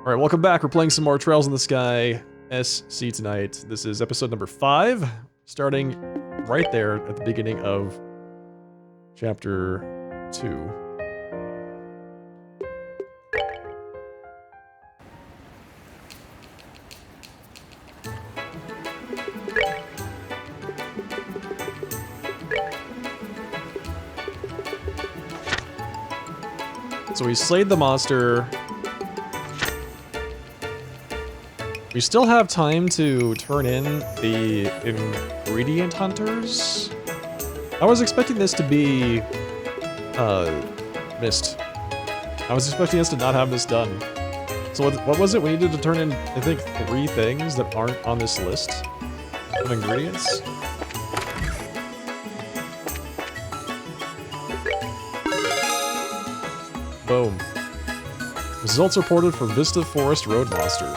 Alright, welcome back. We're playing some more Trails in the Sky SC tonight. This is episode number 5, starting right there at the beginning of chapter 2. So we slayed the monster. We still have time to turn in the ingredient hunters. I was expecting this to be missed. I was expecting us to not have this done. So what was it? We needed to turn in, I think, 3 things that aren't on this list of ingredients. Boom. Results reported for Vista Forest Road Monster.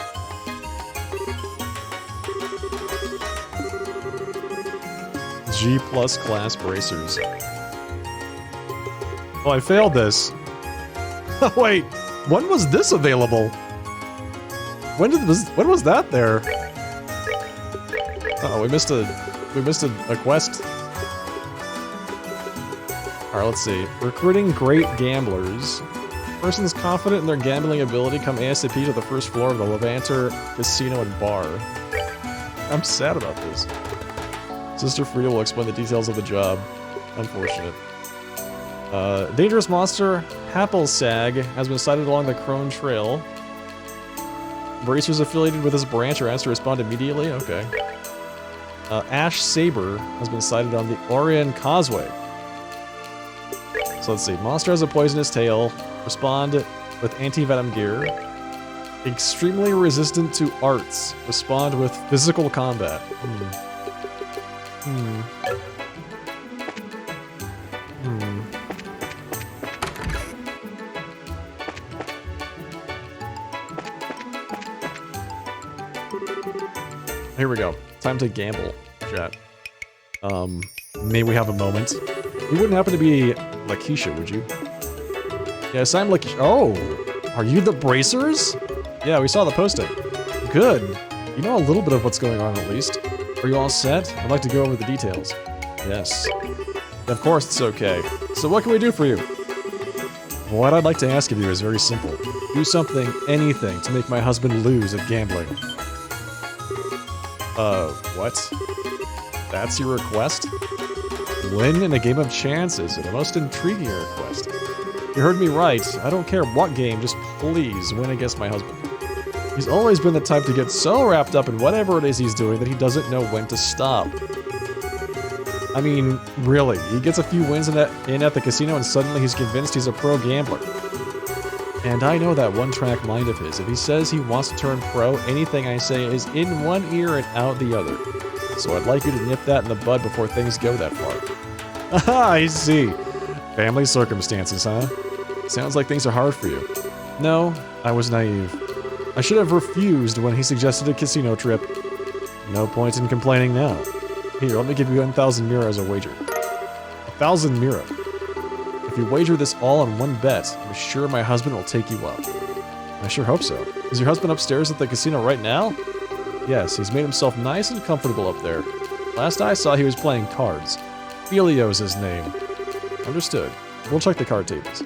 G+ class bracers. Oh, I failed this. Wait, when was this available? When was that there? Uh-oh, we missed a quest. Alright, let's see. Recruiting great gamblers. Persons confident in their gambling ability come ASAP to the first floor of the Levanter Casino and Bar. I'm sad about this. Sister Frida will explain the details of the job. Unfortunate. Dangerous monster, Happelsag, has been sighted along the Crone Trail. Bracers affiliated with this branch are asked to respond immediately? Okay. Ash Saber has been sighted on the Orion Causeway. So let's see. Monster has a poisonous tail. Respond with anti-venom gear. Extremely resistant to arts. Respond with physical combat. Here we go. Time to gamble, chat. May we have a moment? You wouldn't happen to be Lakeisha, would you? Yes, I'm Lakeisha. Oh! Are you the Bracers? Yeah, we saw the posting. Good. You know a little bit of what's going on, at least. Are you all set? I'd like to go over the details. Yes. Of course it's okay. So what can we do for you? What I'd like to ask of you is very simple. Do something, anything, to make my husband lose at gambling. What? That's your request? Win in a game of chance is a most intriguing request. You heard me right. I don't care what game, just please win against my husband. He's always been the type to get so wrapped up in whatever it is he's doing that he doesn't know when to stop. I mean, really, he gets a few wins in at the casino and suddenly he's convinced he's a pro gambler. And I know that one-track mind of his. If he says he wants to turn pro, anything I say is in one ear and out the other. So I'd like you to nip that in the bud before things go that far. Aha, I see. Family circumstances, huh? Sounds like things are hard for you. No, I was naive. I should have refused when he suggested a casino trip. No point in complaining now. Here, let me give you 1,000 mira as a wager. 1,000 mira. If you wager this all on one bet, I'm sure my husband will take you up. I sure hope so. Is your husband upstairs at the casino right now? Yes, he's made himself nice and comfortable up there. Last I saw, he was playing cards. Filio's his name. Understood. We'll check the card tables.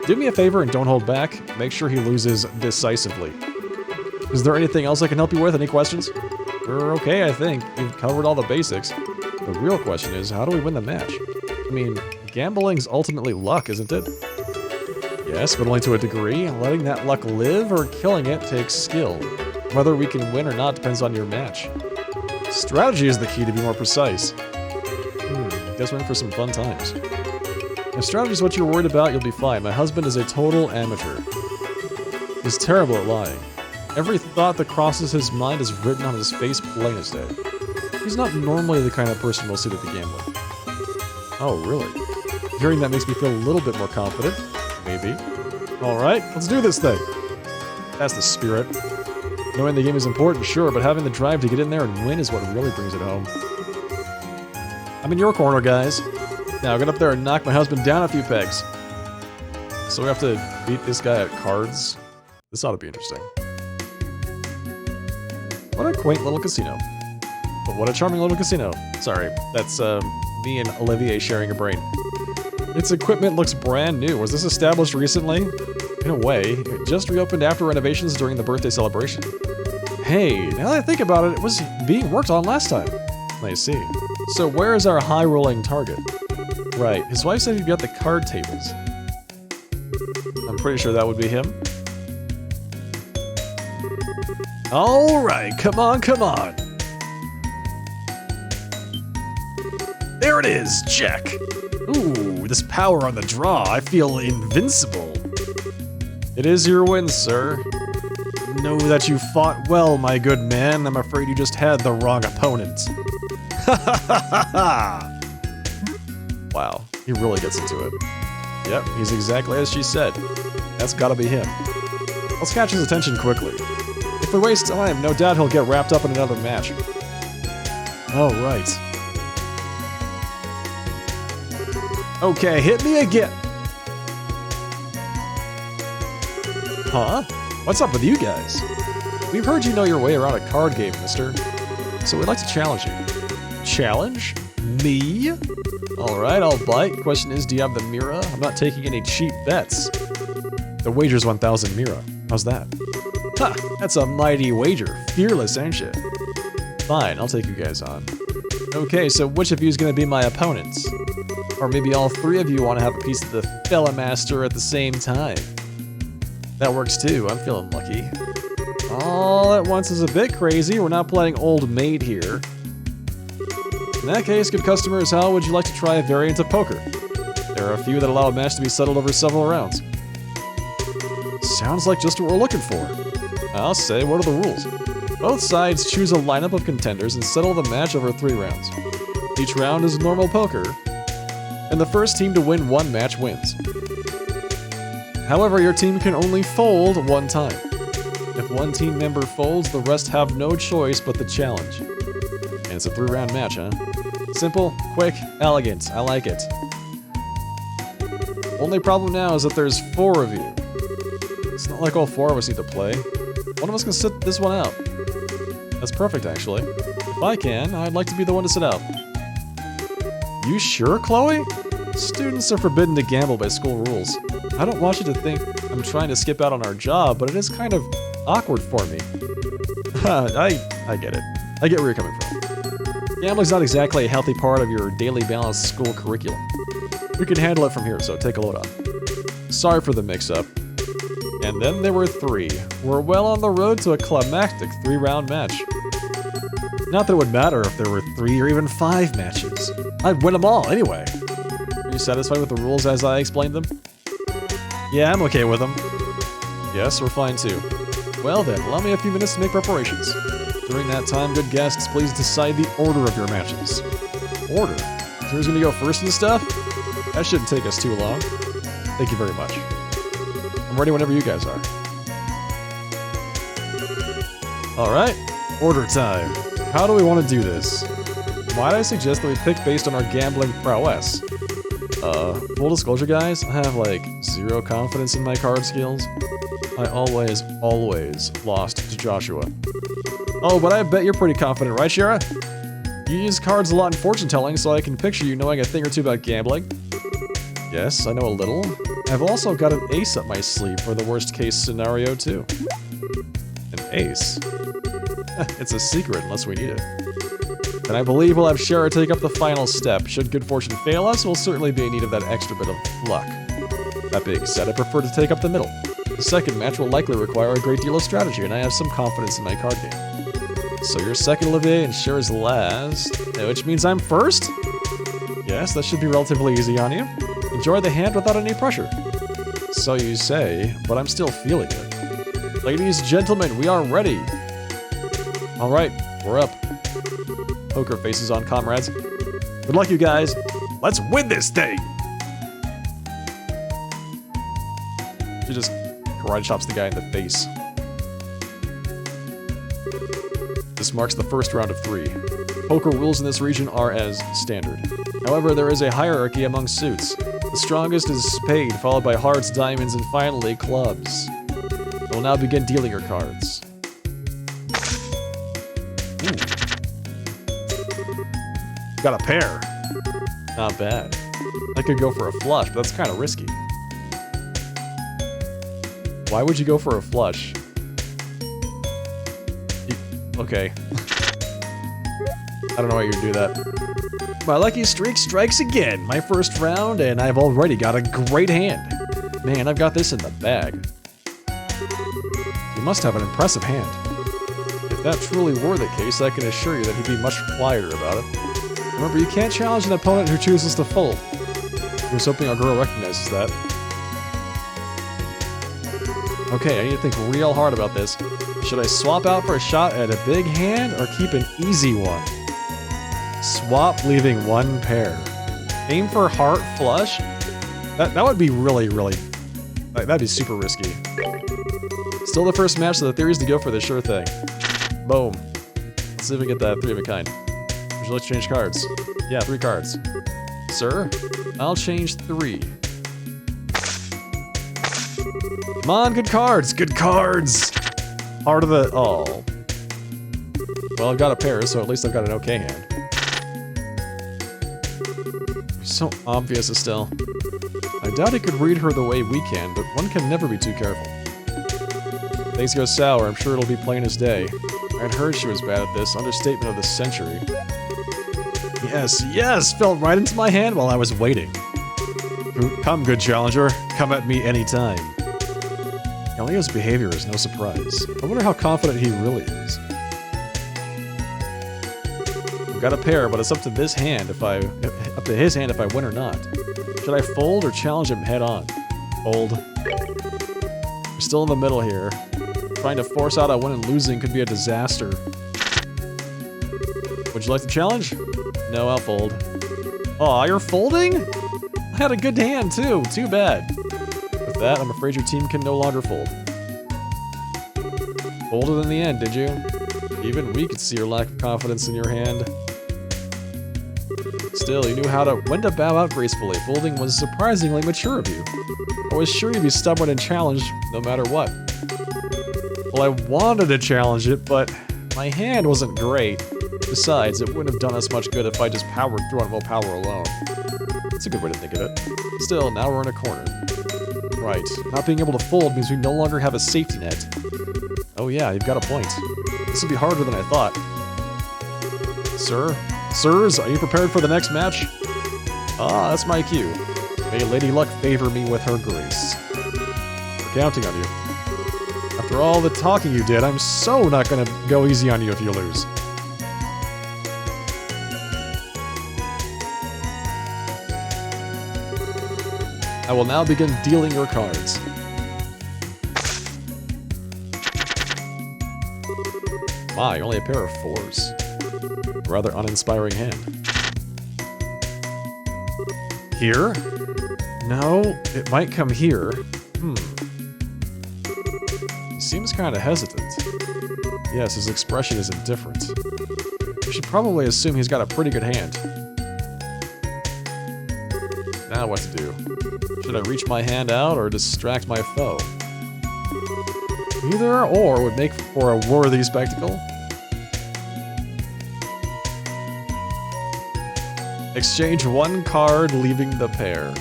Do me a favor and don't hold back. Make sure he loses decisively. Is there anything else I can help you with? Any questions? You're okay, I think. You've covered all the basics. The real question is, how do we win the match? I mean, gambling's ultimately luck, isn't it? Yes, but only to a degree. Letting that luck live or killing it takes skill. Whether we can win or not depends on your match. Strategy is the key, to be more precise. Guess we're in for some fun times. If strategy's what you're worried about, you'll be fine. My husband is a total amateur. He's terrible at lying. Every thought that crosses his mind is written on his face plain as day. He's not normally the kind of person we'll suit at the gambling. Oh, really? Hearing that makes me feel a little bit more confident. Maybe. Alright, let's do this thing. That's the spirit. Knowing the game is important, sure, but having the drive to get in there and win is what really brings it home. I'm in your corner, guys. Now, get up there and knock my husband down a few pegs. So we have to beat this guy at cards? This ought to be interesting. What a quaint little casino. But what a charming little casino. Sorry, that's me and Olivier sharing a brain. Its equipment looks brand new. Was this established recently? In a way, it just reopened after renovations during the birthday celebration. Hey, now that I think about it, it was being worked on last time. I see. So where is our high-rolling target? Right, his wife said he'd be at the card tables. I'm pretty sure that would be him. Alright, come on, come on. There it is, check. Ooh, this power on the draw, I feel invincible. It is your win, sir. Know that you fought well, my good man. I'm afraid you just had the wrong opponent. Ha ha ha ha! Wow, he really gets into it. Yep, he's exactly as she said. That's gotta be him. Let's catch his attention quickly. If we waste time, no doubt he'll get wrapped up in another match. Oh, right. Okay, hit me again. Huh? What's up with you guys? We've heard you know your way around a card game, mister. So we'd like to challenge you. Challenge? Me? Alright, I'll bite. Question is, do you have the Mira? I'm not taking any cheap bets. The wager's 1,000 Mira. How's that? Ha! That's a mighty wager. Fearless, ain't you? Fine, I'll take you guys on. Okay, so which of you is going to be my opponents? Or maybe all three of you want to have a piece of the Fella Master at the same time. That works too, I'm feeling lucky. All at once is a bit crazy, we're not playing Old Maid here. In that case, good customers, how would you like to try a variant of poker? There are a few that allow a match to be settled over several rounds. Sounds like just what we're looking for. I'll say, what are the rules? Both sides choose a lineup of contenders and settle the match over 3 rounds. Each round is normal poker, and the first team to win one match wins. However, your team can only fold one time. If one team member folds, the rest have no choice but the challenge. And it's a 3-round match, huh? Simple, quick, elegant. I like it. Only problem now is that there's 4 of you. It's not like all 4 of us need to play. One of us can sit this one out. That's perfect, actually. If I can, I'd like to be the one to sit out. You sure, Chloe? Students are forbidden to gamble by school rules. I don't want you to think I'm trying to skip out on our job, but it is kind of awkward for me. I get it. I get where you're coming from. Gambling's not exactly a healthy part of your daily balanced school curriculum. We can handle it from here, so take a load off. Sorry for the mix-up. And then there were 3. We're well on the road to a climactic 3-round match. Not that it would matter if there were 3 or even 5 matches. I'd win them all anyway. Are you satisfied with the rules as I explained them? Yeah, I'm okay with them. Yes, we're fine too. Well then, allow me a few minutes to make preparations. During that time, good guests, please decide the order of your matches. Order? So who's gonna go first and stuff? That shouldn't take us too long. Thank you very much. I'm ready whenever you guys are. Alright, order time. How do we want to do this? Might I suggest that we pick based on our gambling prowess? Full disclosure guys, I have like 0 confidence in my card skills. I always lost to Joshua. Oh, but I bet you're pretty confident, right, Shara? You use cards a lot in fortune telling, so I can picture you knowing a thing or two about gambling. Yes, I know a little. I've also got an ace up my sleeve for the worst case scenario too. An ace? It's a secret unless we need it. And I believe we'll have Shara take up the final step. Should good fortune fail us, we'll certainly be in need of that extra bit of luck. That being said, I prefer to take up the middle. The second match will likely require a great deal of strategy, and I have some confidence in my card game. So you're second, Olivier, and Shara's last, which means I'm first? Yes, that should be relatively easy on you. Enjoy the hand without any pressure. So you say, but I'm still feeling it. Ladies, gentlemen, we are ready. Alright, we're up. Poker faces on, comrades. Good luck, you guys. Let's win this thing! She just karate chops the guy in the face. This marks the first round of 3. Poker rules in this region are as standard. However, there is a hierarchy among suits. The strongest is spade, followed by hearts, diamonds, and finally clubs. I will now begin dealing your cards. got a pair. Not bad. I could go for a flush, but that's kind of risky. Why would you go for a flush? Okay. I don't know why you'd do that. My lucky streak strikes again. My first round, and I've already got a great hand. Man, I've got this in the bag. You must have an impressive hand. If that truly were the case, I can assure you that he'd be much quieter about it. Remember, you can't challenge an opponent who chooses to fold. I was hoping our girl recognizes that. Okay, I need to think real hard about this. Should I swap out for a shot at a big hand, or keep an easy one? Swap, leaving one pair. Aim for heart flush? That would be really, that'd be super risky. Still the first match, so the theory is to go for the sure thing. Boom. Let's see if we get that 3 of a kind. Would you like to change cards? Yeah, 3 cards. Sir, I'll change 3. Come on, good cards! Good cards! Heart of the... Oh. Well, I've got a pair, so at least I've got an okay hand. So obvious, Estelle. I doubt he could read her the way we can, but one can never be too careful. Things go sour, I'm sure it'll be plain as day. I'd heard she was bad at this, understatement of the century. Yes, fell right into my hand while I was waiting. Come, good challenger, come at me anytime. Galio's behavior is no surprise. I wonder how confident he really is. I've got a pair, but it's up to this hand up to his hand if I win or not. Should I fold or challenge him head on? Fold. We're still in the middle here. Trying to force out a win and losing could be a disaster. Would you like to challenge? No, I'll fold. Aw, you're folding? I had a good hand too, too bad. With that, I'm afraid your team can no longer fold. Folded in the end, did you? Even we could see your lack of confidence in your hand. Still, you knew when to bow out gracefully. Folding was surprisingly mature of you. I was sure you'd be stubborn and challenge no matter what. Well, I wanted to challenge it, but my hand wasn't great. Besides, it wouldn't have done us much good if I just powered through on willpower alone. That's a good way to think of it. Still, now we're in a corner. Right, not being able to fold means we no longer have a safety net. Oh yeah, you've got a point. This will be harder than I thought. Sir? Sirs, are you prepared for the next match? Ah, that's my cue. May Lady Luck favor me with her grace. We're counting on you. After all the talking you did, I'm so not gonna go easy on you if you lose. I will now begin dealing your cards. My, only a pair of 4s. Rather uninspiring hand. Here? No, it might come here. He seems kind of hesitant. Yes, his expression is indifferent. We should probably assume he's got a pretty good hand. Now what to do? Should I reach my hand out or distract my foe? Either or would make for a worthy spectacle. Exchange 1 card, leaving the pair.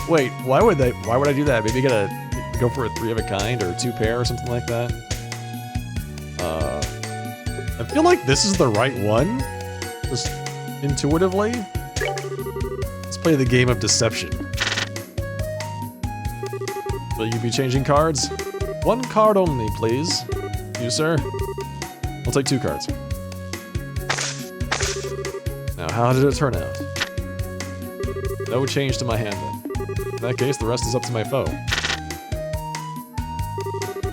Wait, why would I do that? Maybe go for a 3 of a kind or 2 pair or something like that? I feel like this is the right one. Just intuitively. Let's play the game of deception. Will you be changing cards? 1 card only, please. You, sir? I'll take 2 cards. Now, how did it turn out? No change to my hand, then. In that case, the rest is up to my foe.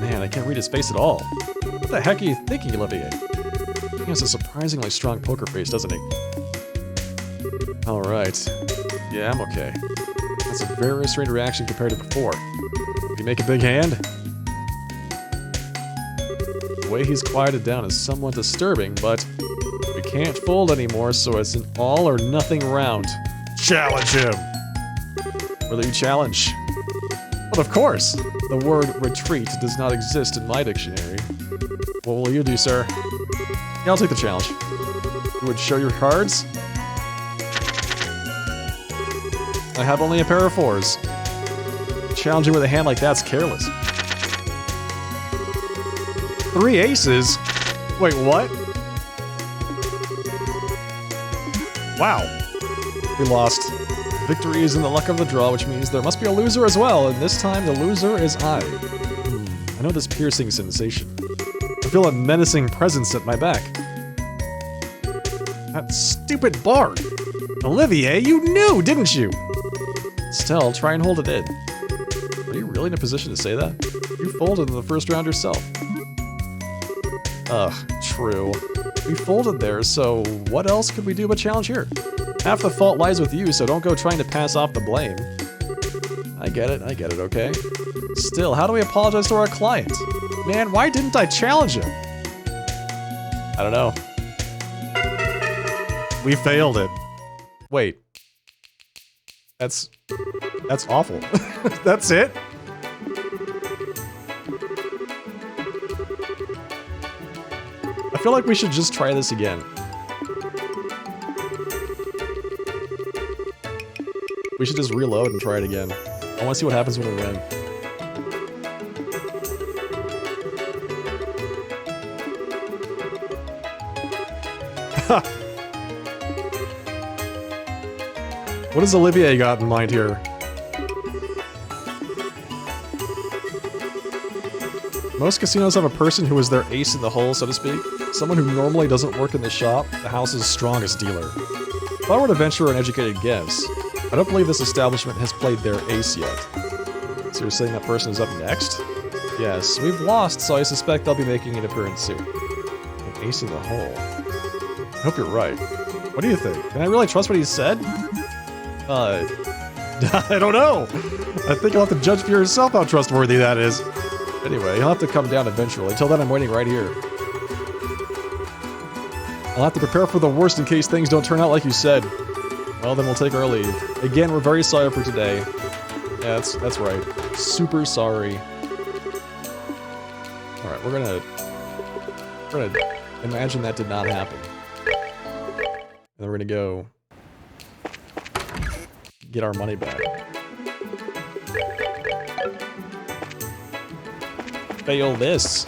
Man, I can't read his face at all. What the heck are you thinking, Olivier? He has a surprisingly strong poker face, doesn't he? Alright. Yeah, I'm okay. That's a very strange reaction compared to before. Did he make a big hand? The way he's quieted down is somewhat disturbing, but we can't fold anymore, so it's an all or nothing round. Challenge him! Will you challenge? But of course! The word retreat does not exist in my dictionary. What will you do, sir? Yeah, I'll take the challenge. You would show your cards? I have only a pair of 4s. Challenging with a hand like that's careless. 3 aces? Wait, what? Wow. We lost. Victory is in the luck of the draw, which means there must be a loser as well, and this time the loser is I. I know this piercing sensation. I feel a menacing presence at my back. That stupid bard! Olivier, you knew, didn't you? Stell, try and hold it in. Are you really in a position to say that? You folded in the first round yourself. Ugh, true. We folded there, so what else could we do but challenge here? Half the fault lies with you, so don't go trying to pass off the blame. I get it, okay? Still, how do we apologize to our client? Man, why didn't I challenge him? I don't know. We failed it. Wait. That's awful. That's it? I feel like we should just try this again. We should just reload and try it again. I want to see what happens when we win. What does Olivier got in mind here? Most casinos have a person who is their ace in the hole, so to speak. Someone who normally doesn't work in the shop, the house's strongest dealer. If I were to venture an educated guess, I don't believe this establishment has played their ace yet. So you're saying that person is up next? Yes, we've lost, so I suspect they'll be making an appearance soon. An ace in the hole. I hope you're right. What do you think? Can I really trust what he said? I don't know! I think you'll have to judge for yourself how trustworthy that is. Anyway, he'll have to come down eventually. Until then, I'm waiting right here. I'll have to prepare for the worst in case things don't turn out like you said. Well, then we'll take our leave. Again, we're very sorry for today. Yeah, that's right. Super sorry. Alright, we're gonna imagine that did not happen. And then we're gonna go get our money back. Fail this.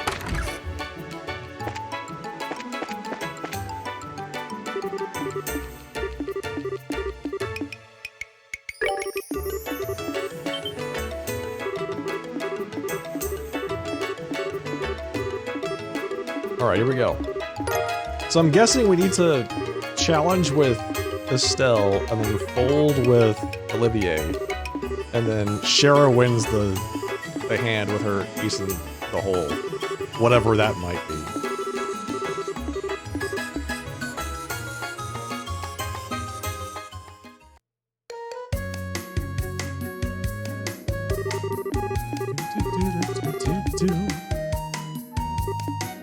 Alright, here we go. So I'm guessing we need to challenge with Estelle, and then fold with Olivier. And then Shara wins the hand with her ace in the hole. Whatever that might be.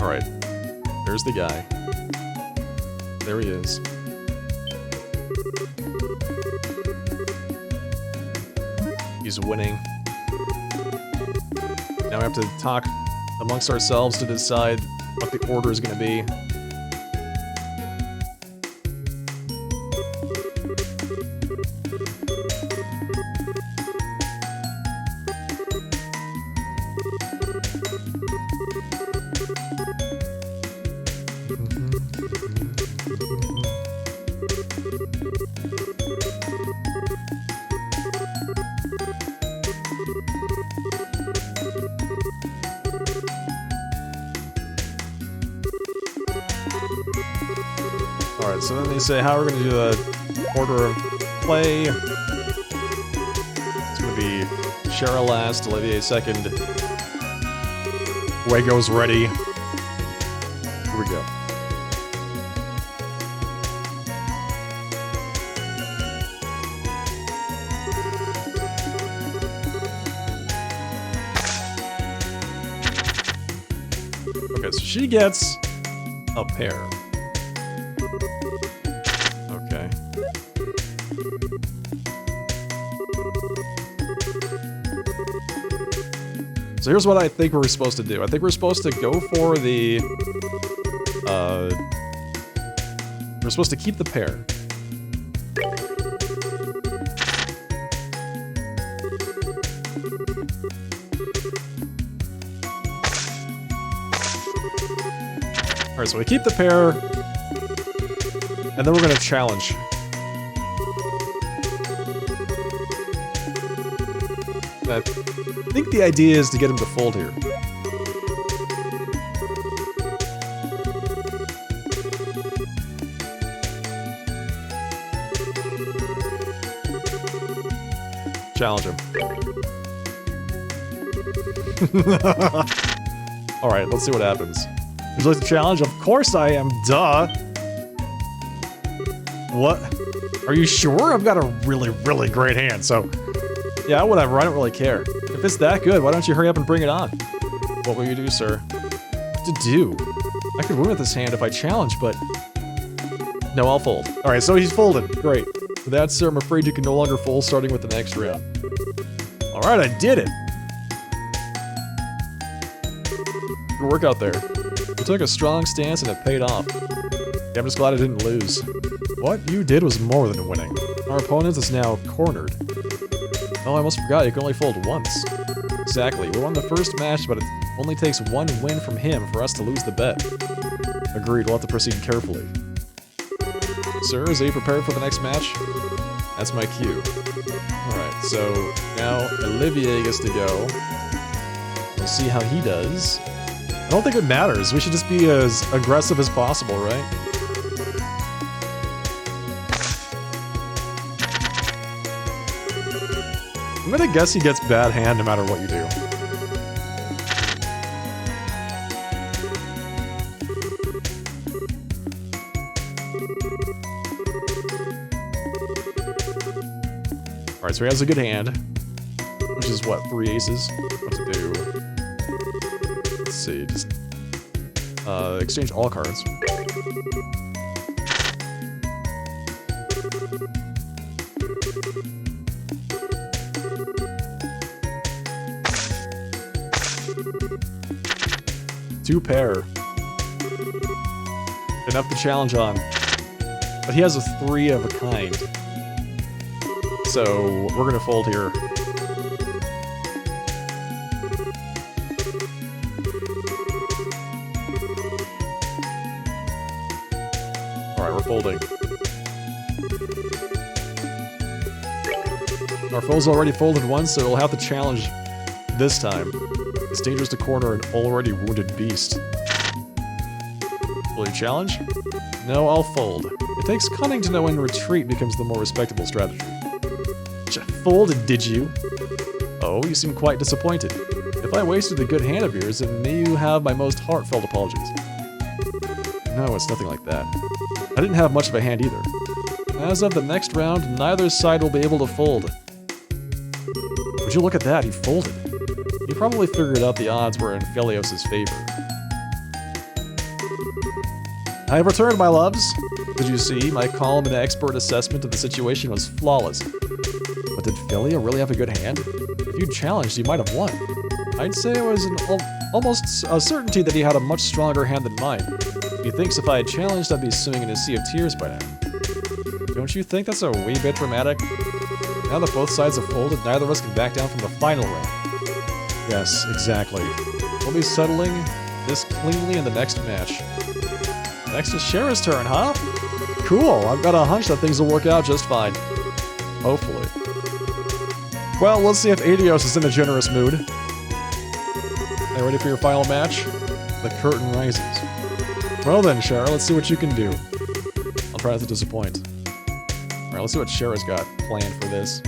Alright. There's the guy. There he is. He's winning. Now we have to talk amongst ourselves to decide what the order is going to be. Alright, so then they say how we're going to do the order of play. It's going to be Cheryl last, Olivier second. Wago's ready. Here we go. Okay, so she gets a pair. Okay. So here's what I think we're supposed to do. I think we're supposed to go for the We're supposed to keep the pair. Alright, so we keep the pair, and then we're gonna challenge. I think the idea is to get him to fold here. Challenge him. Alright, let's see what happens. Would you like to challenge? Of course I am, duh! What? Are you sure? I've got a really, really great hand, so... Yeah, whatever, I don't really care. If it's that good, why don't you hurry up and bring it on? What will you do, sir? What to do? I could win with this hand if I challenge, but... No, I'll fold. Alright, so he's folded. Great. For that, sir, I'm afraid you can no longer fold starting with the next round. Alright, I did it! Good work out there. You took a strong stance and it paid off. Yeah, I'm just glad I didn't lose. What you did was more than winning. Our opponent is now cornered. Oh, I almost forgot, you can only fold once. Exactly, we won the first match, but it only takes one win from him for us to lose the bet. Agreed, we'll have to proceed carefully. Sir, is he prepared for the next match? That's my cue. Alright, so now Olivier gets to go. We'll see how he does. I don't think it matters, we should just be as aggressive as possible, right? I'm gonna guess he gets bad hand no matter what you do. Alright, so he has a good hand. Which is what, 3 aces? What to do? Let's see, just... exchange all cards. Two pair. Enough to challenge on. But he has a 3 of a kind. So, we're gonna fold here. Alright, we're folding. Our foe's already folded once, so we'll have to challenge this time. It's dangerous to corner an already wounded beast. Will you challenge? No, I'll fold. It takes cunning to know when retreat becomes the more respectable strategy. Folded, did you? Oh, you seem quite disappointed. If I wasted a good hand of yours, then may you have my most heartfelt apologies. No, it's nothing like that. I didn't have much of a hand either. As of the next round, neither side will be able to fold. Would you look at that, he folded. He probably figured out the odds were in Phelios' favor. I have returned, my loves. Did you see? My calm and expert assessment of the situation was flawless. But did Philia really have a good hand? If you'd challenged, you might have won. I'd say it was almost a certainty that he had a much stronger hand than mine. He thinks if I had challenged, I'd be swimming in a sea of tears by now. Don't you think that's a wee bit dramatic? Now that both sides have folded, neither of us can back down from the final round. Yes, exactly. We'll be settling this cleanly in the next match. Next is Shara's turn, huh? Cool, I've got a hunch that things will work out just fine. Hopefully. Well, let's see if Adios is in a generous mood. Are you ready for your final match? The curtain rises. Well then, Shara, let's see what you can do. I'll try not to disappoint. Alright, let's see what Shara's got planned for this.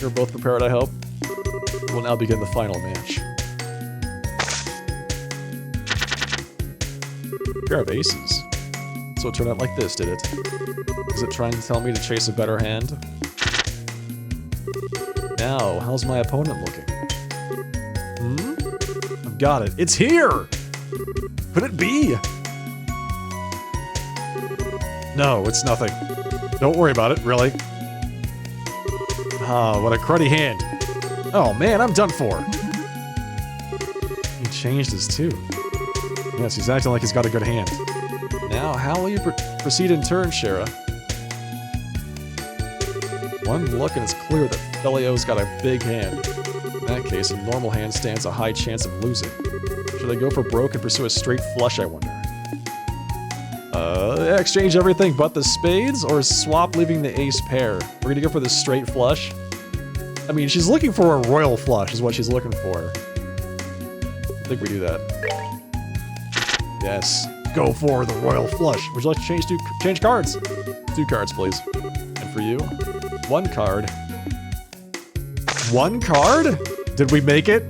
You're both prepared, I hope. We'll now begin the final match. Pair of aces. So it turned out like this, did it? Is it trying to tell me to chase a better hand? Now, how's my opponent looking? I've got it. It's here! Could it be? No, it's nothing. Don't worry about it, really. Ah, what a cruddy hand. Oh man, I'm done for. He changed his tune. Yes, he's acting like he's got a good hand. Now, how will you proceed in turn, Shara? One look and it's clear that Felio's got a big hand. In that case, a normal hand stands a high chance of losing. Should I go for broke and pursue a straight flush, I wonder? Exchange everything but the spades, or swap leaving the ace pair? We're gonna go for the straight flush? I mean, she's looking for a royal flush is what she's looking for. I think we do that. Yes. Go for the royal flush. Would you like to change cards? 2 cards, please. And for you, 1 card. 1 card? Did we make it?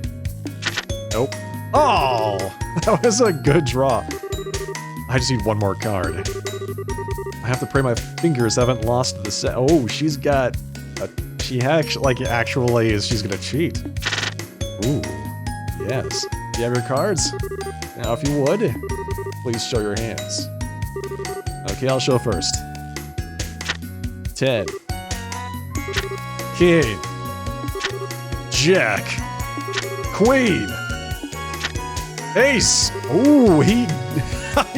Nope. Oh, that was a good draw. I just need 1 more card. I have to pray my fingers haven't lost the set. Oh, she's got she actually is, she's gonna cheat. Ooh, yes. Do you have your cards? Now, if you would, please show your hands. Okay, I'll show first. 10. King. Jack. Queen. Ace. Ooh, he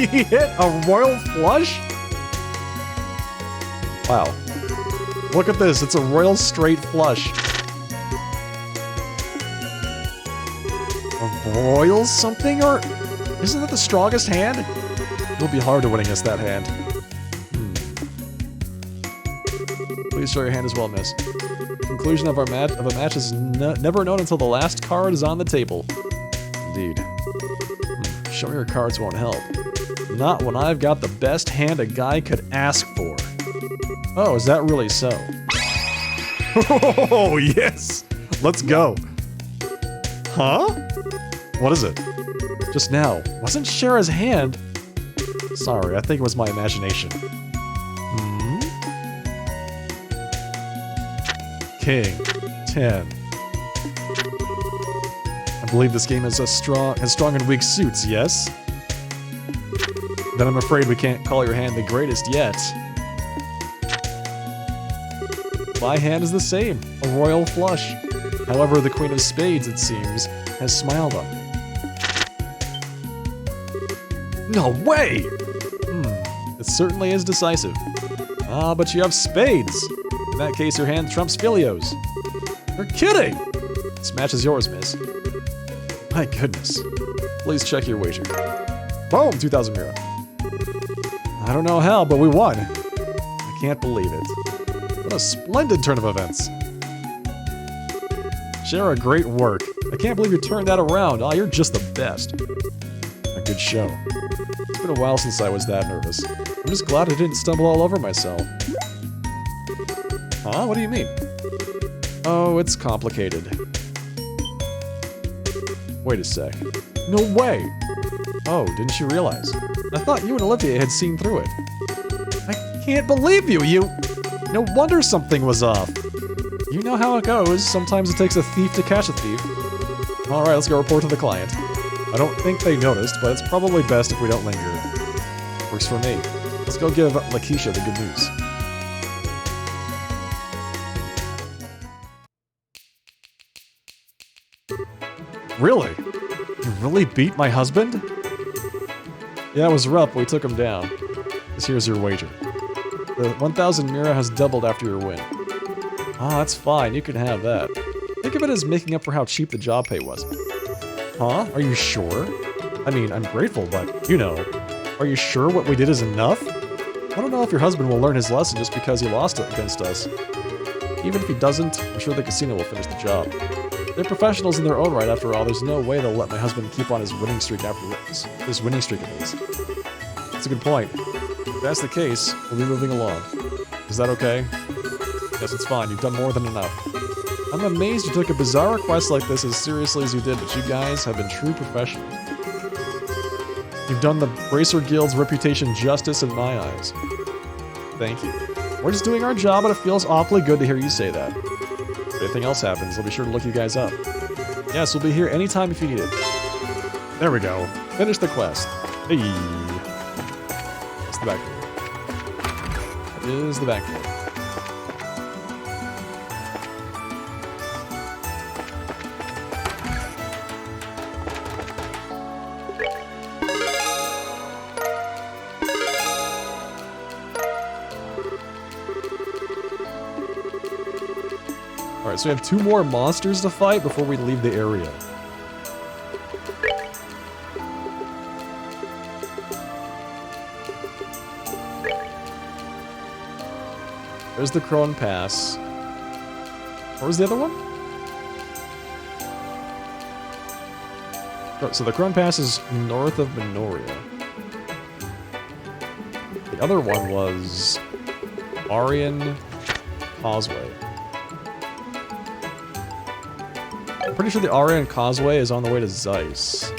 hit a royal flush? Wow. Look at this, it's a royal straight flush. A royal something, or isn't that the strongest hand? It'll be hard to win against that hand. Please show your hand as well, miss. Conclusion of a match is never known until the last card is on the table. Indeed. Showing your cards won't help. Not when I've got the best hand a guy could ask for. Oh, is that really so? Oh, yes! Let's go. Huh? What is it? Just now, wasn't Shara's hand? Sorry, I think it was my imagination. King. 10. I believe this game has strong and weak suits, yes? Then I'm afraid we can't call your hand the greatest yet. My hand is the same, a royal flush. However, the Queen of Spades, it seems, has smiled on me. No way! It certainly is decisive. Ah, but you have spades. In that case, your hand trumps Filio's. You're kidding! This match is yours, miss. My goodness. Please check your wager. Boom! 2,000 Mira. I don't know how, but we won. I can't believe it. What a splendid turn of events. Shara, great work. I can't believe you turned that around. Oh, you're just the best. A good show. It's been a while since I was that nervous. I'm just glad I didn't stumble all over myself. Huh? What do you mean? Oh, it's complicated. Wait a sec. No way! Oh, didn't you realize? I thought you and Olivia had seen through it. I can't believe you! No wonder something was off. You know how it goes. Sometimes it takes a thief to catch a thief. Alright, let's go report to the client. I don't think they noticed, but it's probably best if we don't linger. Works for me. Let's go give Lakeisha the good news. Really? You really beat my husband? Yeah, it was rough, but we took him down. Here's your wager. The 1,000 Mira has doubled after your win. Ah, that's fine, you can have that. Think of it as making up for how cheap the job pay was. Huh? Are you sure? I mean, I'm grateful, but, you know, are you sure what we did is enough? I don't know if your husband will learn his lesson just because he lost it against us. Even if he doesn't, I'm sure the casino will finish the job. They're professionals in their own right, after all. There's no way they'll let my husband keep on his winning streak after this winning streak of his. That's a good point. If that's the case, we'll be moving along. Is that okay? Yes, it's fine. You've done more than enough. I'm amazed you took a bizarre request like this as seriously as you did, but you guys have been true professionals. You've done the Bracer Guild's reputation justice in my eyes. Thank you. We're just doing our job, and it feels awfully good to hear you say that. If anything else happens, I'll be sure to look you guys up. Yes, we'll be here anytime if you need it. There we go. Finish the quest. Hey. That's the back door. That is the back door. So we have 2 more monsters to fight before we leave the area. There's the Crone Pass. Where was the other one? Oh, so the Crone Pass is north of Minoria. The other one was Arian Causeway. I'm pretty sure the Arian Causeway is on the way to Zeiss.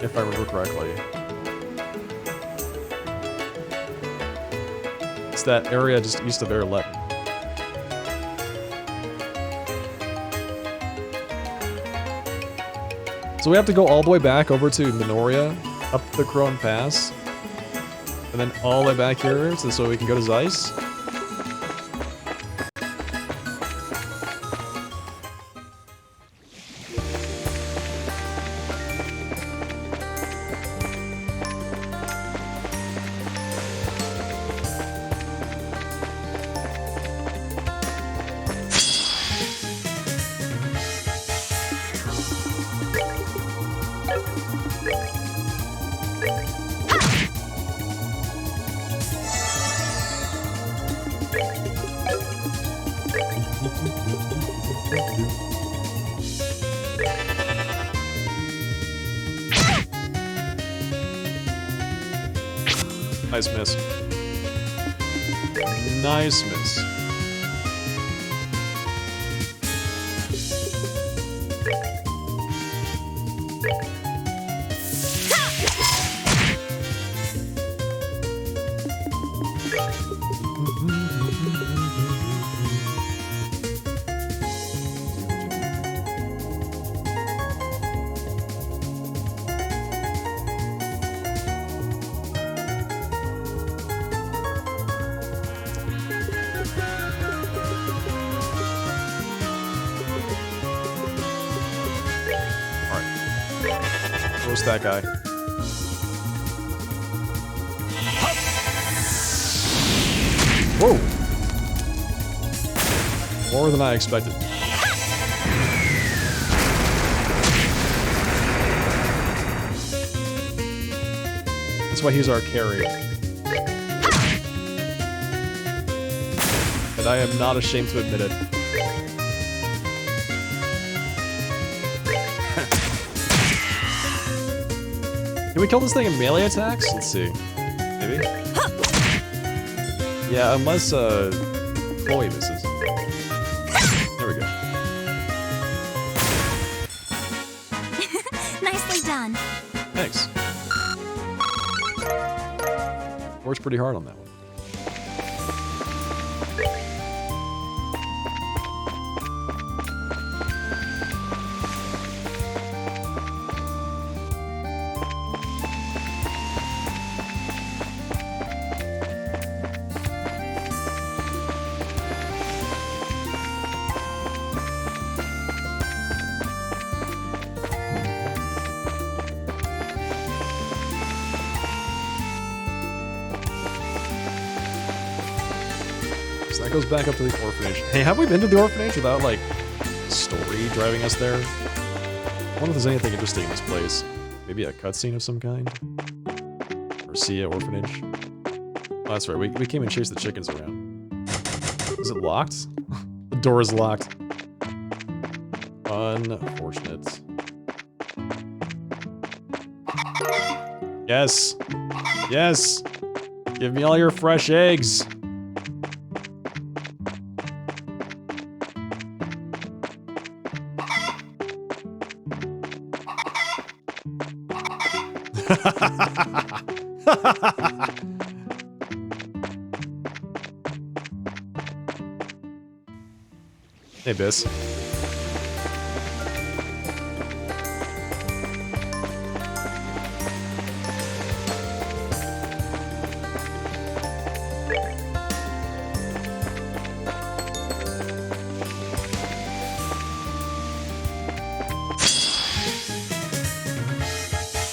If I remember correctly. It's that area just east of Airlet. So we have to go all the way back over to Minoria, up the Crone Pass, and then all the way back here so we can go to Zeiss. Nice miss. Nice miss. That guy. Whoa! More than I expected. That's why he's our carry. And I am not ashamed to admit it. Can we kill this thing in melee attacks? Let's see. Maybe? Yeah, unless, Chloe misses. There we go. Nicely done. Thanks. Worked pretty hard on that one. That goes back up to the orphanage. Hey, have we been to the orphanage without, like, story driving us there? I wonder if there's anything interesting in this place. Maybe a cutscene of some kind? Or see an orphanage? Oh, that's right, we came and chased the chickens around. Is it locked? The door is locked. Unfortunate. Yes! Yes! Give me all your fresh eggs! Hey, Biss.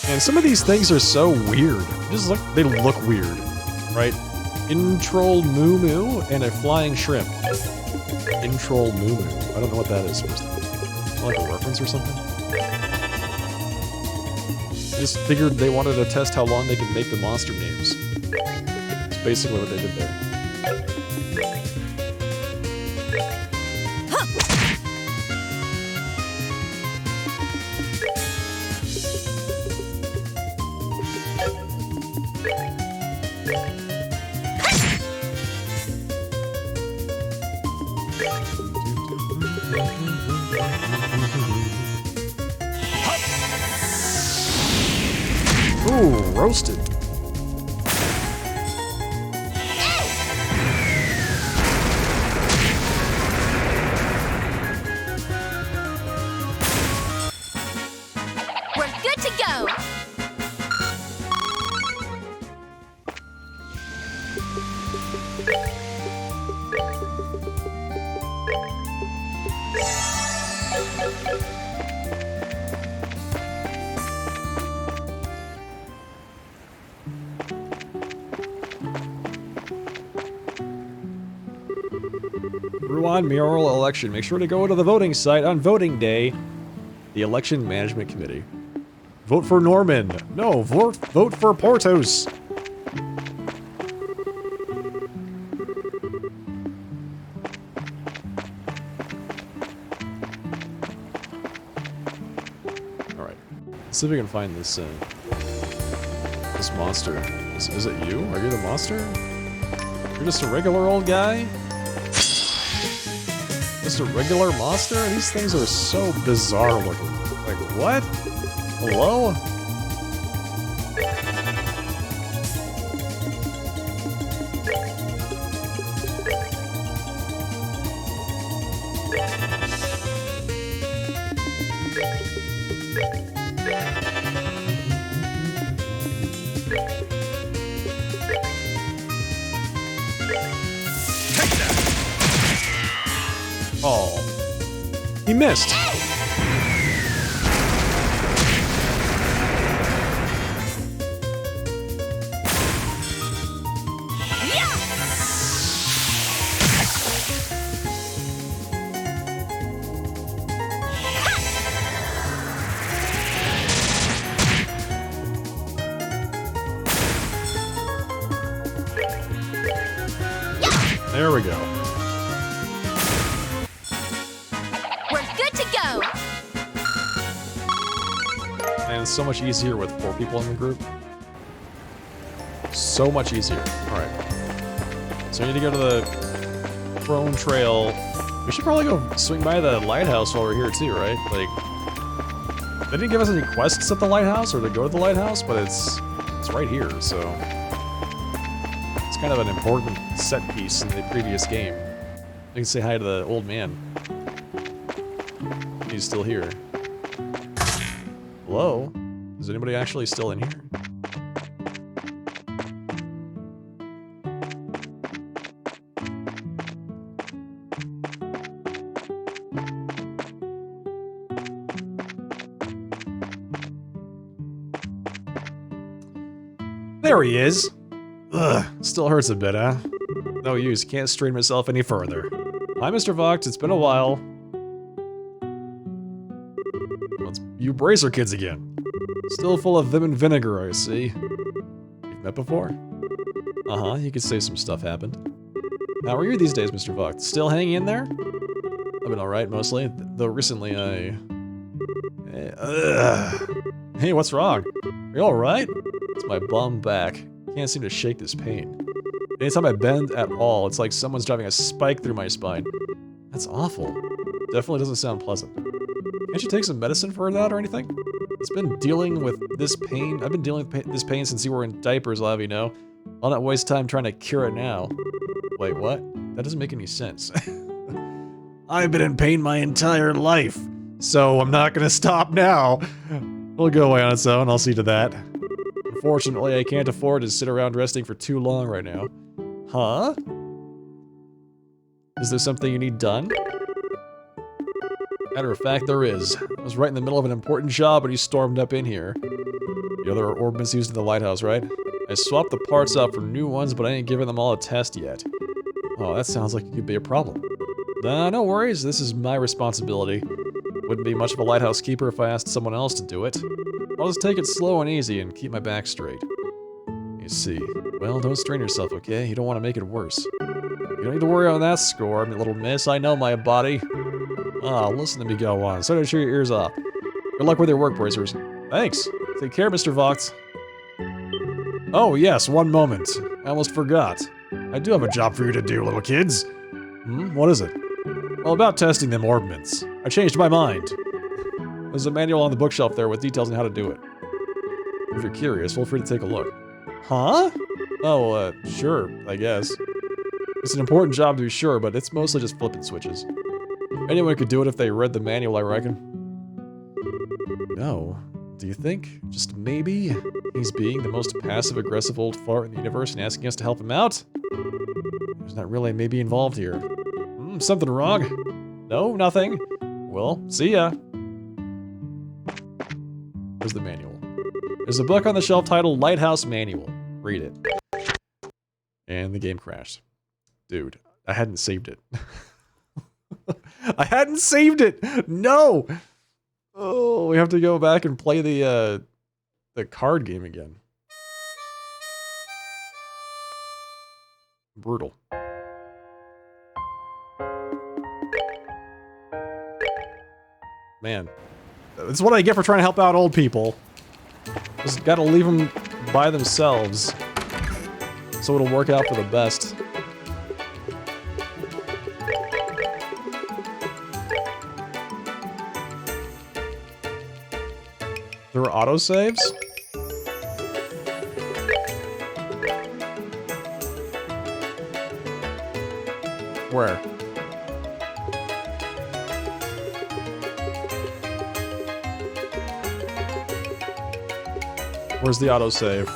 And some of these things are so weird. Just look, they look weird, right? Introll Moo Moo and a flying shrimp. Introll Moo Moo. I don't know what that is supposed to be. Like a reference or something? I just figured they wanted to test how long they could make the monster names. That's basically what they did there. Ooh, roasted. We're good to go. Ruan mayoral election. Make sure to go to the voting site on voting day. The election management committee. Vote for Norman. No, vote for Portos. All right. Let's see if we can find this this monster. Is it you? Are you the monster? You're just a regular old guy? Just a regular monster? These things are so bizarre looking. Like, what? Hello? Oh. He missed. There we go. And it's so much easier with 4 people in the group. So much easier. Alright. So I need to go to the Throne Trail. We should probably go swing by the lighthouse while we're here too, right? Like, they didn't give us any quests at the lighthouse or to go to the lighthouse, but it's right here, so it's kind of an important set piece in the previous game. You can say hi to the old man. He's still here. Hello? Is anybody actually still in here? There he is! Ugh, still hurts a bit, huh? No use, can't strain myself any further. Hi, Mr. Vogt, it's been a while. Well, it's you Bracer kids again. Still full of vim and vinegar, I see. You've met before? Uh-huh, you could say some stuff happened. How are you these days, Mr. Vogt? Still hanging in there? I've been alright, mostly. Though recently I... Hey, what's wrong? Are you alright? It's my bum back. Can't seem to shake this pain. Anytime I bend at all, it's like someone's driving a spike through my spine. That's awful. Definitely doesn't sound pleasant. Can't you take some medicine for that or anything? It's been dealing with this pain. I've been dealing with this pain since you were in diapers, I'll have you know. I'll not waste time trying to cure it now. Wait, what? That doesn't make any sense. I've been in pain my entire life, so I'm not gonna stop now. It'll go away on its own, I'll see to that. Unfortunately, I can't afford to sit around resting for too long right now. Huh? Is there something you need done? Matter of fact, there is. I was right in the middle of an important job when you stormed up in here. The other orbments used in the lighthouse, right? I I swapped the parts out for new ones, but I ain't given them all a test yet. Oh, that sounds like it could be a problem. Nah, no worries, this is my responsibility. Wouldn't be much of a lighthouse keeper if I asked someone else to do it. I'll just take it slow and easy and keep my back straight. You see. Well, don't strain yourself, okay? You don't want to make it worse. You don't need to worry on that score, little miss. I know my body. Ah, listen to me go on. So to cheer your ears off. Good luck with your work, bracers. Thanks. Take care, Mr. Vogt. Oh, yes, one moment. I almost forgot. I do have a job for you to do, little kids. What is it? Well, about testing them orbments. I changed my mind. There's a manual on the bookshelf there with details on how to do it. If you're curious, feel free to take a look. Huh? Oh, sure, I guess. It's an important job to be sure, but it's mostly just flipping switches. Anyone could do it if they read the manual, I reckon. No. Do you think? Just maybe? He's being the most passive-aggressive old fart in the universe and asking us to help him out? There's not really a maybe involved here. Something wrong? No, nothing. Well, see ya. Here's the manual. There's a book on the shelf titled Lighthouse Manual. Read it. And the game crashed. Dude, I hadn't saved it. I hadn't saved it! No! Oh, we have to go back and play the card game again. Brutal. Man. That's what I get for trying to help out old people. Just gotta leave them by themselves. So it'll work out for the best. There were autosaves? Where? Where's the autosave?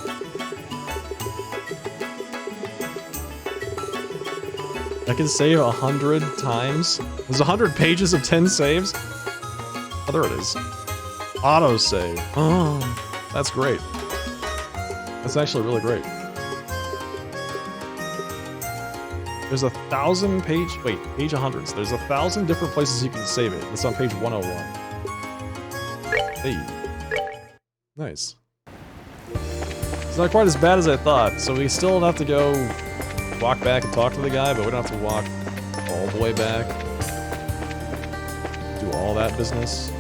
I can save 100 times? There's 100 pages of 10 saves? Oh, there it is. Autosave. Oh, that's great. That's actually really great. There's 1,000 page... Wait, page 100s. There's 1,000 different places you can save it. It's on page 101. Hey. Nice. It's not quite as bad as I thought, so we still have to go walk back and talk to the guy, but we don't have to walk all the way back. Do all that business.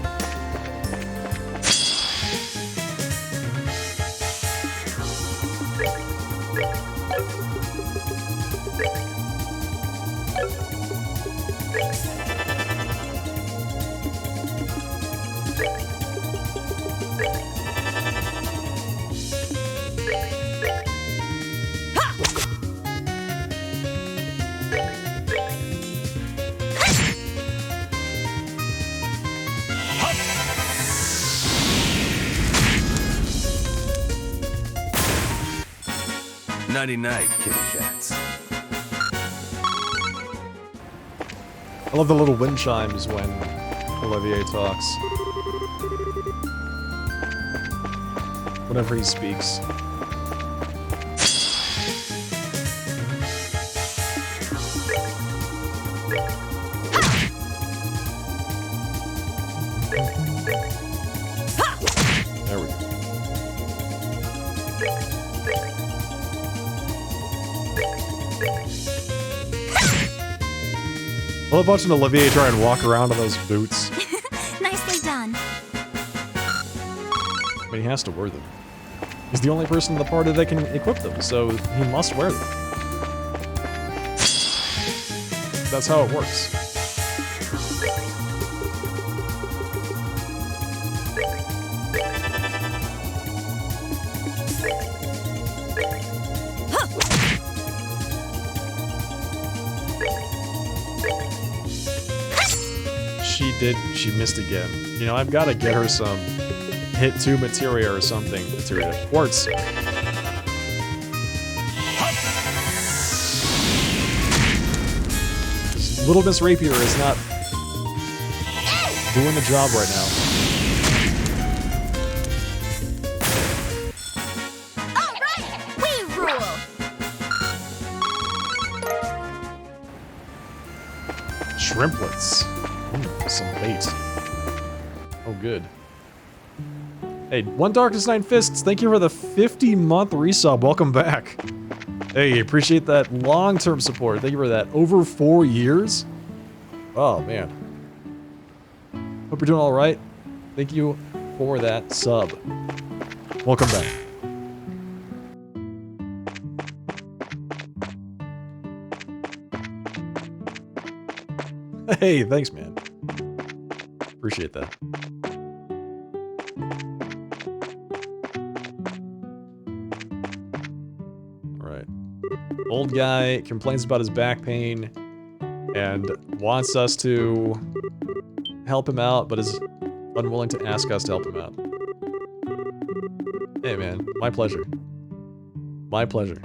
Nighty-night, kitty cats. I love the little wind chimes when Olivier talks. Whenever he speaks. There we go. I love watching Olivier try and walk around on those boots. Nicely done. I mean, he has to wear them. He's the only person in the party that can equip them, so he must wear them. That's how it works. She missed again. You know, I've got to get her some hit 2 materia or something. Materia. Quartz. Little Miss Rapier is not doing the job right now. All right, we Shrimplets. Some bait. Oh, good. Hey, One Darkness Nine Fists, thank you for the 50-month resub. Welcome back. Hey, appreciate that long-term support. Thank you for that. Over 4 years? Oh, man. Hope you're doing all right. Thank you for that sub. Welcome back. Hey, thanks, man. Appreciate that. Alright. Old guy complains about his back pain and wants us to help him out, but is unwilling to ask us to help him out. Hey, man. My pleasure. My pleasure.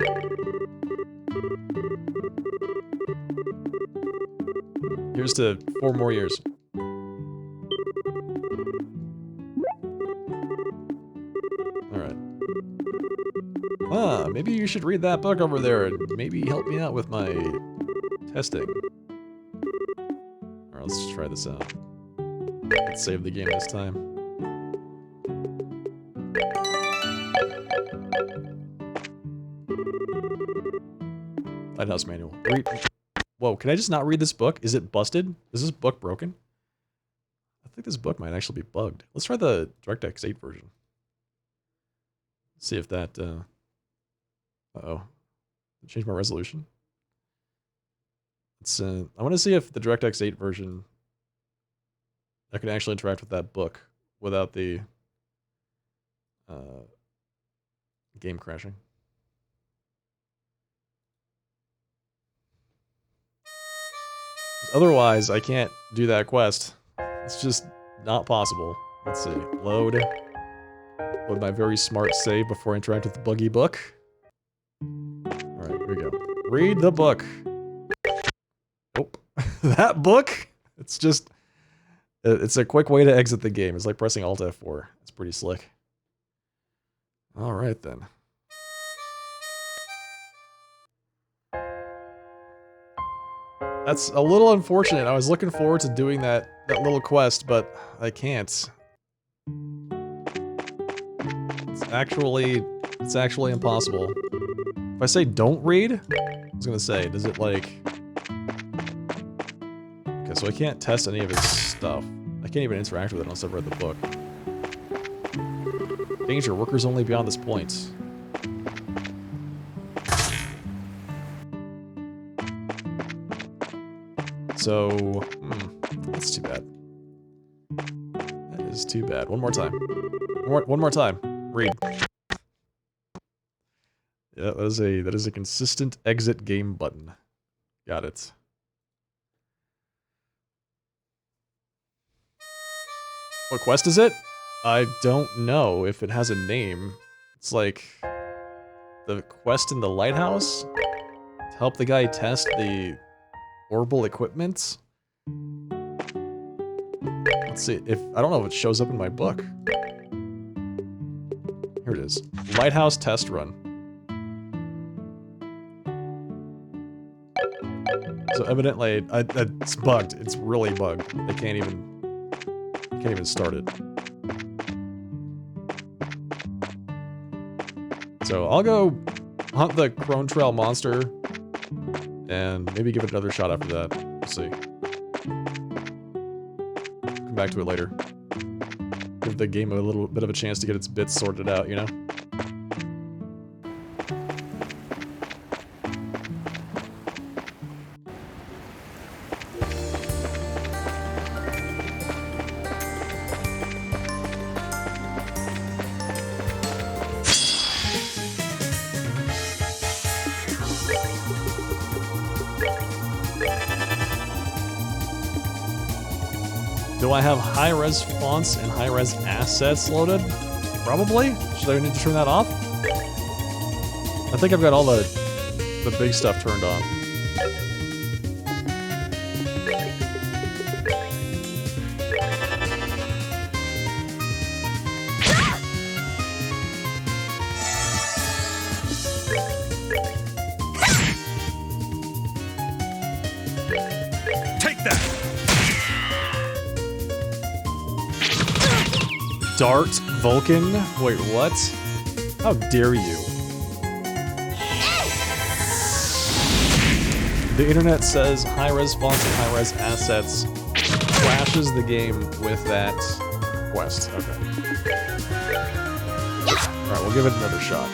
Here's to 4 more years. Alright. Ah, maybe you should read that book over there and maybe help me out with my testing. Alright, let's just try this out. Let's save the game this time. Lighthouse Manual. Read. Whoa, can I just not read this book? Is it busted? Is this book broken? I think this book might actually be bugged. Let's try the DirectX 8 version. See if that, uh-oh. Change my resolution. It's, I want to see if the DirectX 8 version I can actually interact with that book without the game crashing. Otherwise, I can't do that quest. It's just not possible. Let's see. Load. Load my very smart save before I interact with the buggy book. Alright, here we go. Read the book. Nope. That book? It's just... It's a quick way to exit the game. It's like pressing Alt F4. It's pretty slick. Alright then. That's a little unfortunate. I was looking forward to doing that little quest, but I can't. It's actually impossible. If I say don't read, I was gonna say, does it like... Okay, so I can't test any of his stuff. I can't even interact with it unless I've read the book. Danger, workers only beyond this point. So, that's too bad. That is too bad. One more time. One more time. Read. Yeah, that is a consistent exit game button. Got it. What quest is it? I don't know if it has a name. It's like the quest in the lighthouse to help the guy test the orbital equipment. Let's see if I don't know if it shows up in my book. Here it is. Lighthouse test run. So evidently, it's bugged. It's really bugged. I can't even start it. So I'll go hunt the Crone Trail monster and maybe give it another shot after that. We'll see. Come back to it later. Give the game a little bit of a chance to get its bits sorted out, you know? Do I have high-res fonts and high-res assets loaded? Probably. Should I need to turn that off? I think I've got all the big stuff turned on. Take that! Dart Vulcan? Wait, what? How dare you? The internet says high-res fonts and high-res assets crashes the game with that quest. Okay. Alright, we'll give it another shot.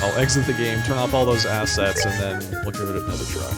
I'll exit the game, turn off all those assets, and then we'll give it another try.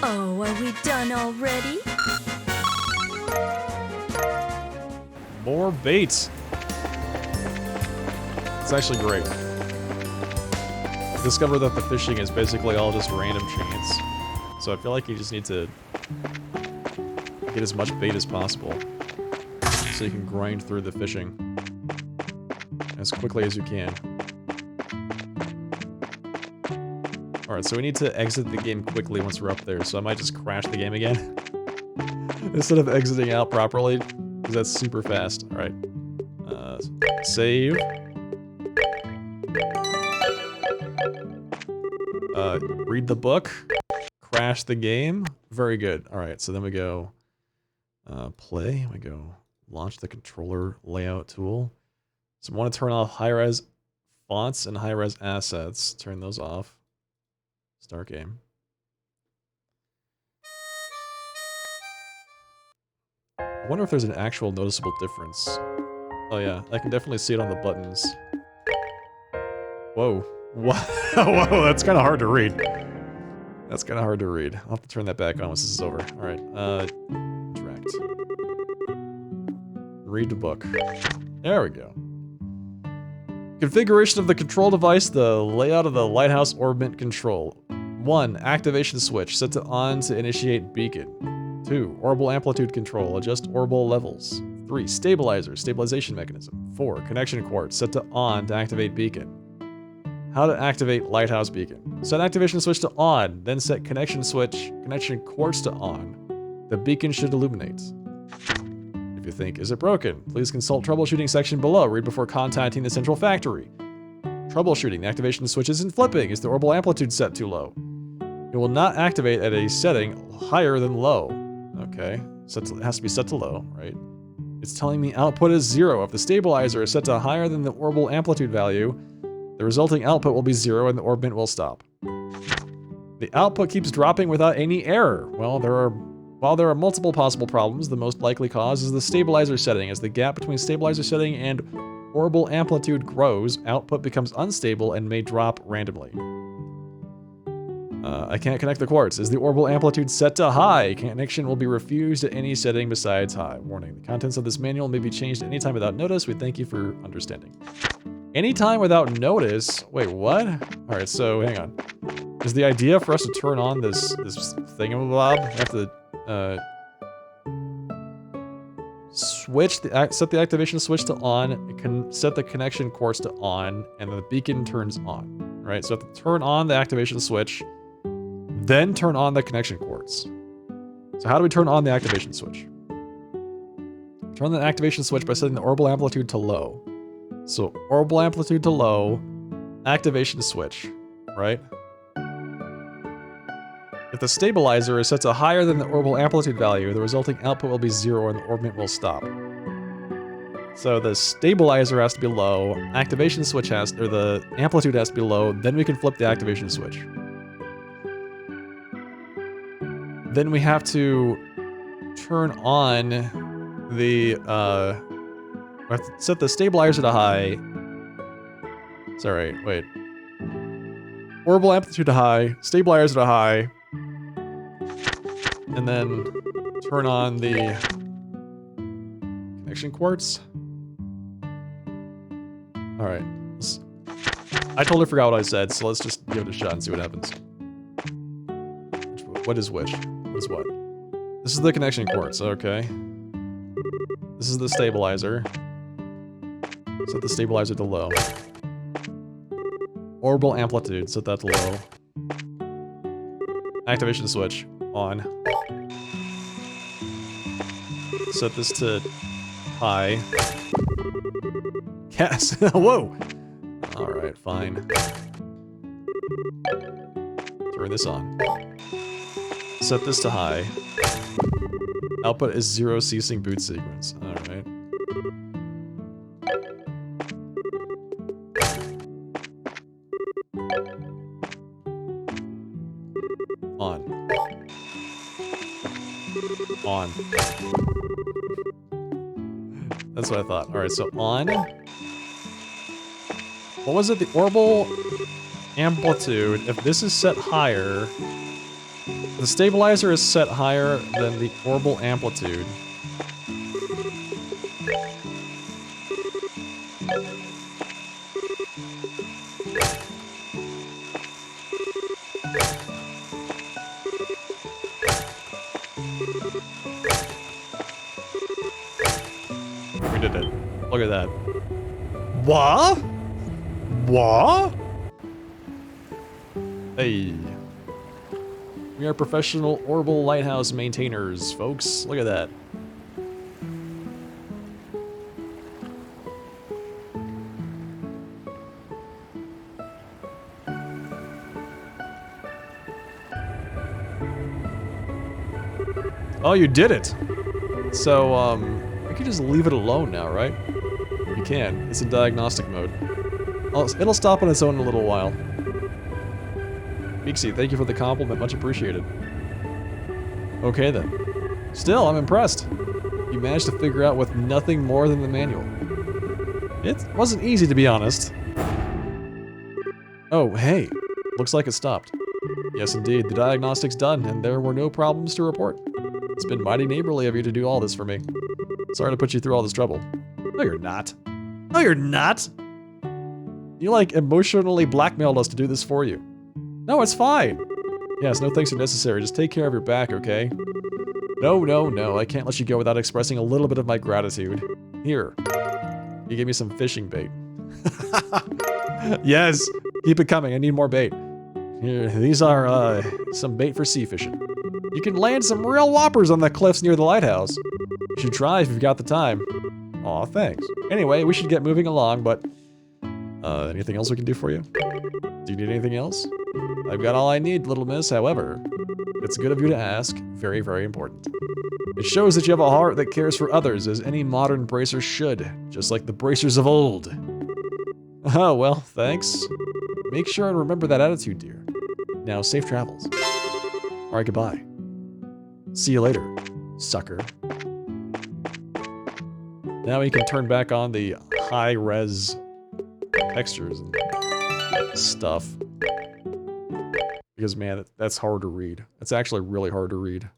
Oh, are we done already? More bait. It's actually great. Discover that the fishing is basically all just random chance. So I feel like you just need to get as much bait as possible so you can grind through the fishing as quickly as you can. Alright, so we need to exit the game quickly once we're up there, so I might just crash the game again instead of exiting out properly, because that's super fast. Alright. Save. Read the book. Crash the game. Very good. Alright, so then we go play. We go launch the controller layout tool. So we want to turn off high-res fonts and high-res assets. Turn those off. Start game. I wonder if there's an actual noticeable difference. Oh yeah, I can definitely see it on the buttons. Whoa. What? Whoa, that's kind of hard to read. That's kind of hard to read. I'll have to turn that back on once this is over. Alright, interact. Read the book. There we go. Configuration of the control device, the layout of the lighthouse orbit control. 1. Activation switch, set to on to initiate beacon. 2. Orbital amplitude control, adjust orbital levels. 3. Stabilizer, stabilization mechanism. 4. Connection quartz, set to on to activate beacon. How to activate lighthouse beacon. Set activation switch to on, then set connection quartz to on. The beacon should illuminate. If you think, is it broken? Please consult troubleshooting section below. Read before contacting the central factory. Troubleshooting. The activation switch isn't flipping. Is the orbital amplitude set too low? It will not activate at a setting higher than low. Okay. It has to be set to low, right? It's telling me output is 0. If the stabilizer is set to higher than the orbital amplitude value, the resulting output will be 0 and the orbit will stop. The output keeps dropping without any error. Well, while there are multiple possible problems, the most likely cause is the stabilizer setting. As the gap between stabilizer setting and orbital amplitude grows, output becomes unstable and may drop randomly. I can't connect the quartz. Is the orbital amplitude set to high? Connection will be refused at any setting besides high. Warning, the contents of this manual may be changed at any time without notice. We thank you for understanding. Anytime without notice? Wait, what? Alright, so hang on. Is the idea for us to turn on this thingamabob? We have to set the activation switch to on, set the connection quartz to on, and the beacon turns on. Right? So we have to turn on the activation switch, then turn on the connection quartz. So how do we turn on the activation switch? Turn the activation switch by setting the orbital amplitude to low. So orbital amplitude to low, activation switch, right? If the stabilizer is set to higher than the orbital amplitude value, the resulting output will be 0 and the orbit will stop. So the stabilizer has to be low, activation switch or the amplitude has to be low, then we can flip the activation switch. Then we have to turn on the, we have to set the stabilizer to high. Sorry, wait. Orbital amplitude to high, stabilizer to high, and then turn on the connection quartz. Alright. I totally forgot what I said, so let's just give it a shot and see what happens. What is which? What is what? This is the connection quartz, okay. This is the stabilizer. Set the stabilizer to low. Orbital amplitude, set that to low. Activation switch, on. Set this to high. Yes, whoa! Alright, fine. Turn this on. Set this to high. Output is 0 ceasing boot sequence. Alright. On. On. That's what I thought. Alright, so on. What was it? The orbital amplitude. If this is set higher, the stabilizer is set higher than the orbital amplitude. We did it. Look at that. What? What? Hey. We are professional orbital lighthouse maintainers, folks. Look at that. Oh, you did it! So, we can just leave it alone now, right? You can. It's in diagnostic mode. It'll stop on its own in a little while. Meeksy, thank you for the compliment, much appreciated. Okay then. Still, I'm impressed. You managed to figure out with nothing more than the manual. It wasn't easy, to be honest. Oh, hey. Looks like it stopped. Yes, indeed, the diagnostic's done, and there were no problems to report. It's been mighty neighborly of you to do all this for me. Sorry to put you through all this trouble. No, you're not. No, you're not! You, like, emotionally blackmailed us to do this for you. No, it's fine. Yes, no thanks are necessary. Just take care of your back, okay? No, no, no. I can't let you go without expressing a little bit of my gratitude. Here. You gave me some fishing bait. Yes! Keep it coming. I need more bait. Here, these are, some bait for sea fishing. You can land some real whoppers on the cliffs near the lighthouse. You should try if you've got the time. Aw, thanks. Anyway, we should get moving along, but... anything else we can do for you? Do you need anything else? I've got all I need, little miss, however. It's good of you to ask. Very, very important. It shows that you have a heart that cares for others, as any modern bracer should. Just like the bracers of old. Oh, well, thanks. Make sure and remember that attitude, dear. Now, safe travels. Alright, goodbye. See you later, sucker. Now we can turn back on the high-res textures and stuff. Because, man, that's hard to read. It's actually really hard to read.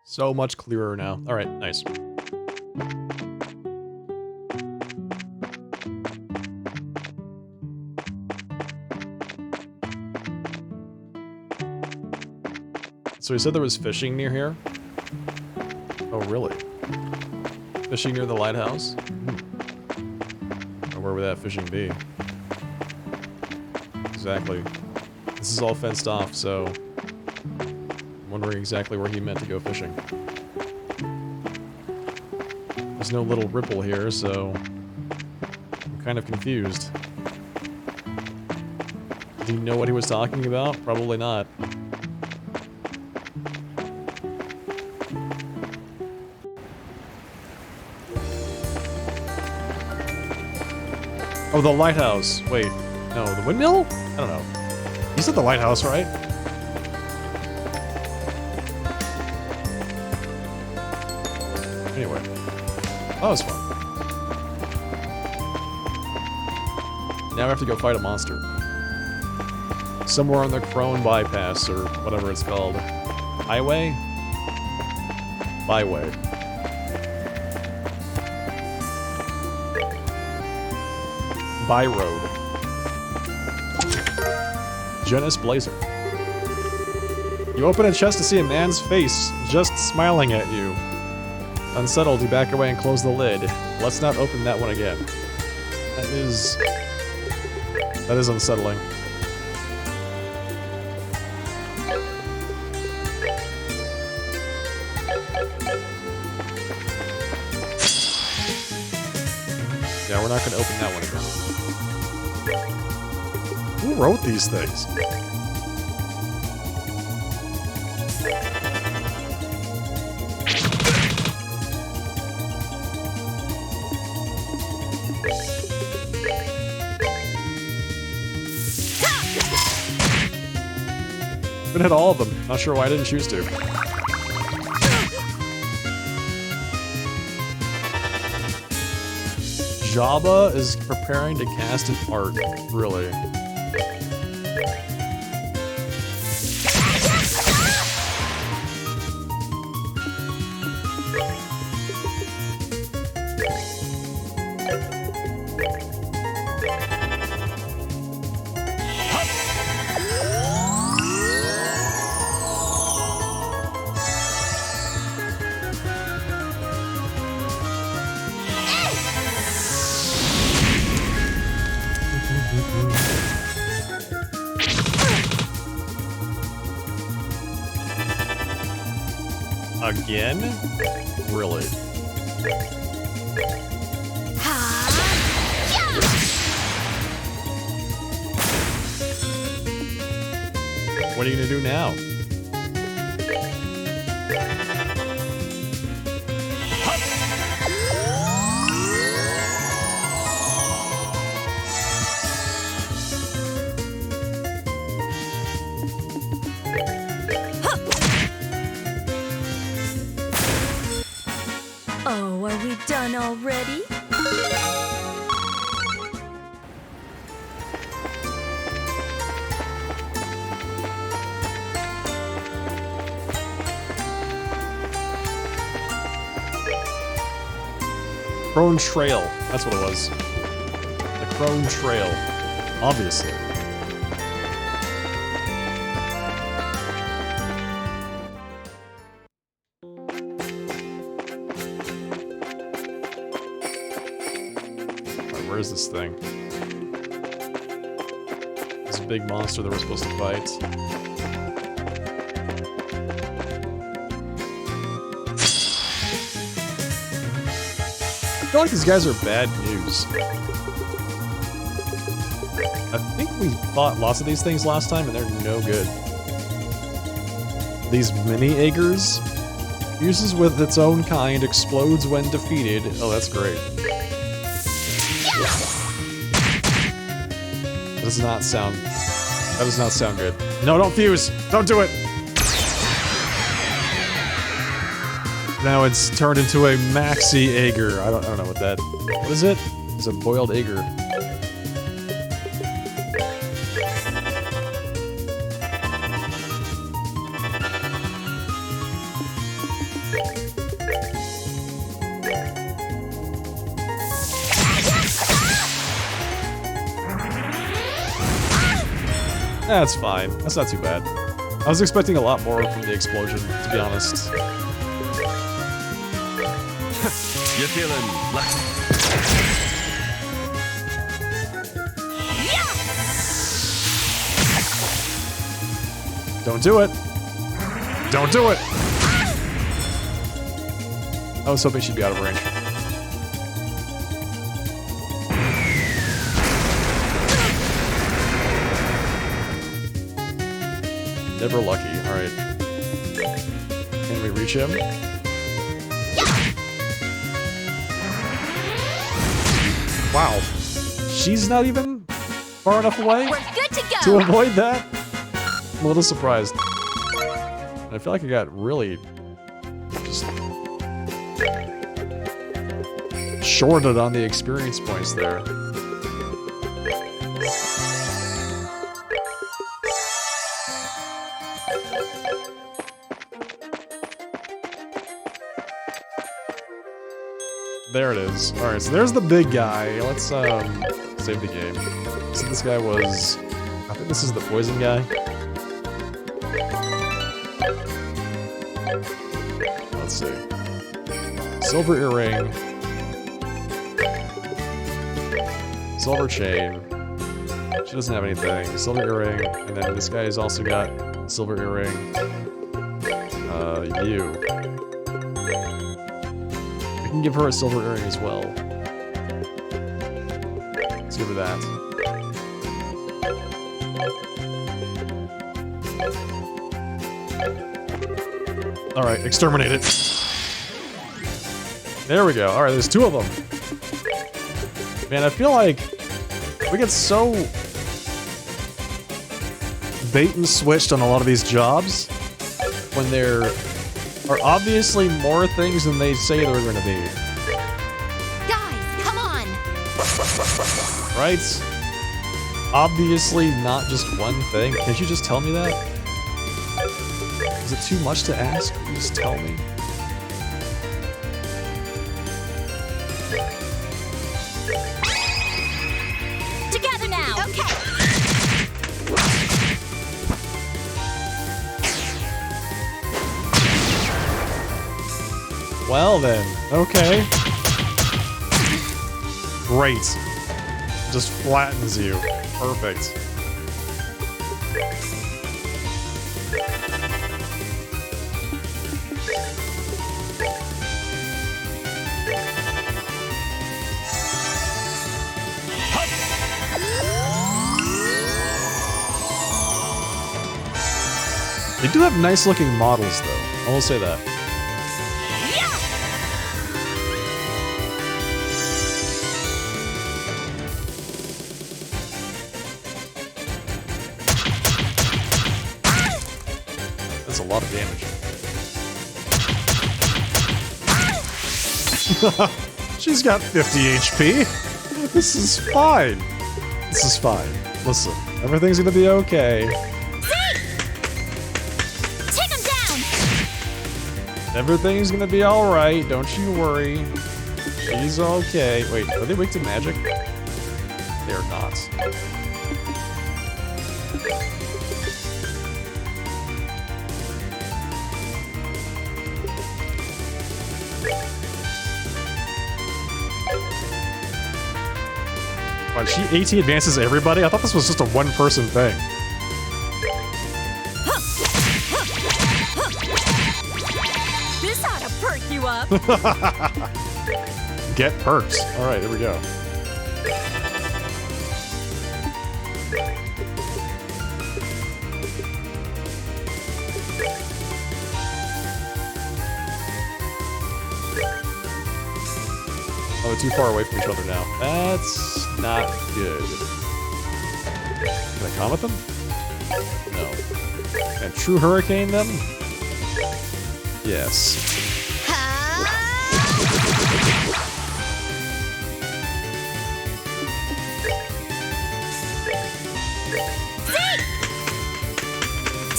So much clearer now. Alright, nice. So he said there was fishing near here? Oh, really? Fishing near the lighthouse? Or where would that fishing be? Exactly. This is all fenced off, so... I'm wondering exactly where he meant to go fishing. There's no little ripple here, so... I'm kind of confused. Did he know what he was talking about? Probably not. Oh, the lighthouse. Wait. No, the windmill? I don't know. You said the lighthouse, right? Anyway. That was fun. Now we have to go fight a monster. Somewhere on the Crone bypass, or whatever it's called. Highway? Byway. By road. Genis Blazer. You open a chest to see a man's face just smiling at you. Unsettled, you back away and close the lid. Let's not open that one again. That is unsettling. Yeah, we're not going to open that one again. Who wrote these things? Could hit all of them. Not sure why I didn't choose to. Jabba is preparing to cast an art, really. Again? Really? What are you gonna do now? Oh, are we done already? Crone Trail. That's what it was. The Crone Trail. Obviously. Alright, where is this thing? This big monster that we're supposed to fight. I feel like these guys are bad news. I think we fought lots of these things last time and they're no good. These mini Aegers? Uses with its own kind, explodes when defeated. Oh, that's great. That does not sound good. No, don't fuse! Don't do it! Now it's turned into a maxi Aeger. I don't know what that... What is it? It's a boiled Aeger. That's fine. That's not too bad. I was expecting a lot more from the explosion, to be honest. You're feeling lucky. Don't do it! Don't do it! I was hoping she'd be out of range. Never lucky. Alright. Can we reach him? Wow. She's not even far enough away We're good to go. to avoid that? I'm a little surprised. And I feel like I got really just shorted on the experience points there. There it is. Alright, so there's the big guy. Let's save the game. So this guy was... I think this is the poison guy. Let's see. Silver earring. Silver chain. She doesn't have anything. Silver earring. And then this guy's also got silver earring. You. I can give her a silver earring as well. Let's give her that. Alright, exterminate it. There we go. Alright, there's 2 of them. Man, I feel like we get so bait and switched on a lot of these jobs when there are obviously more things than they say they're going to be. Guys, come on! Right? Obviously not just one thing. Can't you just tell me that? Is it too much to ask? Can you just tell me? Together now! Okay! Well then, okay. Great. Just flattens you. Perfect. They do have nice looking models though, I will say that. That's a lot of damage. She's got 50 HP. This is fine. This is fine. Listen, everything's gonna be okay. Take him down! Everything's gonna be alright, don't you worry. She's okay. Wait, are they weak to magic? They're not. Wow, she AT advances everybody? I thought this was just a one-person thing. This ought to perk you up! Get perks. Alright, here we go. Oh, too far away from each other now. That's not good. Can I comet them? No. Can I true hurricane them? Yes.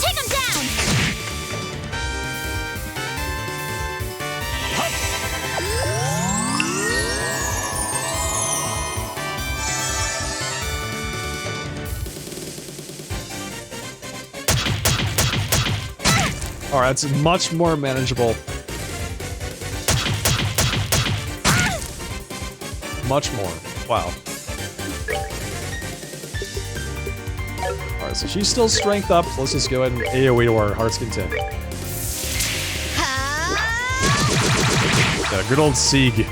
Take him down! Alright, it's much more manageable. Much more. Wow. Alright, so she's still strength up. Let's just go ahead and AoE to our heart's content. Got a good old Sieg.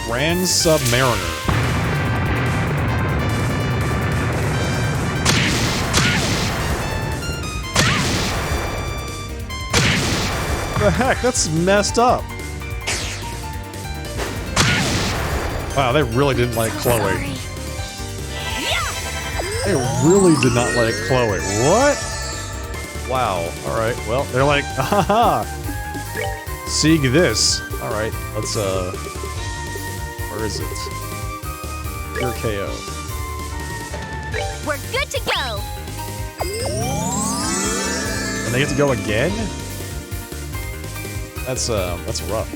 Grand Submariner. The heck? That's messed up. Wow, they really didn't like Chloe. Sorry. They really did not like Chloe. What? Wow. Alright, well, they're like, haha! Seek this. Alright, let's, where is it? Pure KO. We're good to go. And they get to go again? That's rough.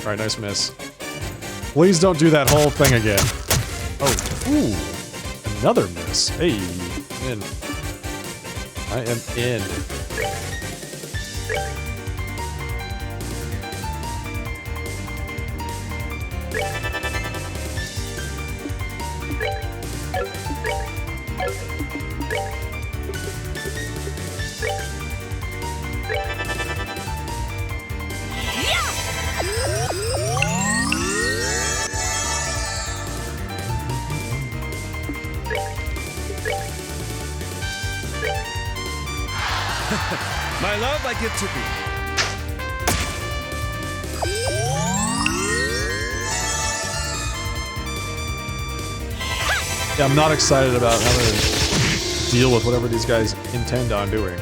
Alright, nice miss. Please don't do that whole thing again. Oh, ooh. Another miss. Hey, in. I am in. My love, I give to thee. Yeah, I'm not excited about having to deal with whatever these guys intend on doing.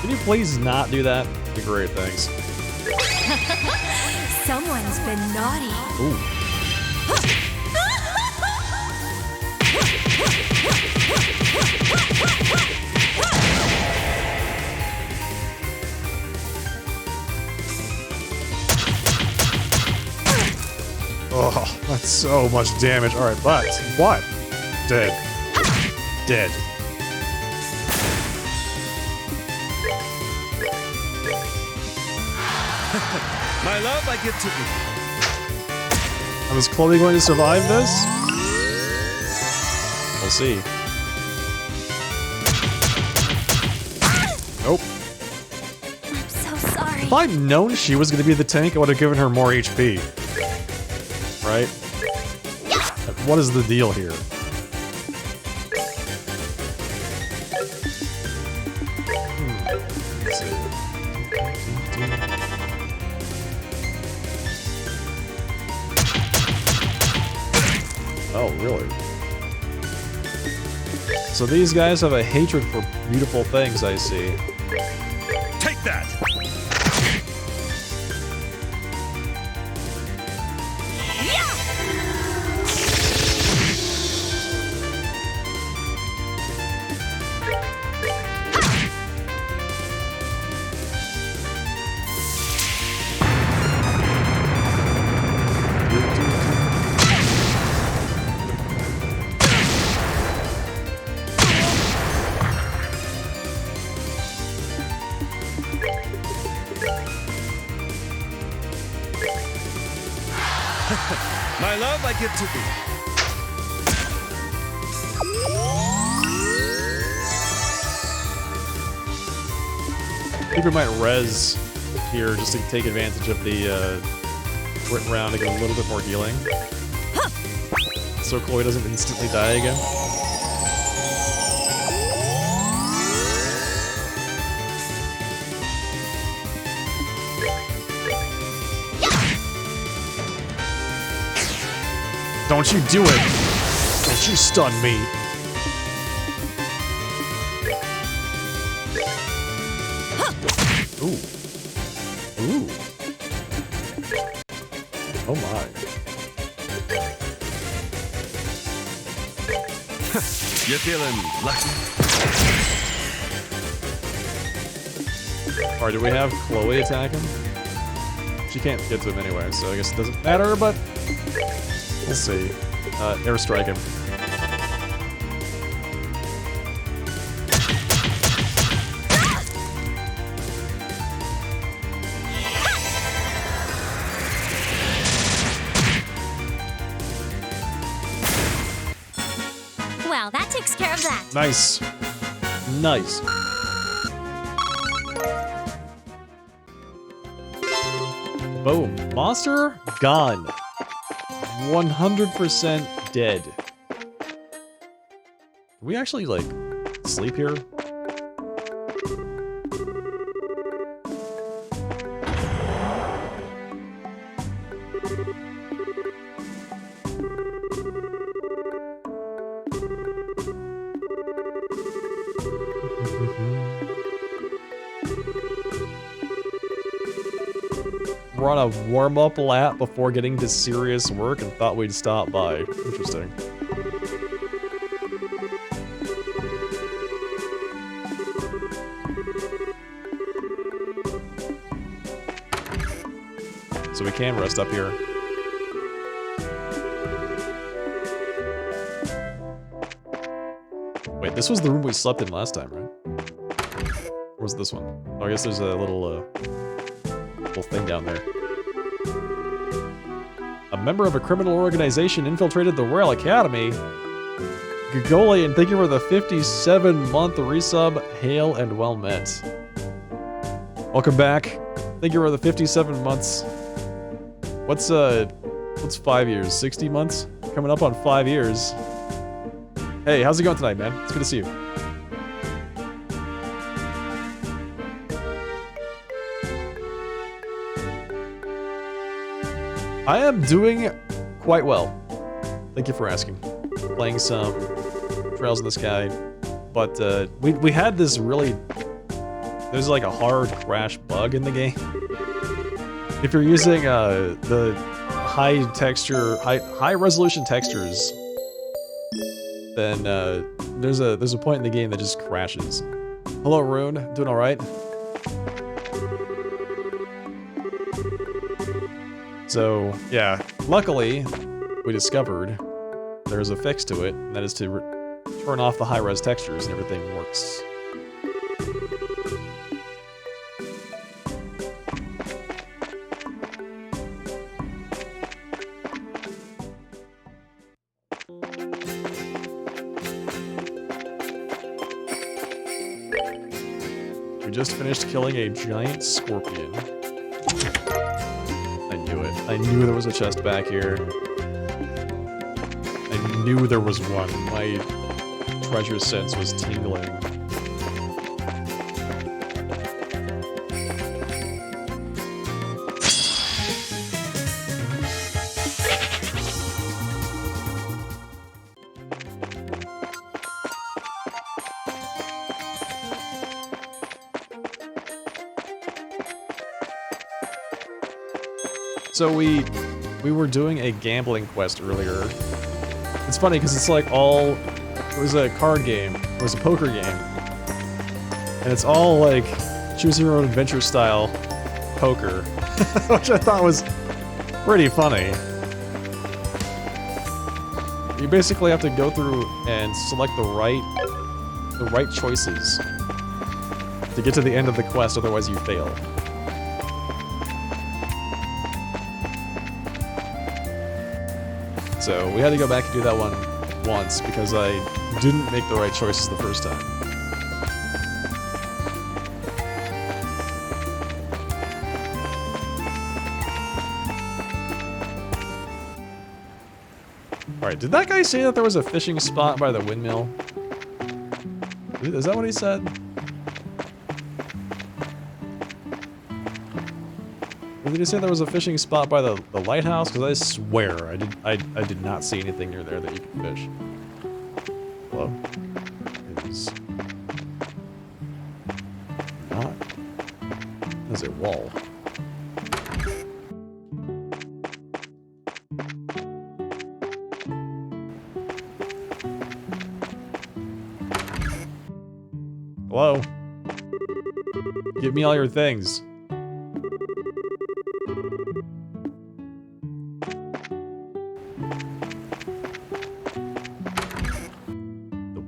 Can you please not do that? That'd be great, thanks. Someone's been naughty. Ooh. Oh, that's so much damage. Alright, but what? Dead. Dead. My love, I give to thee. Is Chloe going to survive this? We'll see. Nope. I'm so sorry. If I'd known she was going to be the tank, I would have given her more HP. Right? What is the deal here? Let's see. Oh, really? So these guys have a hatred for beautiful things, I see. Take that! My love, I give to thee. I think we might res here just to take advantage of the crit round to get a little bit more healing. So Chloe doesn't instantly die again. Don't you do it! Don't you stun me! Ooh. Ooh. Oh my. You're feeling lucky. Alright, do we have Chloe attack him? She can't get to him anyway, so I guess it doesn't matter, but we'll see. Airstrike him. of that. Nice. Nice. Boom. Monster gone. 100% dead. Can we actually, like, sleep here? We're on a warm-up lap before getting to serious work and thought we'd stop by. Interesting. So we can rest up here. Wait, this was the room we slept in last time, right? Or was it this one? Oh, I guess there's a little thing down there. A member of a criminal organization infiltrated the Royal Academy. Gogolian, thank you for the 57-month resub. Hail and well met. Welcome back. Thank you for the 57 months. What's 5 years? 60 months? Coming up on 5 years. Hey, how's it going tonight, man? It's good to see you. I am doing quite well. Thank you for asking. Playing some Trails in the Sky, but we had this really, there's like a hard crash bug in the game. If you're using the high resolution textures, then there's a point in the game that just crashes. Hello, Rune. Doing all right? So, yeah, luckily, we discovered there's a fix to it, and that is to turn off the high-res textures and everything works. We just finished killing a giant scorpion. I knew there was a chest back here. I knew there was one. My treasure sense was tingling. So we were doing a gambling quest earlier. It's funny because it's like it was a card game, it was a poker game. And it's all like choose your own adventure style poker, which I thought was pretty funny. You basically have to go through and select the right choices to get to the end of the quest, otherwise you fail. So we had to go back and do that one once because I didn't make the right choices the first time. Alright, did that guy say that there was a fishing spot by the windmill? Is that what he said? Or did he say there was a fishing spot by the lighthouse? Because I swear I did not see anything near there that you could fish. Hello? It is not. There's a wall. Hello? Give me all your things.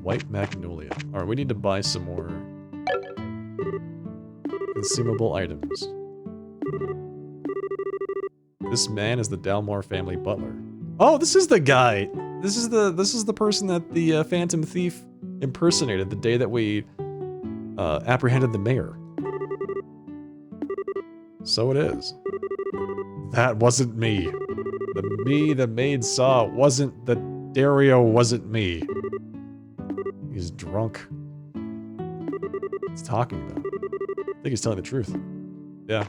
White Magnolia. Alright, we need to buy some more consumable items. This man is the Dalmore family butler. Oh, this is the guy! This is the person that the Phantom Thief impersonated the day that we apprehended the mayor. So it is. That wasn't me. The me the maid saw wasn't the Dario, wasn't me. He's drunk. He's talking about. I think he's telling the truth. Yeah.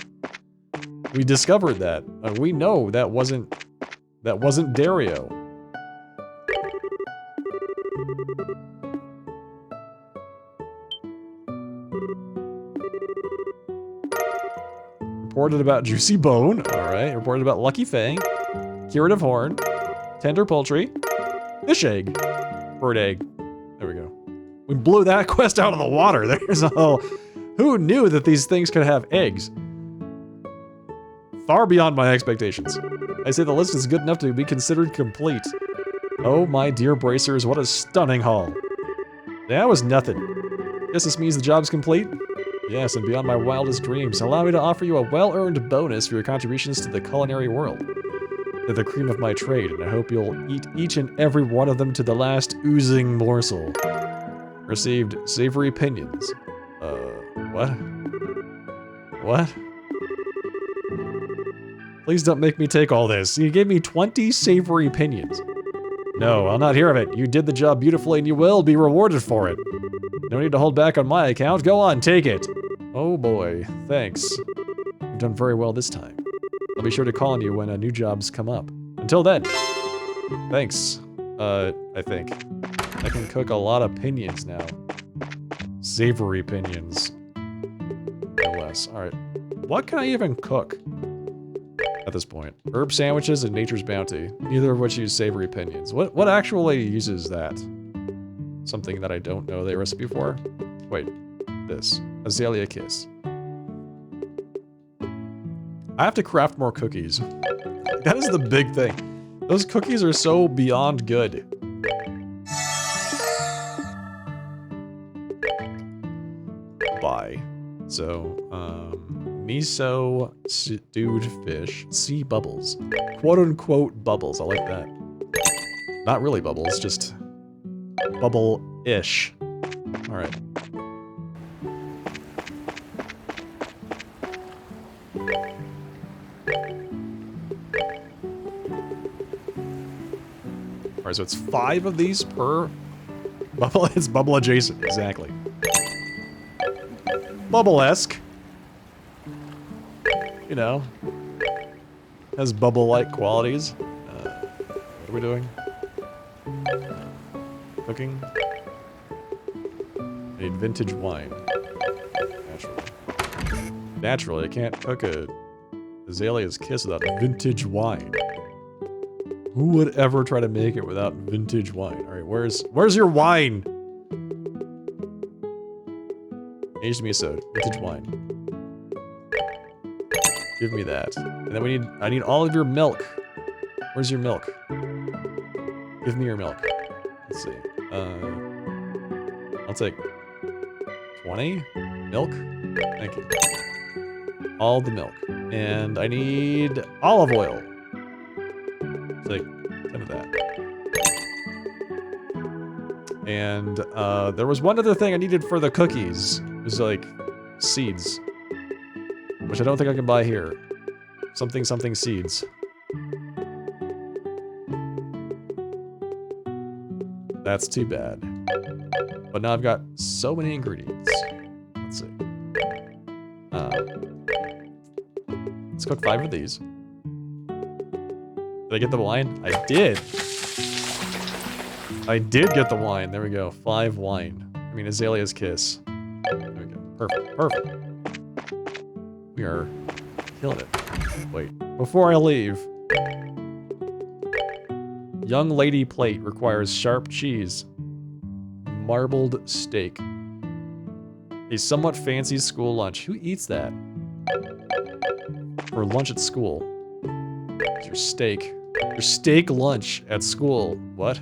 We discovered that. We know that wasn't Dario. Reported about Juicy Bone. Alright. Reported about Lucky Fang. Curative Horn. Tender Poultry. Fish Egg. Bird Egg. There we go. We blew that quest out of the water. There's a whole... Who knew that these things could have eggs? Far beyond my expectations. I say the list is good enough to be considered complete. Oh my dear bracers, what a stunning haul. That was nothing. Guess this means the job's complete? Yes, and beyond my wildest dreams, allow me to offer you a well-earned bonus for your contributions to the culinary world. They're the cream of my trade, and I hope you'll eat each and every one of them to the last oozing morsel. Received savory pinions. What? What? Please don't make me take all this. You gave me 20 savory pinions. No, I'll not hear of it. You did the job beautifully and you will be rewarded for it. No need to hold back on my account. Go on, take it. Oh boy, thanks. You've done very well this time. I'll be sure to call on you when new jobs come up. Until then, thanks. I think. I can cook a lot of pinions now. Savory pinions. No less. Alright. What can I even cook at this point? Herb sandwiches and Nature's Bounty. Neither of which use savory pinions. What actually uses that? Something that I don't know the recipe for? Wait. This. Azalea Kiss. I have to craft more cookies. That is the big thing. Those cookies are so beyond good. Bye. So, miso stewed fish, sea bubbles. Quote-unquote bubbles, I like that. Not really bubbles, just bubble-ish. Alright. Alright, so it's 5 of these per bubble. It's bubble adjacent, exactly. Bubble-esque. You know. Has bubble-like qualities. What are we doing? Cooking. I need vintage wine. Naturally. Naturally, I can't cook a Azalea's Kiss without vintage wine. Who would ever try to make it without vintage wine? Alright, where's your wine? Aged miso, vintage wine. Give me that. And then I need all of your milk. Where's your milk? Give me your milk. Let's see. I'll take 20 milk. Thank you. All the milk. And I need olive oil. Take 10 of that. And there was one other thing I needed for the cookies. It was like seeds. Which I don't think I can buy here. Something seeds. That's too bad. But now I've got so many ingredients. Let's see. Let's cook 5 of these. Did I get the wine? I did. I did get the wine. There we go. 5 wine. I mean, Azalea's Kiss. There we go. Perfect. Perfect. We are killing it. Wait. Before I leave. Young lady plate requires sharp cheese. Marbled steak. A somewhat fancy school lunch. Who eats that? For lunch at school. Your steak. Your steak lunch at school. What?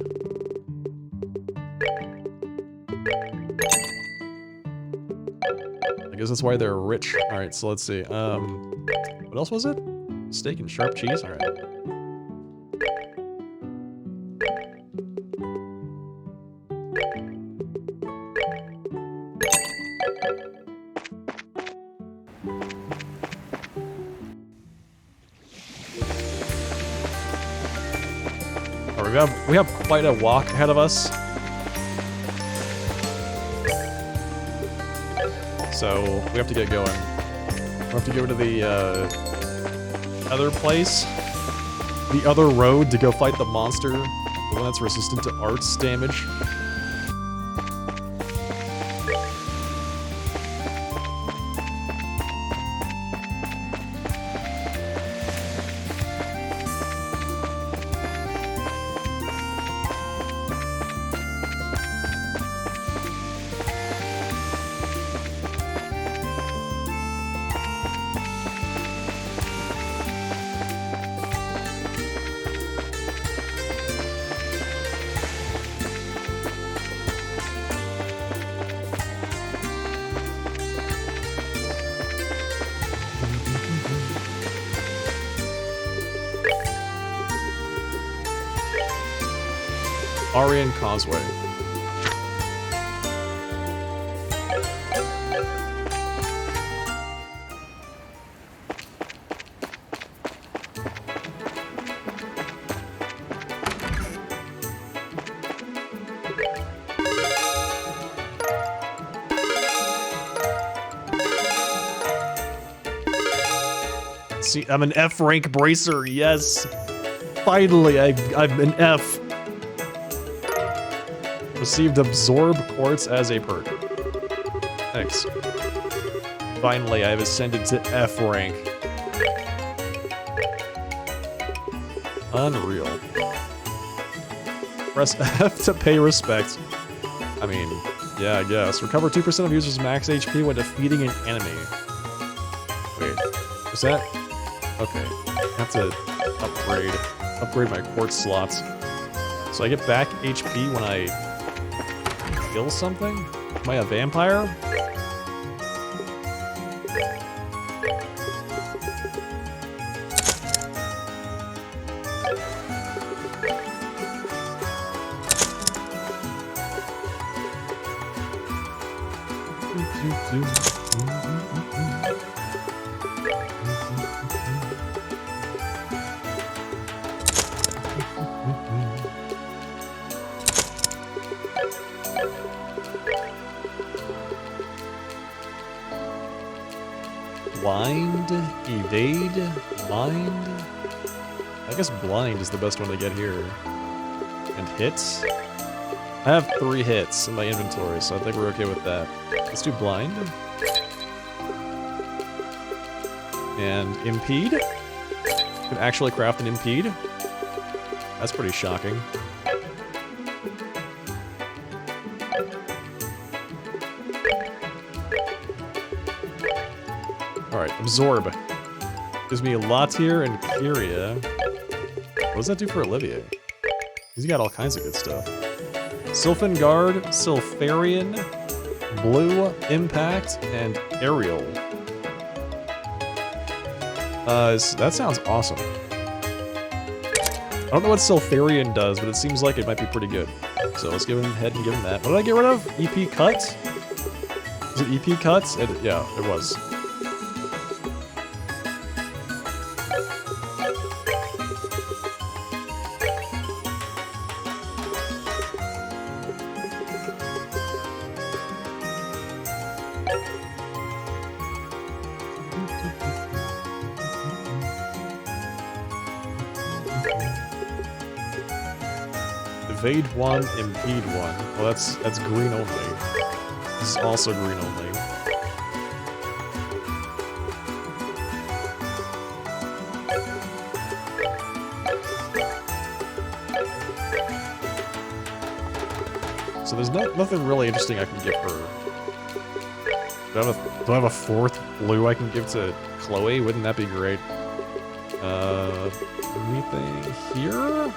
I guess that's why they're rich. Alright, so let's see. What else was it? Steak and sharp cheese? Alright. we have quite a walk ahead of us. So we have to get going. We have to go to the other place, the other road to go fight the monster, the one that's resistant to arts damage. Arian Causeway. See, I'm an F rank bracer, yes! Finally, I'm an F. Received Absorb Quartz as a perk. Thanks. Finally, I've ascended to F rank. Unreal. Press F to pay respect. I mean, yeah, I guess. Recover 2% of users' max HP when defeating an enemy. Wait, is that? Okay, I have to upgrade my quartz slots. So I get back HP when I kill something? Am I a vampire? Blind, evade, mind. I guess blind is the best one to get here. And hits. I have 3 hits in my inventory, so I think we're okay with that. Let's do blind. And impede. Can actually craft an impede. That's pretty shocking. Alright, absorb. Gives me Latir and Kyria. What does that do for Olivier? He's got all kinds of good stuff. Sylphin Guard, Sylpharian, Blue, Impact, and Aerial. That sounds awesome. I don't know what Sylpharian does, but it seems like it might be pretty good. So let's go ahead and give him that. What did I get rid of? EP Cut? Was it EP Cuts? Yeah, it was. Evade 1, impede 1. Well, that's green only. This is also green only. So there's nothing really interesting I can give her. Do I have a 4th blue I can give to Chloe? Wouldn't that be great? Anything here?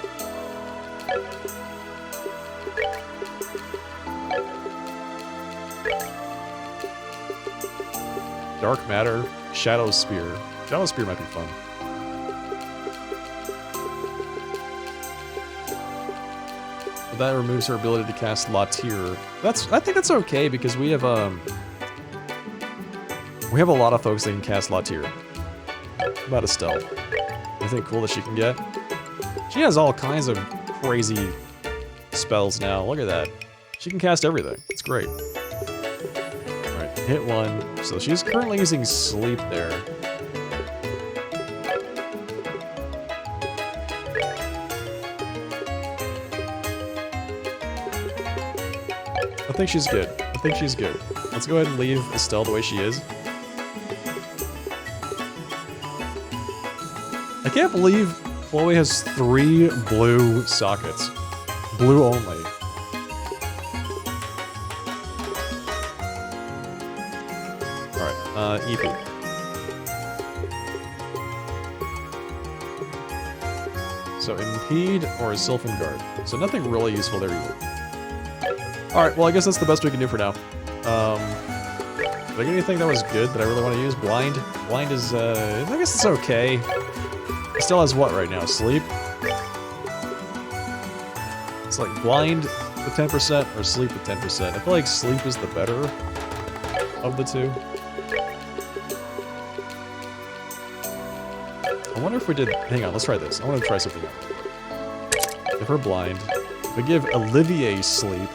Dark Matter, Shadow Spear. Shadow Spear might be fun. But that removes her ability to cast Latir. I think that's okay because we have a lot of folks that can cast Latir. About Estelle. Anything cool that she can get? She has all kinds of crazy spells now. Look at that. She can cast everything. It's great. Alright, hit one. So she's currently using sleep there. I think she's good. I think she's good. Let's go ahead and leave Estelle the way she is. I can't believe Chloe has 3 blue sockets. Blue only. Alright, EP. So impede or Sylphan Guard. So nothing really useful there either. Alright, well I guess that's the best we can do for now. Did I get anything that was good that I really want to use? Blind? Blind is, I guess it's okay. It still has what right now? Sleep? It's like blind at 10% or sleep at 10%. I feel like sleep is the better of the two. I wonder if we did... Hang on, let's try this. I want to try something out. Give her blind. If we give Olivier sleep,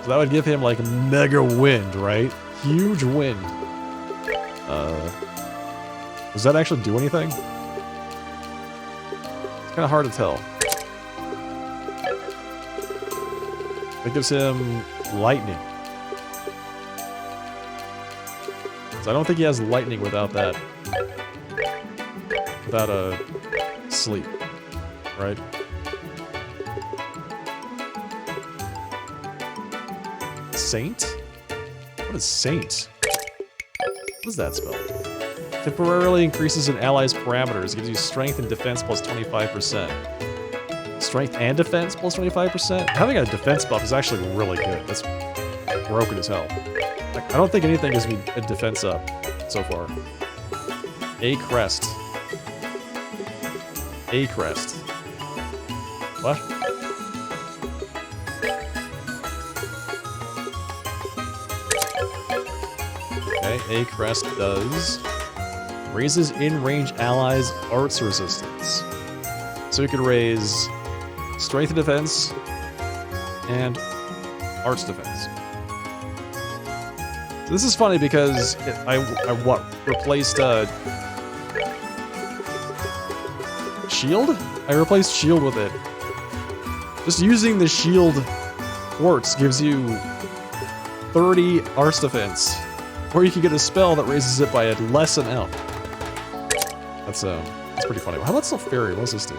so that would give him like mega wind, right? Huge wind. Does that actually do anything? It's kind of hard to tell. It gives him lightning. So I don't think he has lightning without that. Without sleep, right? Saint? What is Saint? What is that spell? Temporarily increases an ally's parameters. Gives you strength and defense plus 25%. Strength and defense plus 25%? Having a defense buff is actually really good. That's broken as hell. Like, I don't think anything gives me a defense up so far. A crest. A crest. What? Okay, A crest does raises in-range allies' arts resistance. So you could raise strength and defense and arts defense. So this is funny because I replaced shield? I replaced shield with it. Just using the shield quartz gives you 30 arts defense. Or you can get a spell that raises it by less than L. That's pretty funny. How about Sulfury? What does this do?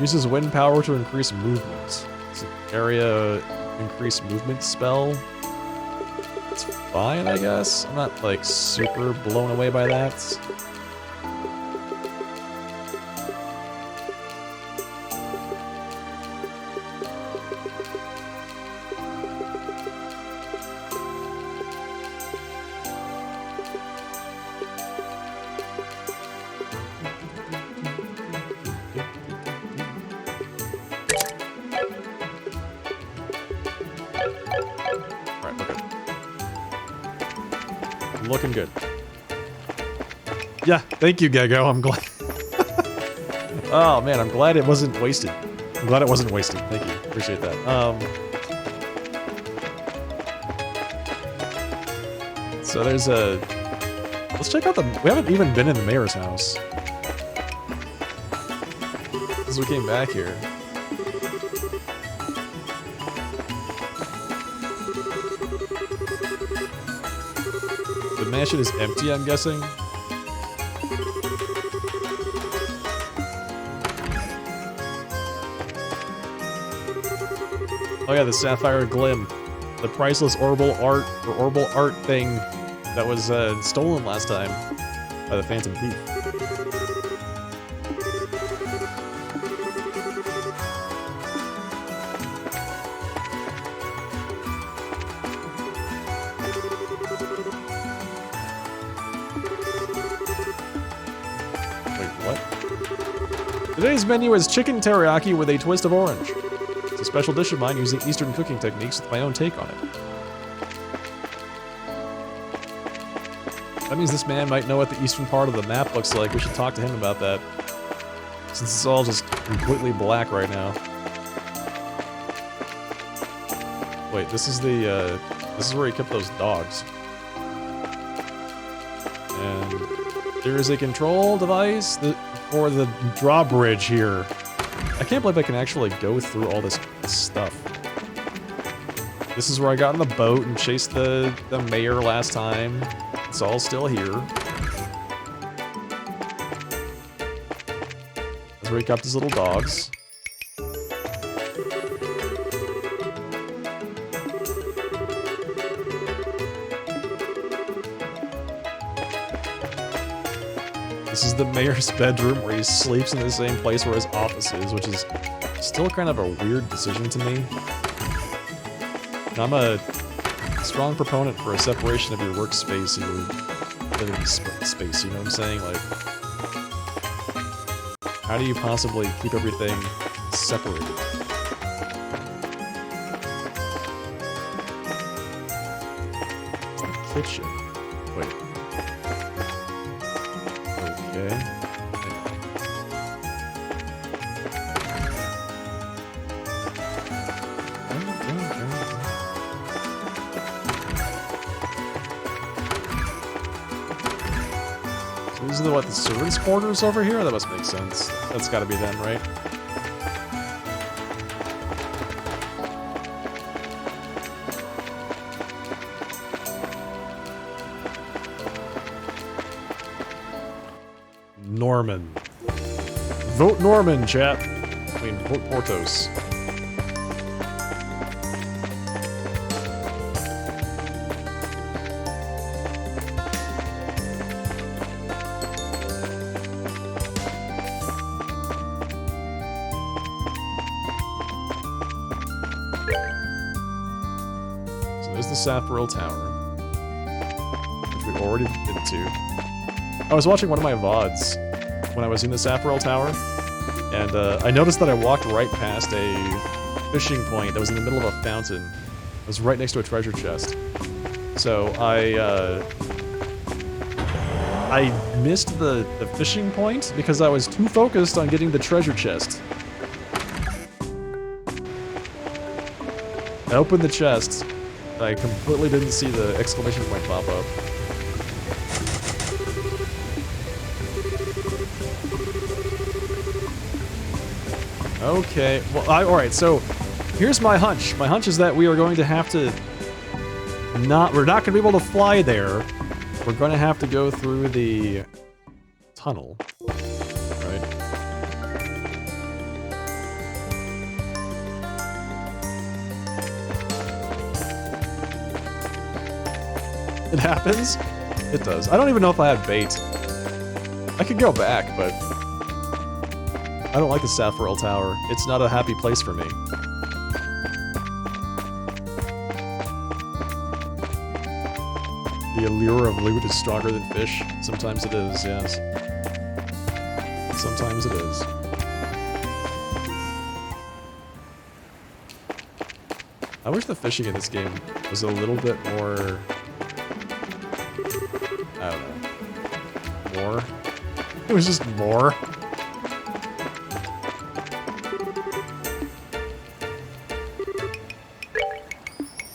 Uses wind power to increase movement. It's an area increase movement spell. It's fine, I guess. I'm not like super blown away by that. Looking good. Yeah, thank you, Gego. I'm glad. Oh man, I'm glad it wasn't wasted. I'm glad it wasn't wasted. Thank you. Appreciate that. So there's a... Let's check out the... We haven't even been in the mayor's house since we came back here. The mansion is empty, I'm guessing. Oh yeah, the Sapphire Glim. The priceless orbital art thing that was stolen last time by the Phantom Thief. Today's menu is chicken teriyaki with a twist of orange. It's a special dish of mine using Eastern cooking techniques with my own take on it. That means this man might know what the eastern part of the map looks like. We should talk to him about that. Since it's all just completely black right now. Wait, this is where he kept those dogs. And there is a control device for the drawbridge here. I can't believe I can actually go through all this stuff. This is where I got in the boat and chased the mayor last time. It's all still here. That's where he kept his little dogs. This is the mayor's bedroom where he sleeps in the same place where his office is, which is still kind of a weird decision to me. And I'm a strong proponent for a separation of your workspace and your living space, you know what I'm saying? Like, how do you possibly keep everything separated? It's the kitchen. Wait. Okay. So these are the servants' quarters over here? That must make sense. That's gotta be them, right? Norman. Vote Norman, chat. I mean, vote Portos. So there's the Saffril Tower, which we've already been to. I was watching one of my VODs when I was in the Saffril Tower, and I noticed that I walked right past a fishing point that was in the middle of a fountain. It was right next to a treasure chest. So I missed the fishing point because I was too focused on getting the treasure chest. I opened the chest, and I completely didn't see the exclamation point pop up. Okay, well, alright, so here's my hunch. My hunch is that we are going to have to we're not going to be able to fly there. We're going to have to go through the tunnel, right? It happens? It does. I don't even know if I had bait. I could go back, but I don't like the Saffril Tower. It's not a happy place for me. The allure of loot is stronger than fish. Sometimes it is, yes. Sometimes it is. I wish the fishing in this game was a little bit more... I don't know. More? It was just more.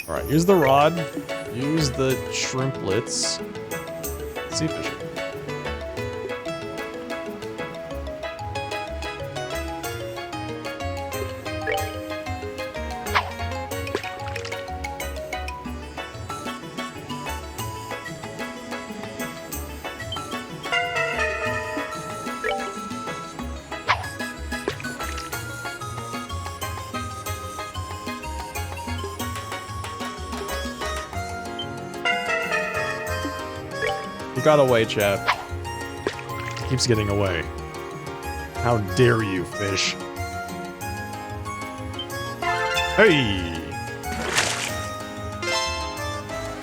Alright, here's the rod. Use the shrimplets. Sea fishing. Got away, chat. He keeps getting away. How dare you, fish? Hey!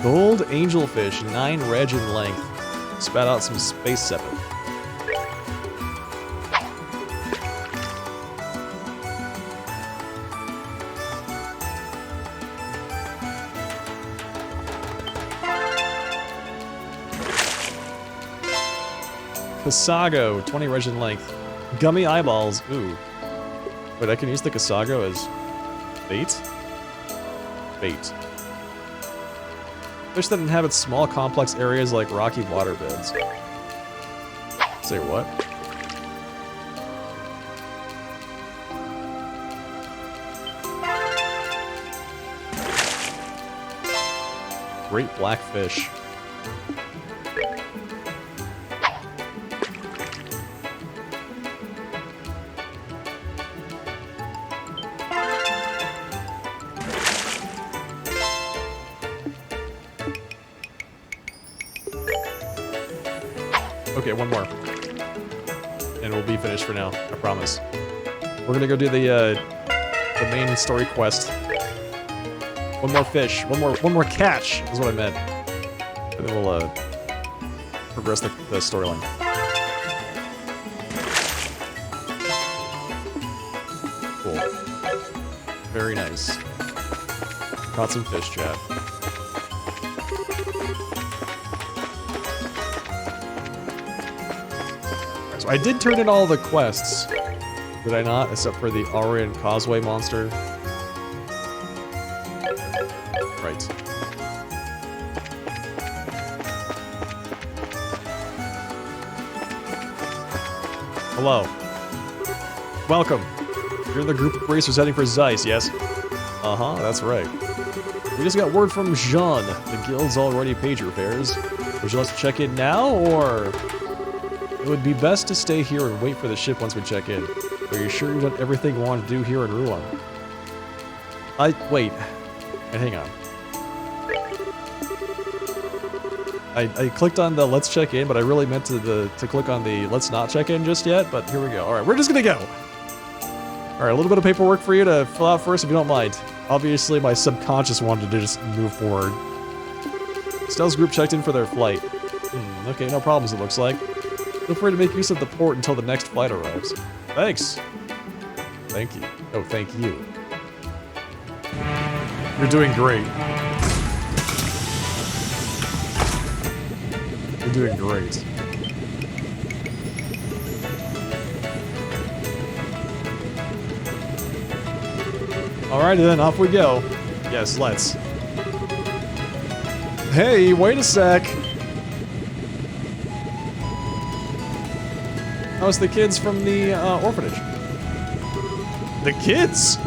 Gold angelfish, 9 reg in length. Spat out some space sepet. Kasago, 20 reg in length. Gummy eyeballs, ooh. Wait, I can use the Kasago as bait? Fate. Fish that inhabit small, complex areas like rocky waterbeds. Say what? Great black fish. Okay, one more. And we'll be finished for now, I promise. We're gonna go do the main story quest. One more fish, one more catch is what I meant. And then we'll progress the storyline. Cool. Very nice. Caught some fish, chat. So I did turn in all the quests, did I not? Except for the Arian Causeway monster. Right. Hello. Welcome. You're in the group of racers heading for Zeiss, yes? Uh-huh, that's right. We just got word from Jean. The guild's already paid your fares. Would you like to check in now, or...? It would be best to stay here and wait for the ship once we check in. Are you sure you want everything you want to do here in Rouen? Wait. Hang on. I clicked on the let's check in, but I really meant to click on the let's not check in just yet, but here we go. Alright, we're just gonna go! Alright, a little bit of paperwork for you to fill out first if you don't mind. Obviously, my subconscious wanted to just move forward. Stell's group checked in for their flight. Okay, no problems it looks like. Feel free to make use of the port until the next flight arrives. Thanks! Thank you. Oh, thank you. You're doing great. You're doing great. Alrighty then, off we go. Yes, let's. Hey, wait a sec! How's the kids from the orphanage? The kids?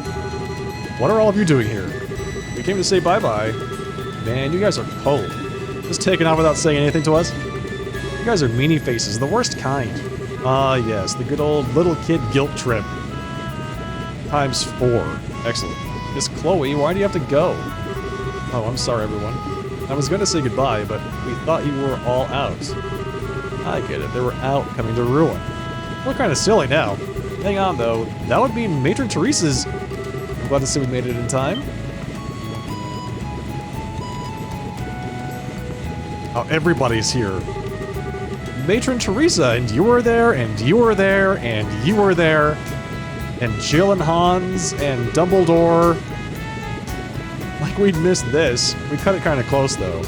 What are all of you doing here? We came to say bye-bye. Man, you guys are cold. Just taking off without saying anything to us? You guys are meanie faces, the worst kind. Ah, yes, the good old little kid guilt trip. Times 4. Excellent. Miss Chloe, why do you have to go? Oh, I'm sorry, everyone. I was gonna say goodbye, but we thought you were all out. I get it, they were out coming to Rouen. We're kind of silly now. Hang on, though. That would mean Matron Teresa's... I'm glad to see we made it in time. Oh, everybody's here. Matron Teresa, and you were there, and you were there, and you were there. And Jill and Hans, and Dumbledore. Like we'd missed this. We cut it kind of close, though.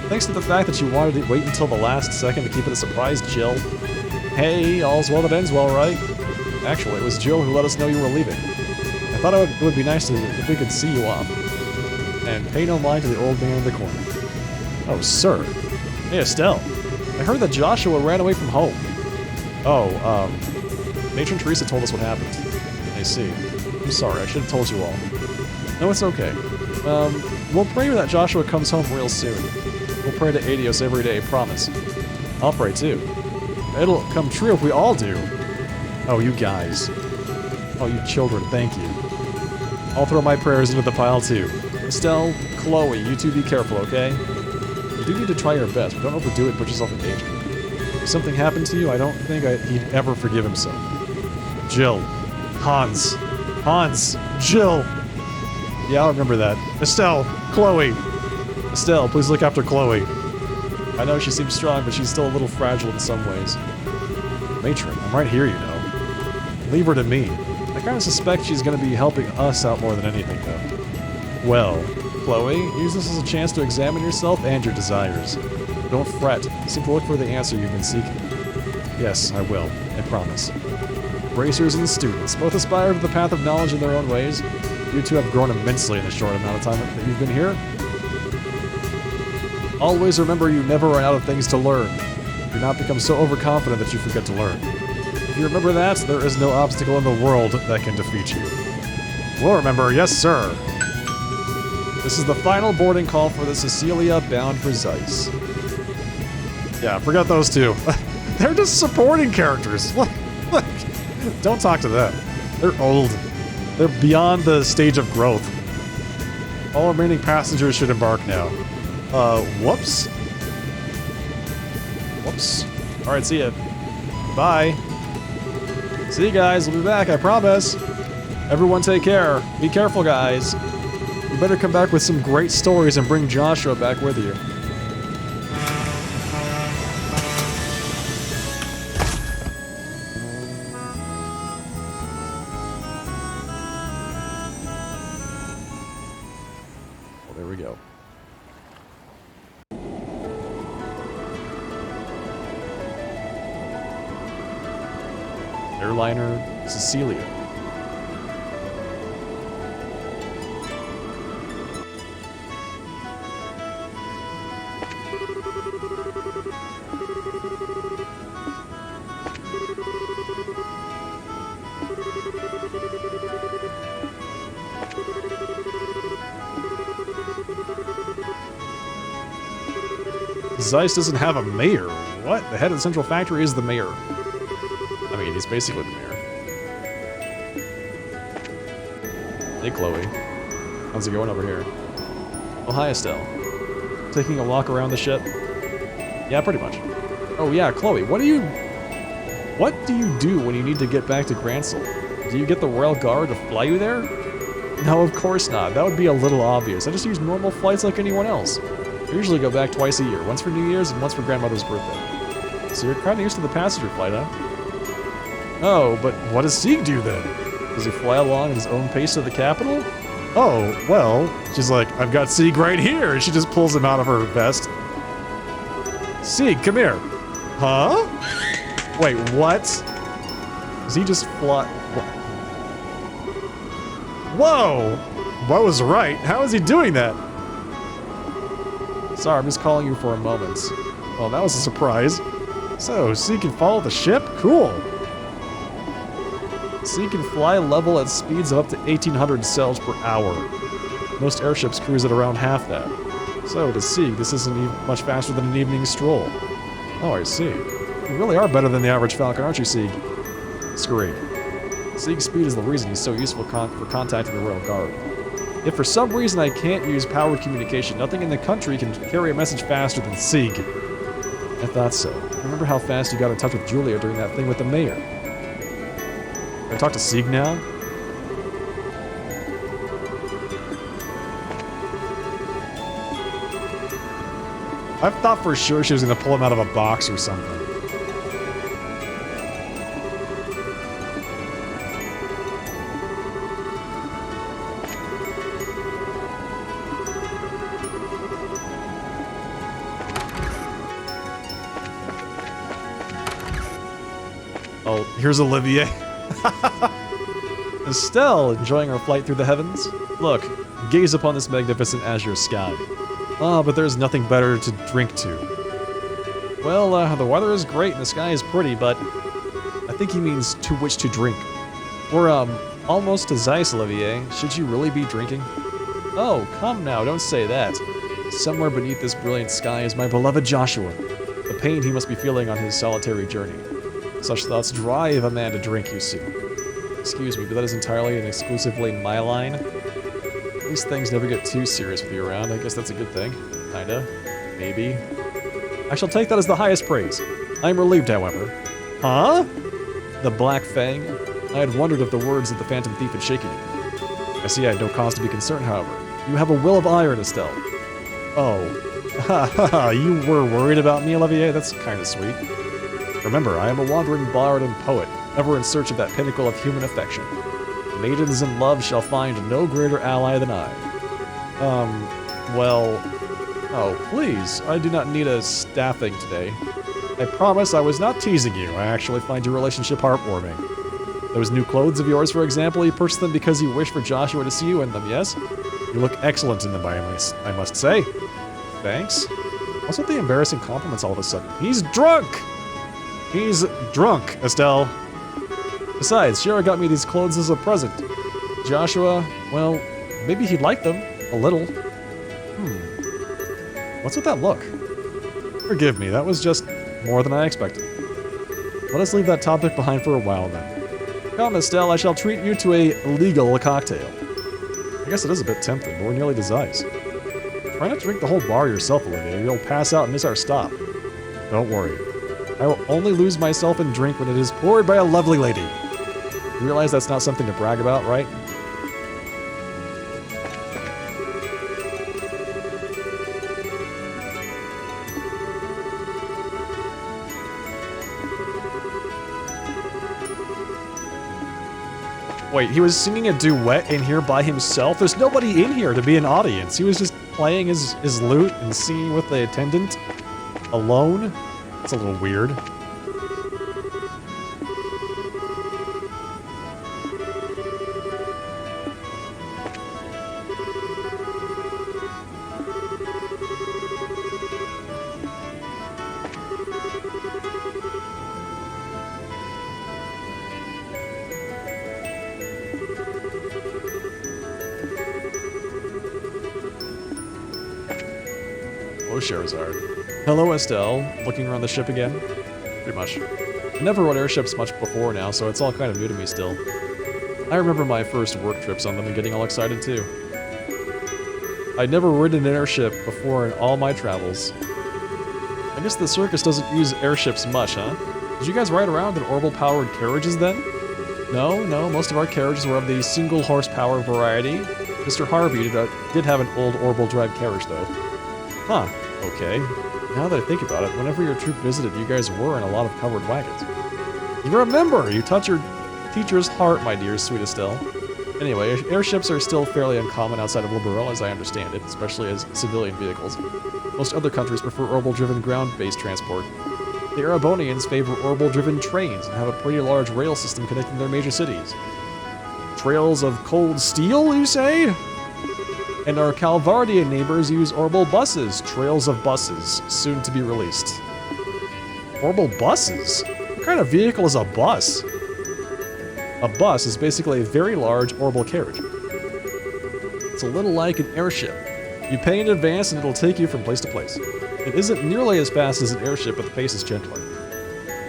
Thanks to the fact that you wanted to wait until the last second to keep it a surprise, Jill. Hey, all's well that ends well, right? Actually, it was Jill who let us know you were leaving. I thought it would be nice if we could see you off. And pay no mind to the old man in the corner. Oh, sir. Hey, Estelle. I heard that Joshua ran away from home. Oh, Matron Teresa told us what happened. I see. I'm sorry, I should have told you all. No, it's okay. We'll pray that Joshua comes home real soon. We'll pray to Adios every day, promise. I'll pray too. It'll come true if we all do. Oh, you guys. Oh, you children, thank you. I'll throw my prayers into the pile too. Estelle, Chloe, you two be careful, okay? You do need to try your best, but don't overdo it and put yourself in danger. If something happened to you, I don't think he'd ever forgive himself. Jill. Hans. Jill. Yeah, I'll remember that. Estelle. Chloe. Estelle, please look after Chloe. I know she seems strong, but she's still a little fragile in some ways. Matron, I'm right here, you know. Leave her to me. I kind of suspect she's going to be helping us out more than anything, though. Well, Chloe, use this as a chance to examine yourself and your desires. Don't fret. Seem to look for the answer you've been seeking. Yes, I will. I promise. Racers and students both aspire to the path of knowledge in their own ways. You two have grown immensely in the short amount of time that you've been here. Always remember you never run out of things to learn. Do not become so overconfident that you forget to learn. If you remember that, there is no obstacle in the world that can defeat you. We'll remember, yes sir. This is the final boarding call for the Cecilia bound for Zeiss. Yeah, forget those two. They're just supporting characters. Look, don't talk to them. They're old. They're beyond the stage of growth. All remaining passengers should embark now. Whoops. Whoops. Alright, see ya. Bye. See you guys, we'll be back, I promise. Everyone take care. Be careful, guys. You better come back with some great stories and bring Joshua back with you. Well, there we go. Airliner Cecilia. Zeiss doesn't have a mayor. What? The head of the central factory is the mayor. I mean, he's basically the mayor. Hey, Chloe. How's it going over here? Oh, hi, Estelle. Taking a walk around the ship? Yeah, pretty much. Oh, yeah, Chloe, what do you do when you need to get back to Gransel? Do you get the Royal Guard to fly you there? No, of course not. That would be a little obvious. I just use normal flights like anyone else. I usually go back twice a year, once for New Year's and once for Grandmother's birthday. So you're kind of used to the passenger flight, huh? Oh, but what does Sieg do then? Does he fly along at his own pace to the capital? Oh, well, she's like, I've got Sieg right here, and she just pulls him out of her vest. Sieg, come here. Huh? Wait, what? Does he just fly? Whoa! Bo was right. How is he doing that? Sorry, I'm just calling you for a moment. Well, that was a surprise. So, Sieg can follow the ship? Cool. Sieg can fly level at speeds of up to 1,800 cells per hour. Most airships cruise at around half that. So, to Sieg, this isn't much faster than an evening stroll. Oh, I see. You really are better than the average Falcon, aren't you, Sieg? Scream. Sieg's speed is the reason he's so useful for contacting the Royal Guard. If for some reason I can't use powered communication, nothing in the country can carry a message faster than Sieg. I thought so. Remember how fast you got in touch with Julia during that thing with the mayor? Can I talk to Sieg now? I thought for sure she was going to pull him out of a box or something. Oh, here's Olivier. Estelle, enjoying our flight through the heavens? Look, gaze upon this magnificent azure sky. Ah, but there's nothing better to drink to. Well, the weather is great and the sky is pretty, but I think he means to which to drink. We're, almost to Zeiss, Olivier. Should you really be drinking? Oh, come now, don't say that. Somewhere beneath this brilliant sky is my beloved Joshua. The pain he must be feeling on his solitary journey. Such thoughts drive a man to drink, you see. Excuse me, but that is entirely and exclusively my line. These things never get too serious with you around. I guess that's a good thing. Kinda. Maybe. I shall take that as the highest praise. I am relieved, however. Huh? The Black Fang? I had wondered if the words of the Phantom Thief had shaken you. I see I had no cause to be concerned, however. You have a will of iron, Estelle. Oh. Ha ha ha, you were worried about me, Olivier? That's kinda sweet. Remember, I am a wandering bard and poet, ever in search of that pinnacle of human affection. Maidens in love shall find no greater ally than I. Well... Oh, please, I do not need a staffing today. I promise I was not teasing you. I actually find your relationship heartwarming. Those new clothes of yours, for example, you purchased them because you wish for Joshua to see you in them, yes? You look excellent in them, I must say. Thanks. What's with the embarrassing compliments all of a sudden? He's drunk! He's drunk, Estelle. Besides, Shara got me these clothes as a present. Joshua, well, maybe he'd like them. A little. What's with that look? Forgive me, that was just more than I expected. Let us leave that topic behind for a while then. Come, Estelle, I shall treat you to a legal cocktail. I guess it is a bit tempting, but we're nearly to Zeiss. Try not to drink the whole bar yourself, Olivia. You'll pass out and miss our stop. Don't worry. I will only lose myself in drink when it is poured by a lovely lady. You realize that's not something to brag about, right? Wait, he was singing a duet in here by himself? There's nobody in here to be an audience. He was just playing his lute and singing with the attendant alone? It's a little weird. Charizard. Hello, Estelle. Looking around the ship again? Pretty much. I never rode airships much before now, so it's all kind of new to me still. I remember my first work trips on them and getting all excited too. I'd never ridden an airship before in all my travels. I guess the circus doesn't use airships much, huh? Did you guys ride around in orbital-powered carriages then? No, most of our carriages were of the single horsepower variety. Mr. Harvey did have an old orbital drive carriage though. Huh. Okay. Now that I think about it, whenever your troop visited, you guys were in a lot of covered wagons. You remember! You touch your teacher's heart, my dear sweet Estelle. Anyway, airships are still fairly uncommon outside of Liberal, as I understand it, especially as civilian vehicles. Most other countries prefer orbital-driven ground-based transport. The Erebonians favor orbital-driven trains and have a pretty large rail system connecting their major cities. Trails of cold steel, you say? And our Calvardian neighbors use orbital buses, trails of buses, soon to be released. Orbital buses? What kind of vehicle is a bus? A bus is basically a very large orbital carriage. It's a little like an airship. You pay in advance and it'll take you from place to place. It isn't nearly as fast as an airship, but the pace is gentler.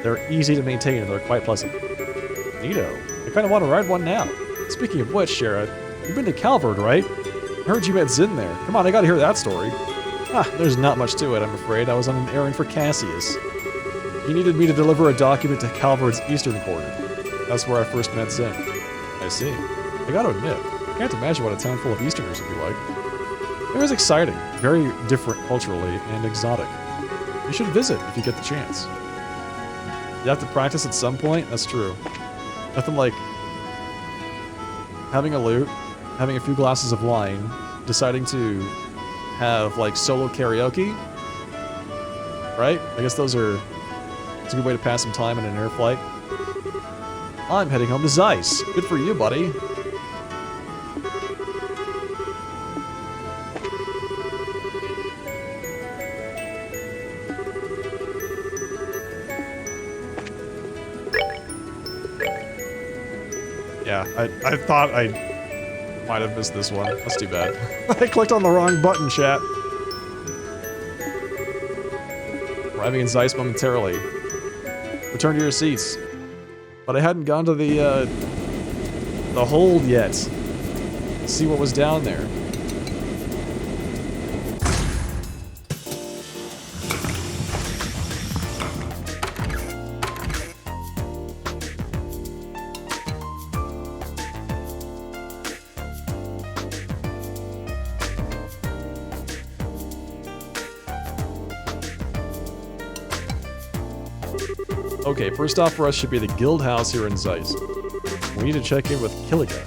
They're easy to maintain and they're quite pleasant. Neato. I kind of want to ride one now. Speaking of which, Shara, you've been to Calvard, right? I heard you met Zin there. Come on, I gotta hear that story. There's not much to it, I'm afraid. I was on an errand for Cassius. He needed me to deliver a document to Calvard's eastern quarter. That's where I first met Zin. I see. I gotta admit, I can't imagine what a town full of Easterners would be like. It was exciting, very different culturally, and exotic. You should visit if you get the chance. You have to practice at some point, that's true. Nothing like having a lute, having a few glasses of wine, deciding to have, like, solo karaoke, right? I guess it's a good way to pass some time in an air flight. I'm heading home to Zeiss. Good for you, buddy. Yeah, I thought I might have missed this one. That's too bad. I clicked on the wrong button, chat. Arriving in Zeiss momentarily. Return to your seats. But I hadn't gone to the hold yet. See what was down there. Okay, first off for us should be the guild house here in Zeiss. We need to check in with Killiga.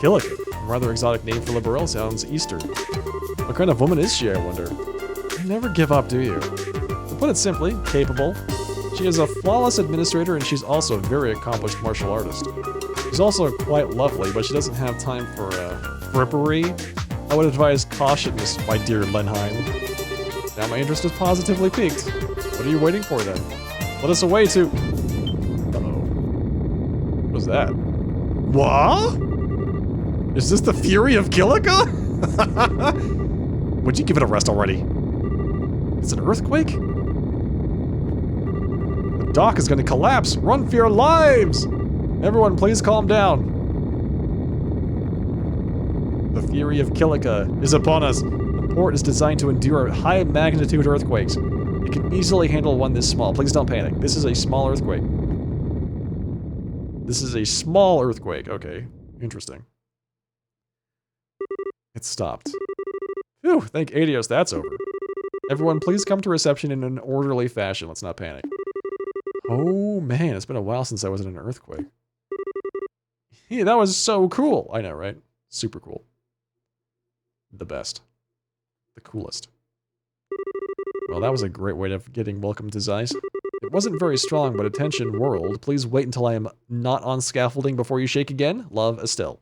Killiga? A rather exotic name for Liberel, sounds Eastern. What kind of woman is she, I wonder? You never give up, do you? To put it simply, capable. She is a flawless administrator and she's also a very accomplished martial artist. She's also quite lovely, but she doesn't have time for frippery. I would advise caution, my dear Lenheim. Now my interest is positively piqued. What are you waiting for then? Let us away to... Uh-oh. What was that? What? Is this the fury of Kilika? Would you give it a rest already? It's an earthquake? The dock is going to collapse! Run for your lives! Everyone, please calm down. The fury of Kilika is upon us. The port is designed to endure high magnitude earthquakes. It can easily handle one this small. Please don't panic. This is a small earthquake. This is a small earthquake. Okay, interesting. It stopped. Phew, thank Adios, that's over. Everyone, please come to reception in an orderly fashion. Let's not panic. Oh man, it's been a while since I was in an earthquake. Yeah, that was so cool. I know, right? Super cool. The best. The coolest. Well, that was a great way of getting welcome to Zeiss. It wasn't very strong, but attention, world. Please wait until I am not on scaffolding before you shake again. Love, Estelle.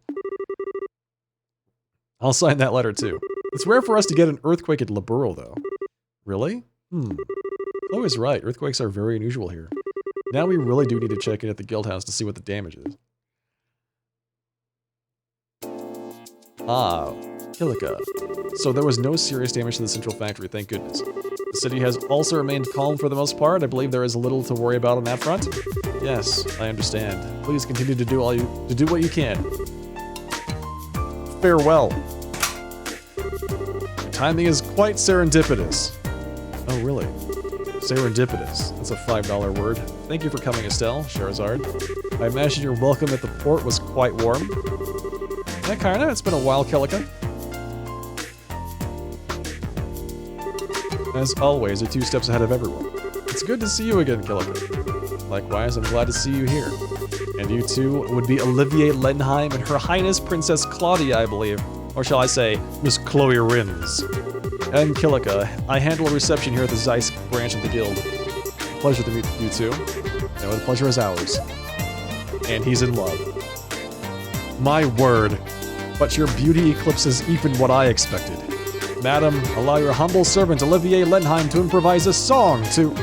I'll sign that letter too. It's rare for us to get an earthquake at Laburo, though. Really? Chloe's right. Earthquakes are very unusual here. Now we really do need to check in at the guild house to see what the damage is. Ah, Kilika. So there was no serious damage to the central factory, thank goodness. The city has also remained calm for the most part. I believe there is little to worry about on that front. Yes, I understand. Please continue to do what you can. Farewell. Timing is quite serendipitous. Oh, really? Serendipitous. That's a $5 word. Thank you for coming, Estelle, Charizard. I imagine your welcome at the port was quite warm. Yeah, kinda. It's been a while, Kilika. As always, you're 2 steps ahead of everyone. It's good to see you again, Kilika. Likewise, I'm glad to see you here. And you two would be Olivier Lenheim and Her Highness Princess Claudia, I believe. Or shall I say, Miss Chloe Rins. And Kilika, I handle a reception here at the Zeiss branch of the guild. Pleasure to meet you two. No, the pleasure is ours. And he's in love. My word. But your beauty eclipses even what I expected. Madam, allow your humble servant Olivier Lenheim to improvise a song to...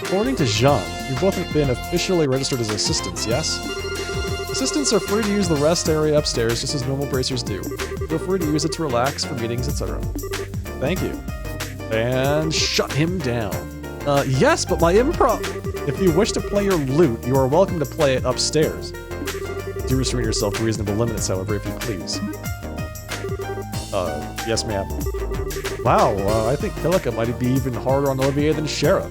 According to Jean, you've both been officially registered as assistants, yes? Assistants are free to use the rest area upstairs just as normal bracers do. Feel free to use it to relax for meetings, etc. Thank you. And shut him down. Yes, but my improv... If you wish to play your lute, you are welcome to play it upstairs. Do restrain yourself to reasonable limits, however, if you please. Yes, ma'am. Wow, I think Kilika might be even harder on Olivier than Shara.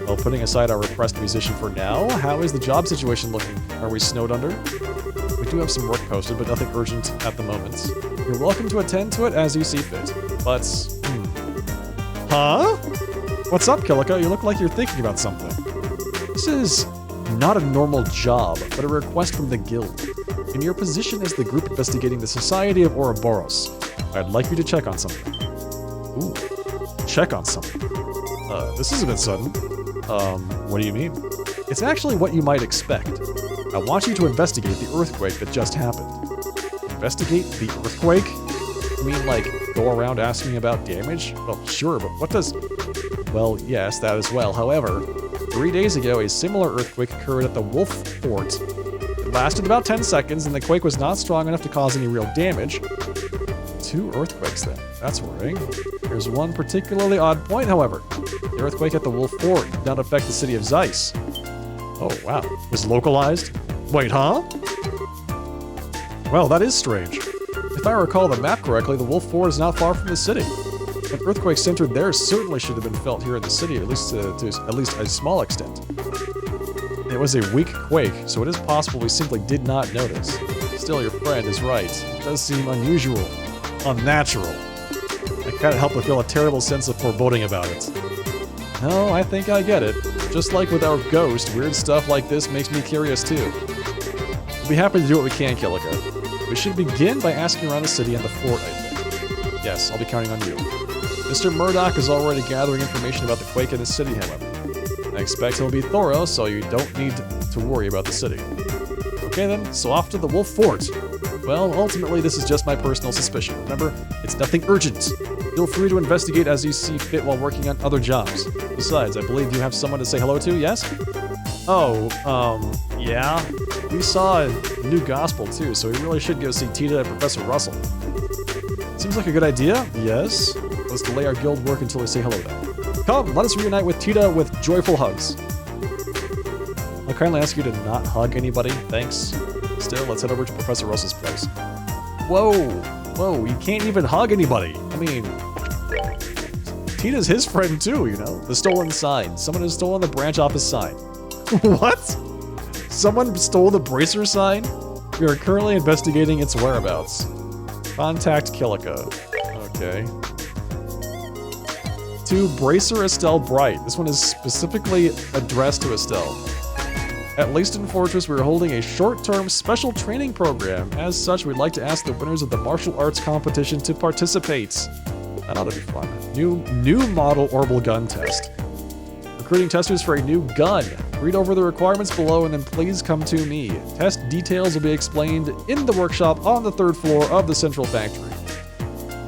Well, putting aside our repressed musician for now, how is the job situation looking? Are we snowed under? We do have some work posted, but nothing urgent at the moment. You're welcome to attend to it as you see fit. But, Huh? What's up, Kilika? You look like you're thinking about something. This is not a normal job, but a request from the guild. In your position as the group investigating the Society of Ouroboros, I'd like you to check on something. Ooh, check on something. This is a bit sudden. What do you mean? It's actually what you might expect. I want you to investigate the earthquake that just happened. Investigate the earthquake? You mean, like, go around asking about damage? Well, sure, but what does... Well, yes, that as well. However, 3 days ago, a similar earthquake occurred at the Wolf Fort. It lasted about 10 seconds, and the quake was not strong enough to cause any real damage. 2 earthquakes, then. That's worrying. There's one particularly odd point, however. The earthquake at the Wolf Fort did not affect the city of Zeiss. Oh, wow. It was localized? Wait, huh? Well, that is strange. If I recall the map correctly, the Wolf Fort is not far from the city. An earthquake centered there certainly should have been felt here in the city, at least to at least a small extent. It was a weak quake, so it is possible we simply did not notice. Still, your friend is right. It does seem unusual. Unnatural. I can't help but feel a terrible sense of foreboding about it. No, I think I get it. Just like with our ghost, weird stuff like this makes me curious too. We'll be happy to do what we can, Kilika. We should begin by asking around the city and the fort, I think. Yes, I'll be counting on you. Mr. Murdoch is already gathering information about the quake in the city, however. I expect he'll be thorough, so you don't need to worry about the city. Okay then, so off to the Wolf Fort. Well, ultimately this is just my personal suspicion. Remember, it's nothing urgent. Feel free to investigate as you see fit while working on other jobs. Besides, I believe you have someone to say hello to, yes? Oh, yeah. We saw a new gospel too, so we really should go see Tita and Professor Russell. Seems like a good idea, yes. Let's delay our guild work until we say hello then. Come, let us reunite with Tita with joyful hugs. I'll kindly ask you to not hug anybody, thanks. Still, let's head over to Professor Russell's place. Whoa, you can't even hug anybody. I mean, Tita's his friend too, you know? The stolen sign. Someone has stolen the branch off his sign. What? Someone stole the Bracer sign? We are currently investigating its whereabouts. Contact Killica. Okay. To Bracer Estelle Bright. This one is specifically addressed to Estelle. At Leaston Fortress, we are holding a short-term special training program. As such, we'd like to ask the winners of the martial arts competition to participate. That ought to be fun. New model orbital gun test. Recruiting testers for a new gun. Read over the requirements below and then please come to me. Test details will be explained in the workshop on the 3rd floor of the central factory.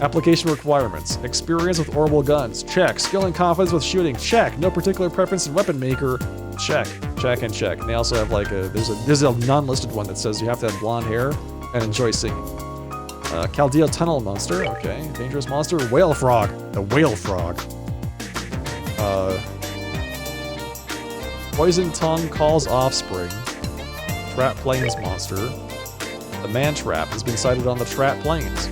Application requirements. Experience with orbital guns. Check. Skill and confidence with shooting. Check. No particular preference in weapon maker. Check. Check and check. And they also have like there's a non-listed one that says you have to have blonde hair and enjoy singing. Chaldea Tunnel Monster. Okay. Dangerous monster. Whale Frog. The Whale Frog. Poison Tongue Calls Offspring. Trap Plains Monster. The Man Trap has been sighted on the Trap Plains.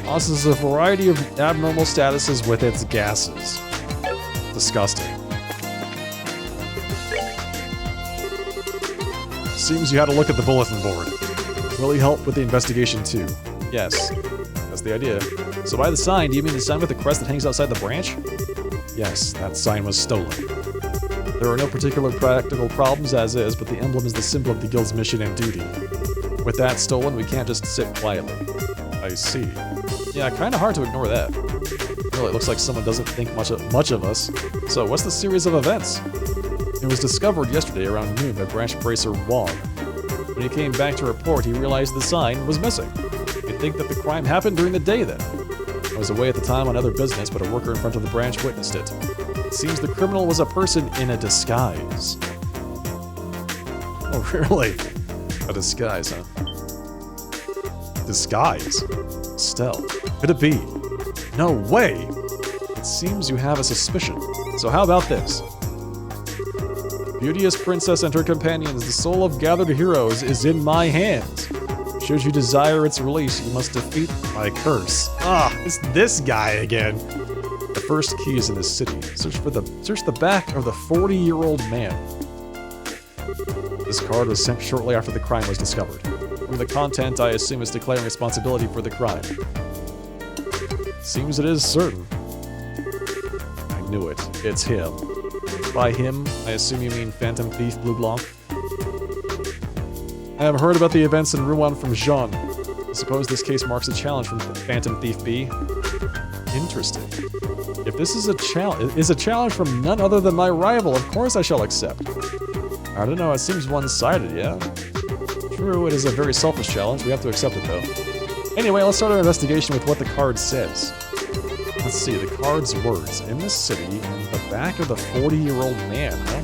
Causes a variety of abnormal statuses with its gases. Disgusting. Seems you had a look at the bulletin board. Really helped with the investigation too. Yes, that's the idea. So by the sign, do you mean the sign with the crest that hangs outside the branch? Yes, that sign was stolen. There are no particular practical problems as is, but the emblem is the symbol of the guild's mission and duty. With that stolen, we can't just sit quietly. I see. Yeah, kinda hard to ignore that. Really, it looks like someone doesn't think much of us. So, what's the series of events? It was discovered yesterday around noon by Branch Bracer Wong. When he came back to report, he realized the sign was missing. You'd think that the crime happened during the day then. I was away at the time on other business, but a worker in front of the branch witnessed it. It seems the criminal was a person in a disguise. Oh, really? A disguise, huh? Disguise? Estelle. Could it be? No way! It seems you have a suspicion. So how about this? Beauteous princess and her companions, the soul of gathered heroes is in my hands. Should you desire its release, you must defeat my curse. Ah, it's this guy again. The first key is in this city. Search the back of the 40-year-old man. This card was sent shortly after the crime was discovered. From the content, I assume it's declaring responsibility for the crime. Seems it is certain. I knew it. It's him. By him, I assume you mean Phantom Thief Blue Blanc? I have heard about the events in Rouen from Jean. I suppose this case marks a challenge from Phantom Thief B. Interesting. If this is a challenge from none other than my rival, of course I shall accept. I don't know, it seems one-sided, yeah? True, it is a very selfish challenge. We have to accept it, though. Anyway, let's start our investigation with what the card says. Let's see, the card's words. In this city, in the back of the 40-year-old man, huh?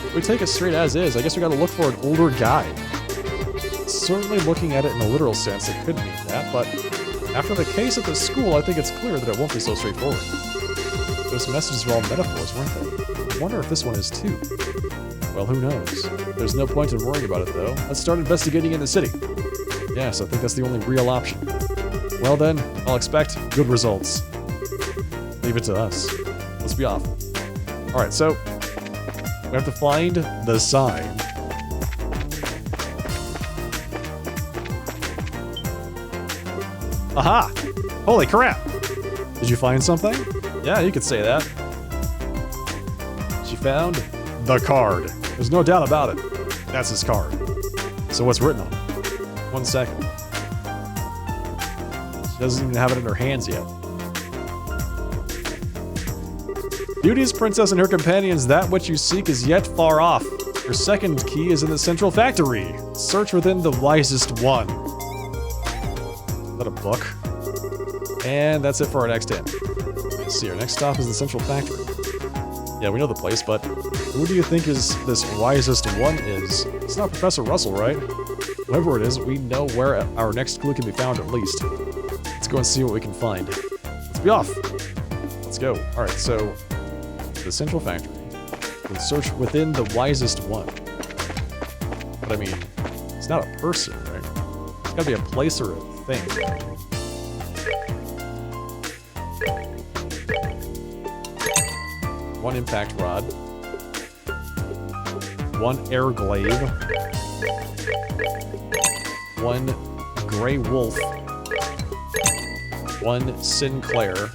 If we take it straight as is, I guess we gotta look for an older guy. Certainly looking at it in a literal sense, it could mean that, but after the case at the school, I think it's clear that it won't be so straightforward. Those messages were all metaphors, weren't they? I wonder if this one is too. Well, who knows? There's no point in worrying about it, though. Let's start investigating in the city. Yes, I think that's the only real option. Well then, I'll expect good results. Leave it to us. Let's be off. Alright, so we have to find the sign. Aha! Holy crap! Did you find something? Yeah, you could say that. She found the card. There's no doubt about it. That's his card. So what's written on it? 1 second. She doesn't even have it in her hands yet. Beauty's princess and her companions, that which you seek is yet far off. Your second key is in the central factory. Search within the wisest one. Is that a book? And that's it for our next hint. Let's see, our next stop is the central factory. Yeah, we know the place, but who do you think is this wisest one is? It's not Professor Russell, right? Whoever it is, we know where our next clue can be found at least. Let's go and see what we can find. Let's be off. Let's go. Alright, so the central factory. We'll search within the wisest one. But I mean, it's not a person, right? It's gotta be a place or a thing. One impact rod. One air glaive. One gray wolf. One Sinclair.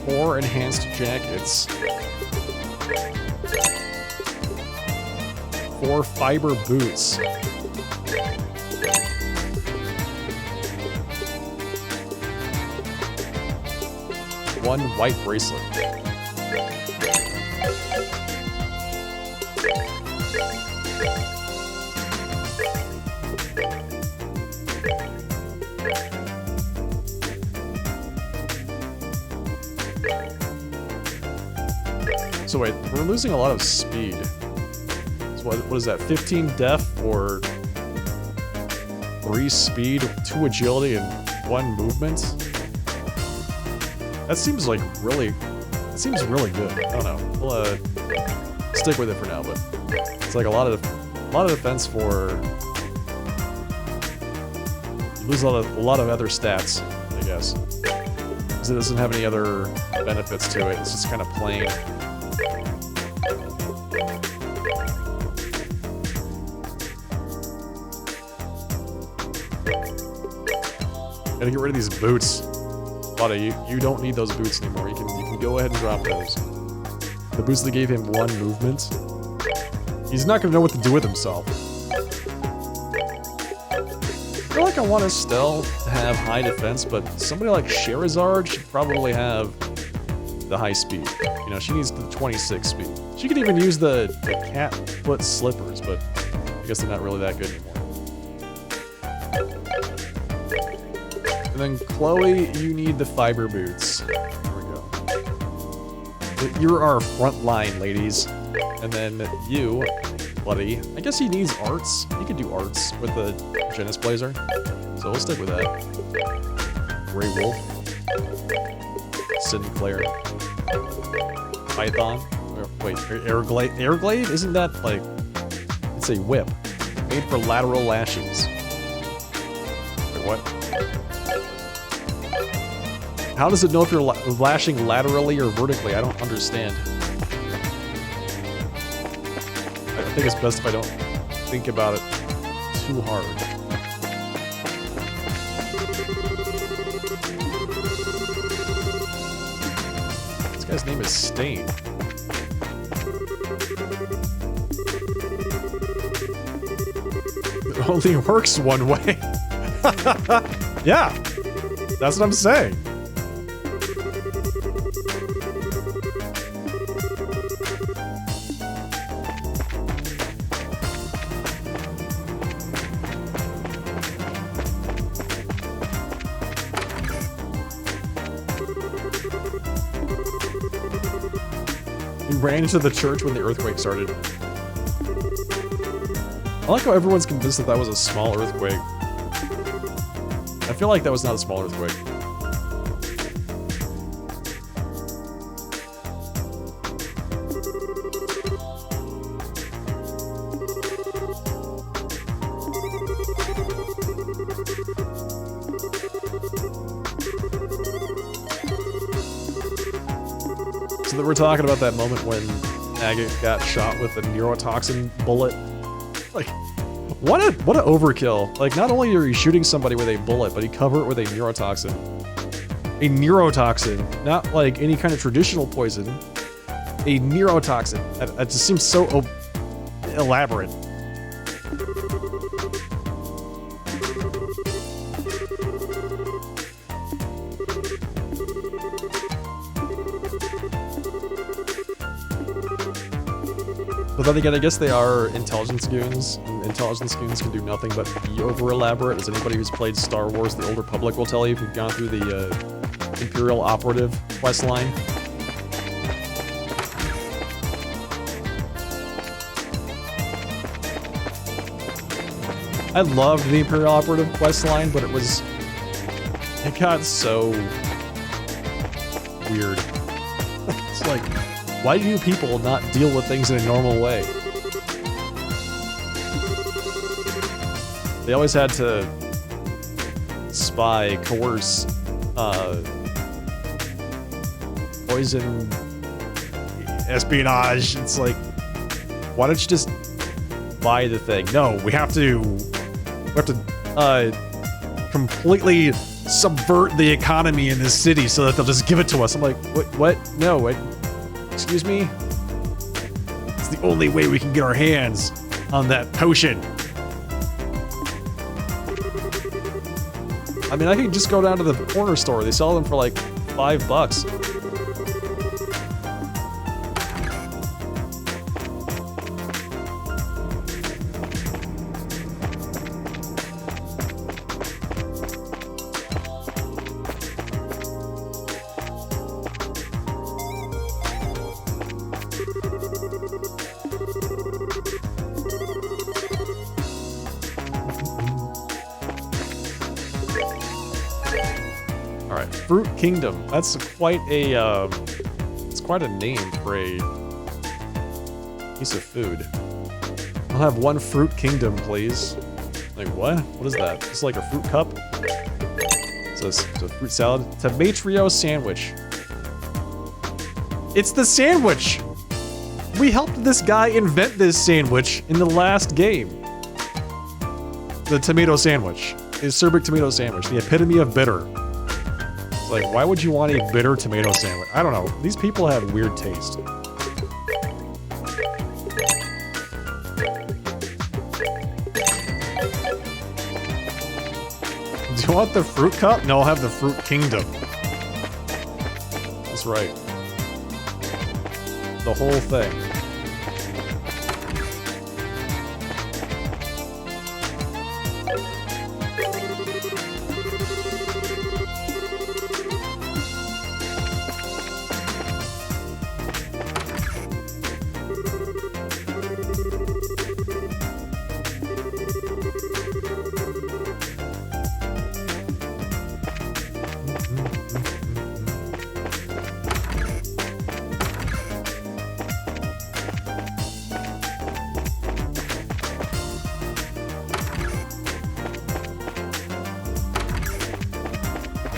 4 enhanced jackets. 4 fiber boots. One white bracelet. So wait, we're losing a lot of speed. So what is that, 15 def or 3 speed, 2 agility, and 1 movement? That seems like really, good. I don't know. We'll stick with it for now, but it's like a lot of defense for, you lose a lot of other stats, I guess. Because it doesn't have any other benefits to it. It's just kind of plain. Gotta get rid of these boots. Lada, you don't need those boots anymore. You can go ahead and drop those. The boots that gave him 1 movement. He's not gonna know what to do with himself. I feel like I want Estelle to have high defense, but somebody like Sherazard should probably have the high speed. You know, she needs the 26 speed. She could even use the cat foot slippers, but I guess they're not really that good anymore. And then Chloe, you need the fiber boots. There we go. You're our front line, ladies. And then you, buddy. I guess he needs arts. He could do arts with the Genis Blazer. So we'll stick with that. Grey Wolf. Sinclair. Python. Wait, Air Glaive? Air Glaive? Isn't that like... It's a whip. Made for lateral lashings. Wait, what? How does it know if you're lashing laterally or vertically? I don't understand. I think it's best if I don't think about it too hard. This guy's name is Stain. It only works one way. Yeah, that's what I'm saying. Ran into the church when the earthquake started. I like how everyone's convinced that that was a small earthquake. I feel like that was not a small earthquake. So that we're talking about that moment when Agate got shot with a neurotoxin bullet. Like, what a overkill. Like, not only are you shooting somebody with a bullet, but you cover it with a neurotoxin. A neurotoxin, not like any kind of traditional poison. A neurotoxin. That just seems so elaborate. But then again, I guess they are intelligence goons, and intelligence goons can do nothing but be over-elaborate, as anybody who's played Star Wars The Old Republic will tell you if you've gone through the Imperial Operative quest line. I loved the Imperial Operative quest line, but it got so weird. It's like, why do you people not deal with things in a normal way? They always had to spy, coerce, poison, espionage. It's like, why don't you just buy the thing? No, we have to completely subvert the economy in this city so that they'll just give it to us. I'm like, what? No, what? Excuse me? It's the only way we can get our hands on that potion. I mean, I can just go down to the corner store. They sell them for like $5. Fruit Kingdom. That's quite a, it's quite a name for a piece of food. I'll have one Fruit Kingdom, please. Like, what? What is that? It's like a fruit cup? It's a fruit salad. Tomatrio sandwich. It's the sandwich! We helped this guy invent this sandwich in the last game. The tomato sandwich. The acerbic tomato sandwich. The epitome of bitter. Like, why would you want a bitter tomato sandwich? I don't know. These people have weird taste. Do you want the fruit cup? No, I'll have the Fruit Kingdom. That's right. The whole thing.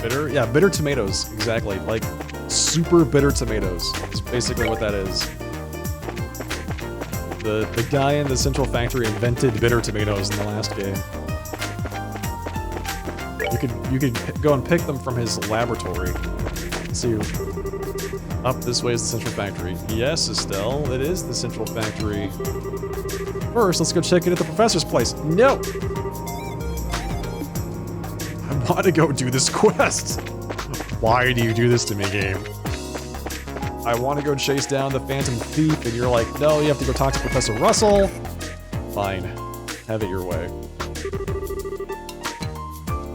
Bitter? Yeah, bitter tomatoes. Exactly. Like, super bitter tomatoes is basically what that is. The guy in the Central Factory invented bitter tomatoes in the last game. You could go and pick them from his laboratory. Let's see. Up this way is the Central Factory. Yes, Estelle, it is the Central Factory. First, let's go check in at the professor's place. No! I want to go do this quest. Why do you do this to me, game? I want to go chase down the Phantom Thief, and you're like, no, you have to go talk to Professor Russell. Fine. Have it your way.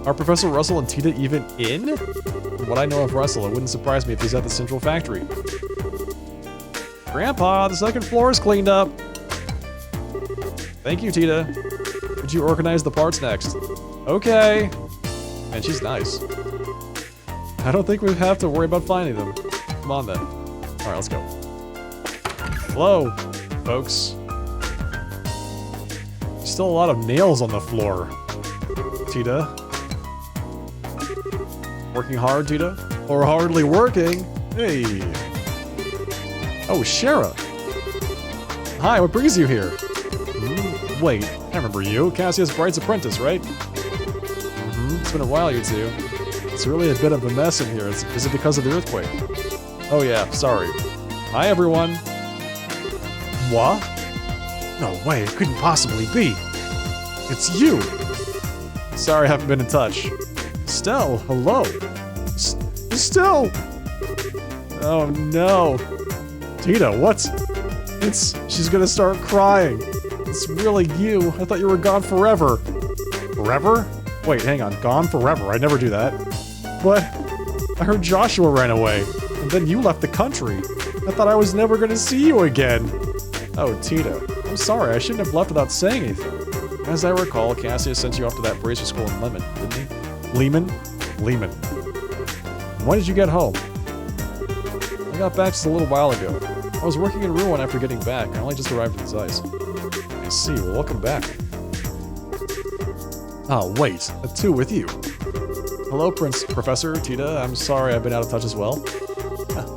Are Professor Russell and Tita even in? From what I know of Russell, it wouldn't surprise me if he's at the Central Factory. Grandpa, the second floor is cleaned up. Thank you, Tita. Could you organize the parts next? Okay. Man, she's nice. I don't think we have to worry about finding them. Come on, then. Alright, let's go. Hello, folks. There's still a lot of nails on the floor. Tita. Working hard, Tita? Or hardly working? Hey. Oh, Shara. Hi, what brings you here? Wait, I remember you. Cassius Bright's apprentice, right? It's been a while, you two. It's really a bit of a mess in here. Is it because of the earthquake? Oh yeah, sorry. Hi, everyone. What? No way, it couldn't possibly be. It's you. Sorry I haven't been in touch. Estelle, hello. Estelle! Oh no. Tita, what's... She's gonna start crying. It's really you. I thought you were gone forever. Forever? Wait, hang on. Gone forever. I never do that. But I heard Joshua ran away, and then you left the country. I thought I was never gonna see you again. Oh, Tita. I'm sorry. I shouldn't have left without saying anything. As I recall, Cassius sent you off to that bracer school in Lemon, didn't he? Lehman? Lehman. When did you get home? I got back just a little while ago. I was working in Ruin after getting back. I only just arrived in Zeiss. I see. Well, welcome back. Oh, wait. The two with you. Hello, Professor Tita. I'm sorry I've been out of touch as well.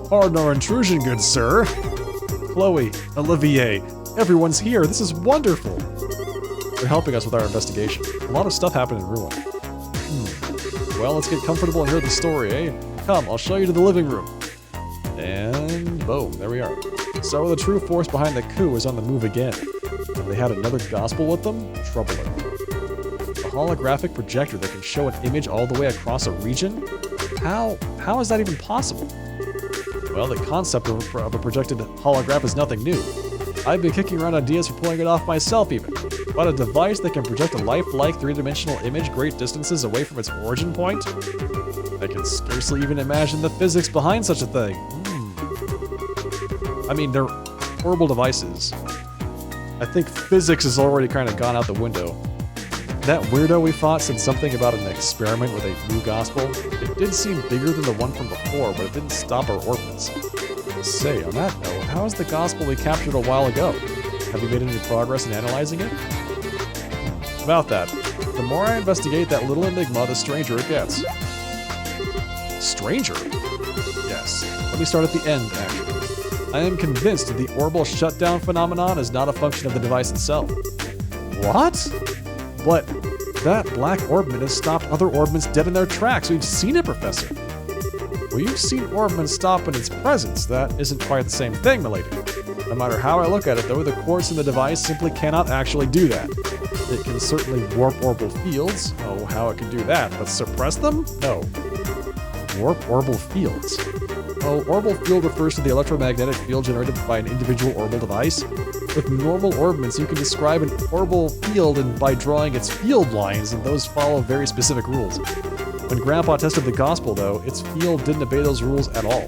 Pardon our intrusion, good sir. Chloe, Olivier, everyone's here. This is wonderful. They're helping us with our investigation. A lot of stuff happened in Ruin. Well, let's get comfortable and hear the story, eh? Come, I'll show you to the living room. And boom, there we are. So the true force behind the coup is on the move again. Have they had another gospel with them? Troubling. A holographic projector that can show an image all the way across a region? How is that even possible? Well, the concept of a projected holograph is nothing new. I've been kicking around ideas for pulling it off myself even. But a device that can project a lifelike three-dimensional image great distances away from its origin point? I can scarcely even imagine the physics behind such a thing. I mean, they're horrible devices. I think physics has already kind of gone out the window. That weirdo we fought said something about an experiment with a new gospel. It did seem bigger than the one from before, but it didn't stop our orbits. Say, on that note, how is the gospel we captured a while ago? Have you made any progress in analyzing it? About that, the more I investigate that little enigma, the stranger it gets. Stranger? Yes. Let me start at the end, actually. I am convinced that the orbital shutdown phenomenon is not a function of the device itself. What? But that black orbment has stopped other orbments dead in their tracks. We've seen it, Professor. Well, you've seen orbments stop in its presence. That isn't quite the same thing, milady. No matter how I look at it, though, the quartz in the device simply cannot actually do that. It can certainly warp orbital fields. Oh, how it can do that, but suppress them? No. Warp orbital fields. Oh, orbital field refers to the electromagnetic field generated by an individual orbital device. With normal orbments, you can describe an orbital field by drawing its field lines, and those follow very specific rules. When Grandpa tested the gospel, though, its field didn't obey those rules at all.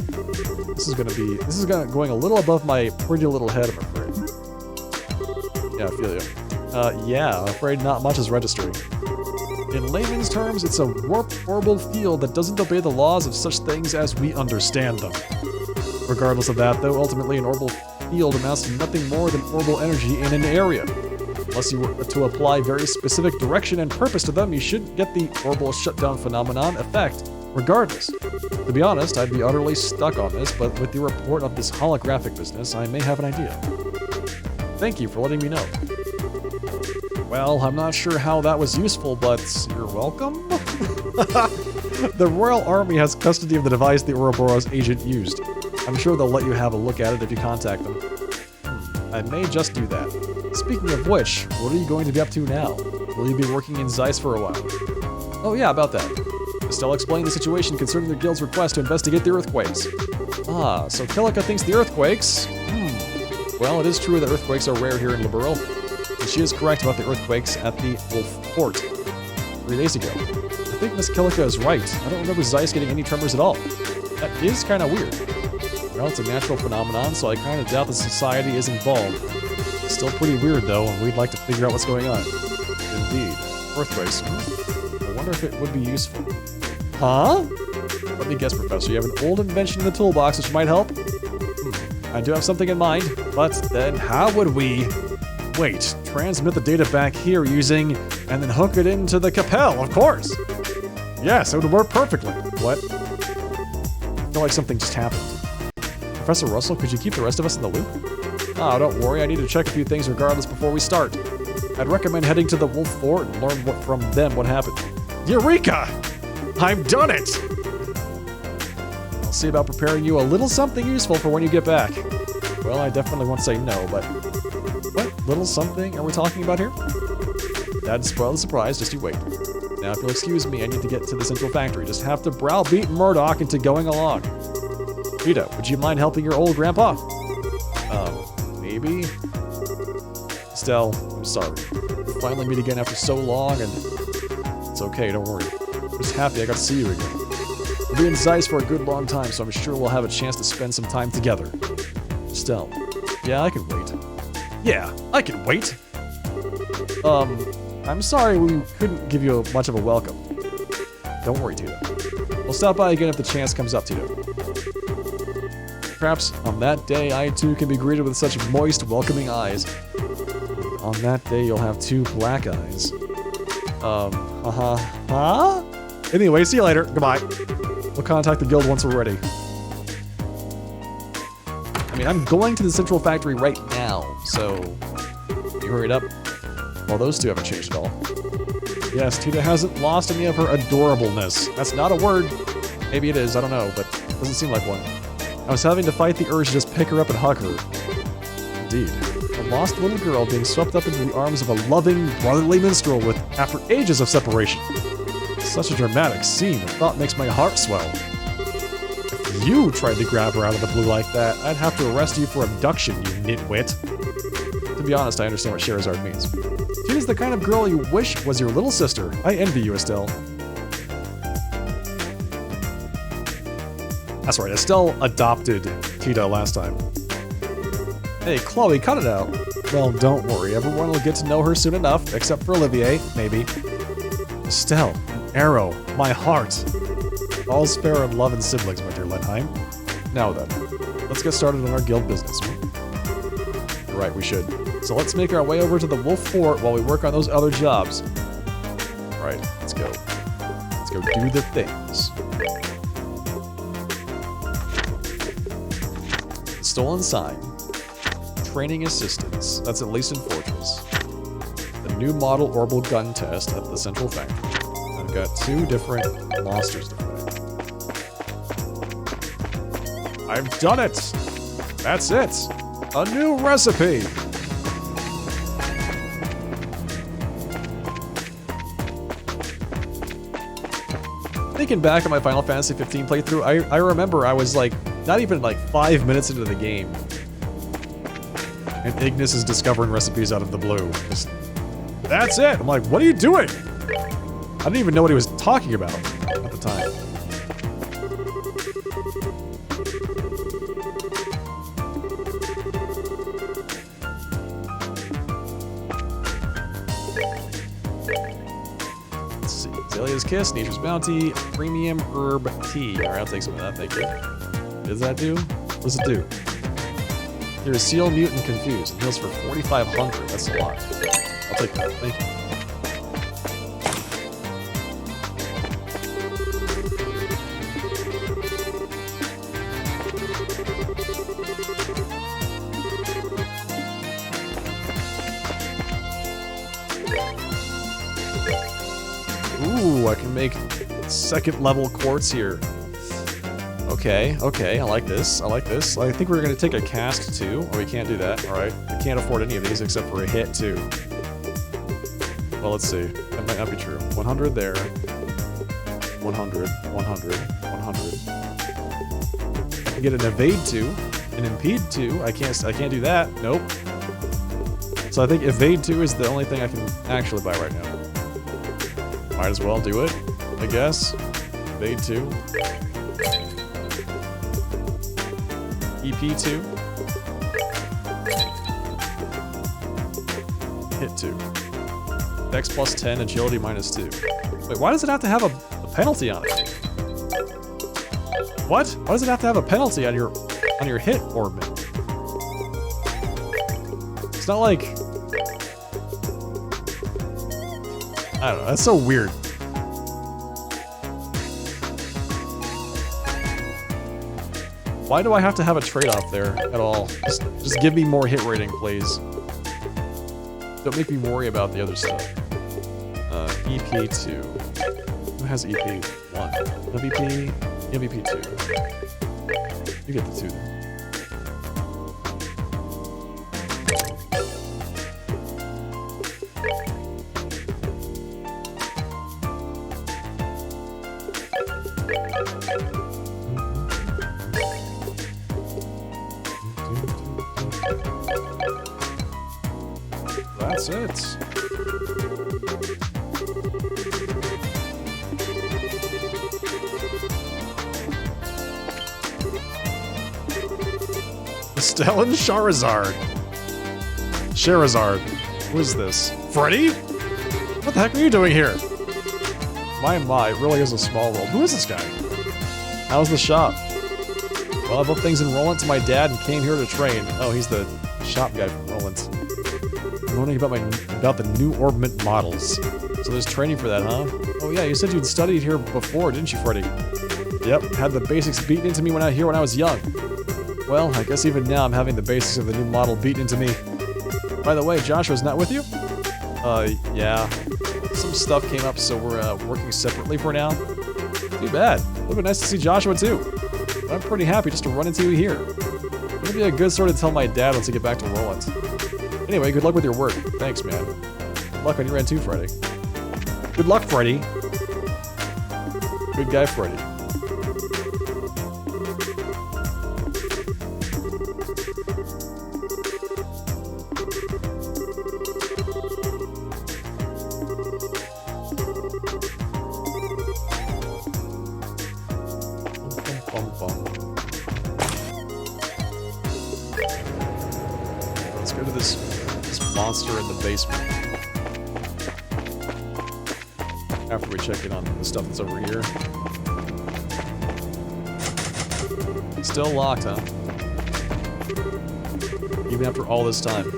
This is going a little above my pretty little head, I'm afraid. Yeah, I feel you. Yeah, I'm afraid not much is registering. In layman's terms, it's a warped orbital field that doesn't obey the laws of such things as we understand them. Regardless of that, though, ultimately an orbital field amounts to nothing more than orbital energy in an area. Unless you were to apply very specific direction and purpose to them, you shouldn't get the orbital shutdown phenomenon effect, regardless. To be honest, I'd be utterly stuck on this, but with the report of this holographic business, I may have an idea. Thank you for letting me know. Well, I'm not sure how that was useful, but you're welcome? The Royal Army has custody of the device the Ouroboros agent used. I'm sure they'll let you have a look at it if you contact them. I may just do that. Speaking of which, what are you going to be up to now? Will you be working in Zeiss for a while? Oh yeah, about that. Estelle explained the situation concerning the guild's request to investigate the earthquakes. Ah, so Kilika thinks the earthquakes... Well, it is true that earthquakes are rare here in Liberal. And she is correct about the earthquakes at the Wolf Fort 3 days ago. I think Miss Kilika is right. I don't remember Zeiss getting any tremors at all. That is kind of weird. Well, it's a natural phenomenon, so I kind of doubt the society is involved. It's still pretty weird, though, and we'd like to figure out what's going on. Indeed. Earthquakes. I wonder if it would be useful. Huh? Let me guess, Professor. You have an old invention in the toolbox which might help? I do have something in mind, but then how would we... Wait, transmit the data back here using... and then hook it into the Capelle, of course! Yes, it would work perfectly. What? I feel like something just happened. Professor Russell, could you keep the rest of us in the loop? Oh, don't worry, I need to check a few things regardless before we start. I'd recommend heading to the Wolf Fort and learn from them what happened. Eureka! I've done it! I'll see about preparing you a little something useful for when you get back. Well, I definitely won't say no, but... What little something are we talking about here? That'd spoil the surprise, just you wait. Now, if you'll excuse me, I need to get to the central factory. Just have to browbeat Murdoch into going along. Rita, would you mind helping your old grandpa? Me? maybe? Estelle, I'm sorry. We finally meet again after so long, and it's okay, don't worry. I'm just happy I got to see you again. We'll be in Zeiss for a good long time, so I'm sure we'll have a chance to spend some time together. Estelle, yeah, I can wait. Yeah, I can wait. I'm sorry we couldn't give you much of a welcome. Don't worry, Tito. We'll stop by again if the chance comes up, Tito. Perhaps on that day, I too can be greeted with such moist, welcoming eyes. On that day, you'll have 2 black eyes. Huh? Anyway, see you later. Goodbye. We'll contact the guild once we're ready. I mean, I'm going to the central factory right now, so you hurry it up. Well, those 2 haven't changed at all. Yes, Tita hasn't lost any of her adorableness. That's not a word. Maybe it is, I don't know, but it doesn't seem like one. I was having to fight the urge to just pick her up and hug her. Indeed. A lost little girl being swept up into the arms of a loving, brotherly minstrel after ages of separation. Such a dramatic scene. The thought makes my heart swell. If you tried to grab her out of the blue like that, I'd have to arrest you for abduction, you nitwit. To be honest, I understand what Sherazard means. She's the kind of girl you wish was your little sister. I envy you, Estelle. That's right, Estelle adopted Tita last time. Hey, Chloe, cut it out. Well, don't worry, everyone will get to know her soon enough, except for Olivier, maybe. Estelle, an arrow, my heart. All's fair in love and siblings, my dear Lenheim. Now then, let's get started on our guild business. You're right, we should. So let's make our way over to the Wolf Fort while we work on those other jobs. Alright, let's go. Let's go do the things. Stolen sign. Training assistance. That's at least in Fortress. The new model orbital gun test at the central factory. I've got 2 different monsters to fight. I've done it! That's it! A new recipe! Thinking back on my Final Fantasy 15 playthrough, I remember I was like, not even like 5 minutes into the game. And Ignis is discovering recipes out of the blue. Just, that's it! I'm like, what are you doing? I didn't even know what he was talking about at the time. Let's see. Azalea's Kiss, Nature's Bounty, Premium Herb Tea. Alright, I'll take some of that, thank you. What does that do? What does it do? You're a Seal Mutant Confused. It heals for 4,500. That's a lot. I'll take that, thank you. Ooh, I can make 2nd level quartz here. Okay, okay, I like this, I like this. I think we're gonna take a cast too. Oh, we can't do that, alright. We can't afford any of these except for a hit too. Well, let's see. That might not be true. 100 there. 100, 100, 100. I can get an evade 2, an impede 2. I can't do that. Nope. So I think evade 2 is the only thing I can actually buy right now. Might as well do it, I guess. Evade 2. EP2. Hit 2. Dex plus 10, agility minus 2. Wait, why does it have to have a penalty on it? What? Why does it have to have a penalty on your hit orbit? It's not like... I don't know, that's so weird. Why do I have to have a trade-off there at all? Just give me more hit rating, please. Don't make me worry about the other stuff. EP2. Who has EP1? MVP? MVP2. You get the 2 then. That's it. Stellan Charizard. Who is this? Freddy? What the heck are you doing here? My, it really is a small world. Who is this guy? How's the shop? Well, I built things in Roland to my dad and came here to train. Oh, he's the shop guy from Roland. I'm wondering about the new Orbment models. So there's training for that, huh? Oh yeah, you said you'd studied here before, didn't you, Freddy? Yep, had the basics beaten into me when I was young. Well, I guess even now I'm having the basics of the new model beaten into me. By the way, Joshua's not with you? Yeah. Some stuff came up, so we're working separately for now. Too bad. It would've been nice to see Joshua too. But I'm pretty happy just to run into you here. It'll be a good story to tell my dad once I get back to Roland. Anyway, good luck with your work. Thanks, man. Good luck on your end too, Freddy. Good luck, Freddy. Good guy, Freddy. Let's go to this monster in the basement. After we check in on the stuff that's over here. Still locked, huh? Even after all this time.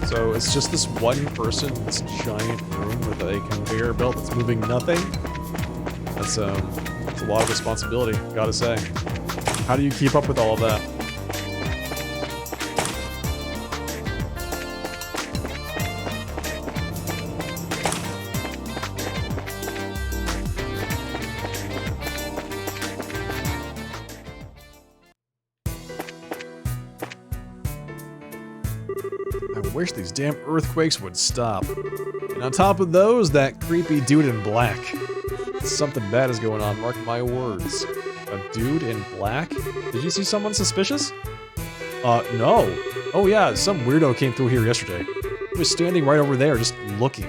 So it's just this one person in this giant room with a conveyor belt that's moving nothing. That's a lot of responsibility, gotta say. How do you keep up with all of that? I wish these damn earthquakes would stop. And on top of those, that creepy dude in black. Something bad is going on, mark my words. A dude in black? Did you see someone suspicious? No. Oh yeah, some weirdo came through here yesterday. He was standing right over there, just looking.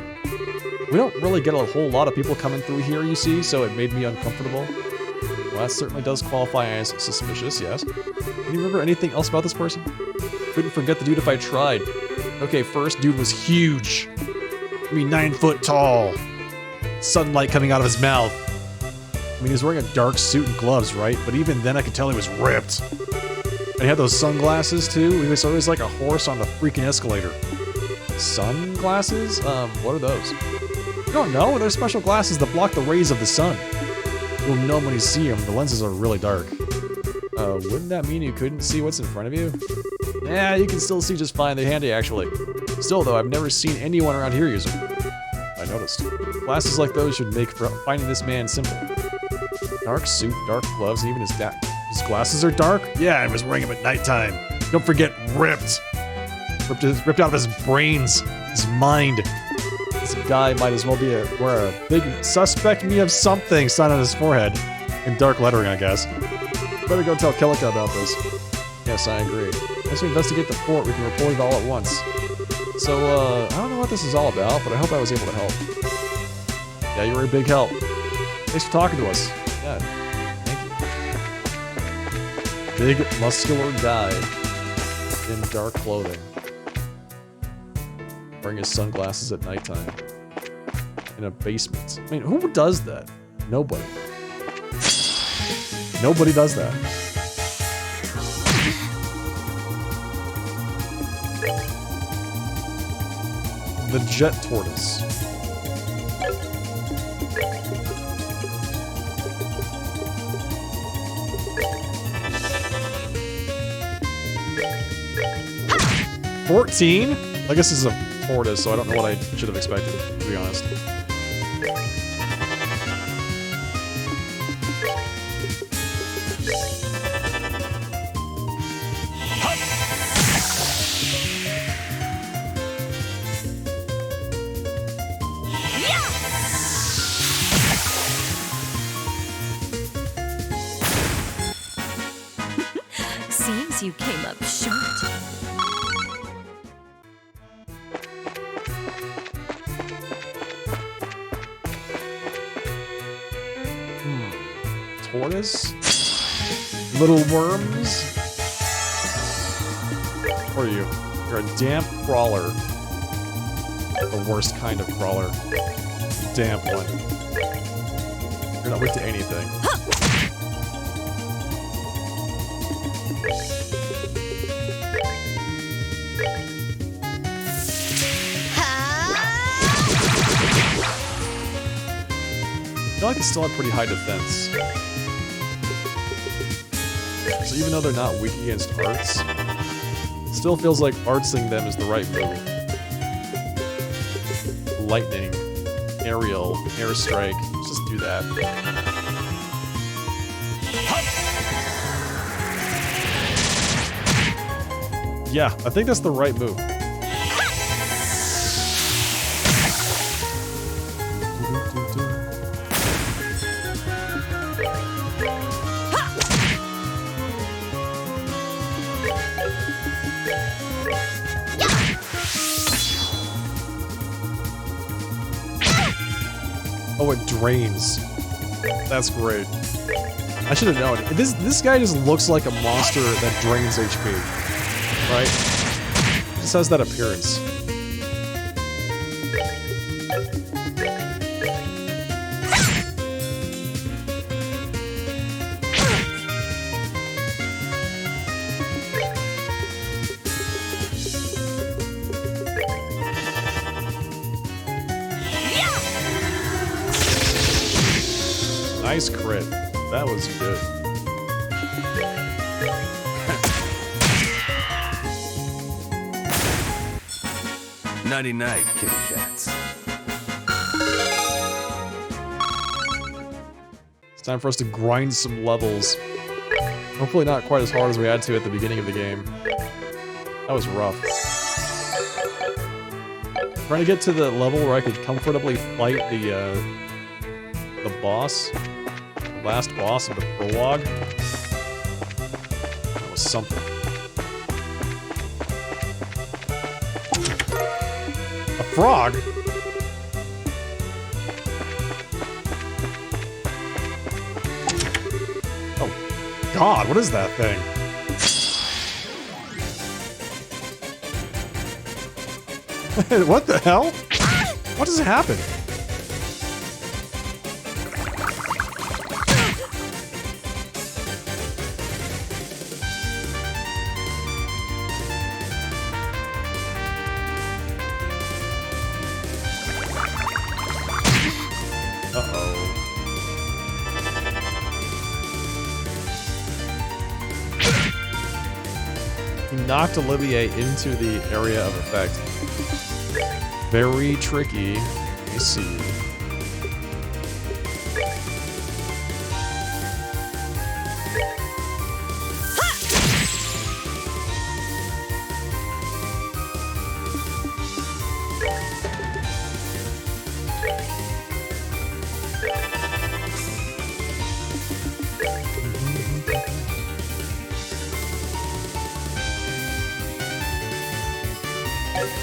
We don't really get a whole lot of people coming through here, you see, so it made me uncomfortable. Well, that certainly does qualify as suspicious, yes. Can you remember anything else about this person? Couldn't forget the dude if I tried. Okay, first, dude was huge. I mean, 9 foot tall. Sunlight coming out of his mouth. I mean, he was wearing a dark suit and gloves, right? But even then, I could tell he was ripped. And he had those sunglasses, too. He was always like a horse on the freaking escalator. Sunglasses? What are those? You don't know? They're special glasses that block the rays of the sun. You'll know when you see them. The lenses are really dark. Wouldn't that mean you couldn't see what's in front of you? Yeah, you can still see just fine. They're handy, actually. Still, though, I've never seen anyone around here use them. I noticed. Glasses like those should make finding this man simple. Dark suit, dark gloves, and even his glasses are dark? Yeah, I was wearing them at nighttime. Don't forget, ripped. Ripped out of his brains, his mind. This guy might as well wear a big "suspect me of something" sign on his forehead. In dark lettering, I guess. Better go tell Kilika about this. Yes, I agree. Once we investigate the fort, we can report it all at once. So, I don't know what this is all about, but I hope I was able to help. Yeah, you were a big help. Thanks for talking to us. Yeah, thank you. Big, muscular guy in dark clothing. Wearing his sunglasses at nighttime. In a basement. I mean, who does that? Nobody. Nobody does that. The jet tortoise. $14? I guess this is a tortoise, so I don't know what I should have expected, to be honest. Seems you came up short. Tortoise? Little worms? What are you? You're a damp crawler. The worst kind of crawler. Damp one. You're not weak to anything. I feel like they still have pretty high defense. So even though they're not weak against arts, it still feels like artsing them is the right move. Lightning, aerial, airstrike, let's just do that. Yeah, I think that's the right move. Oh, it drains. That's great. I should have known. This guy just looks like a monster that drains HP. Right? Just has that appearance. Nice crit. That was good. Nighty night, kitty cats. It's time for us to grind some levels. Hopefully not quite as hard as we had to at the beginning of the game. That was rough. Trying to get to the level where I could comfortably fight the boss. The last boss of the prologue. That was something. A frog? Oh, God, what is that thing? What the hell? What just happened? Knocked Olivier into the area of effect. Very tricky. Let me see.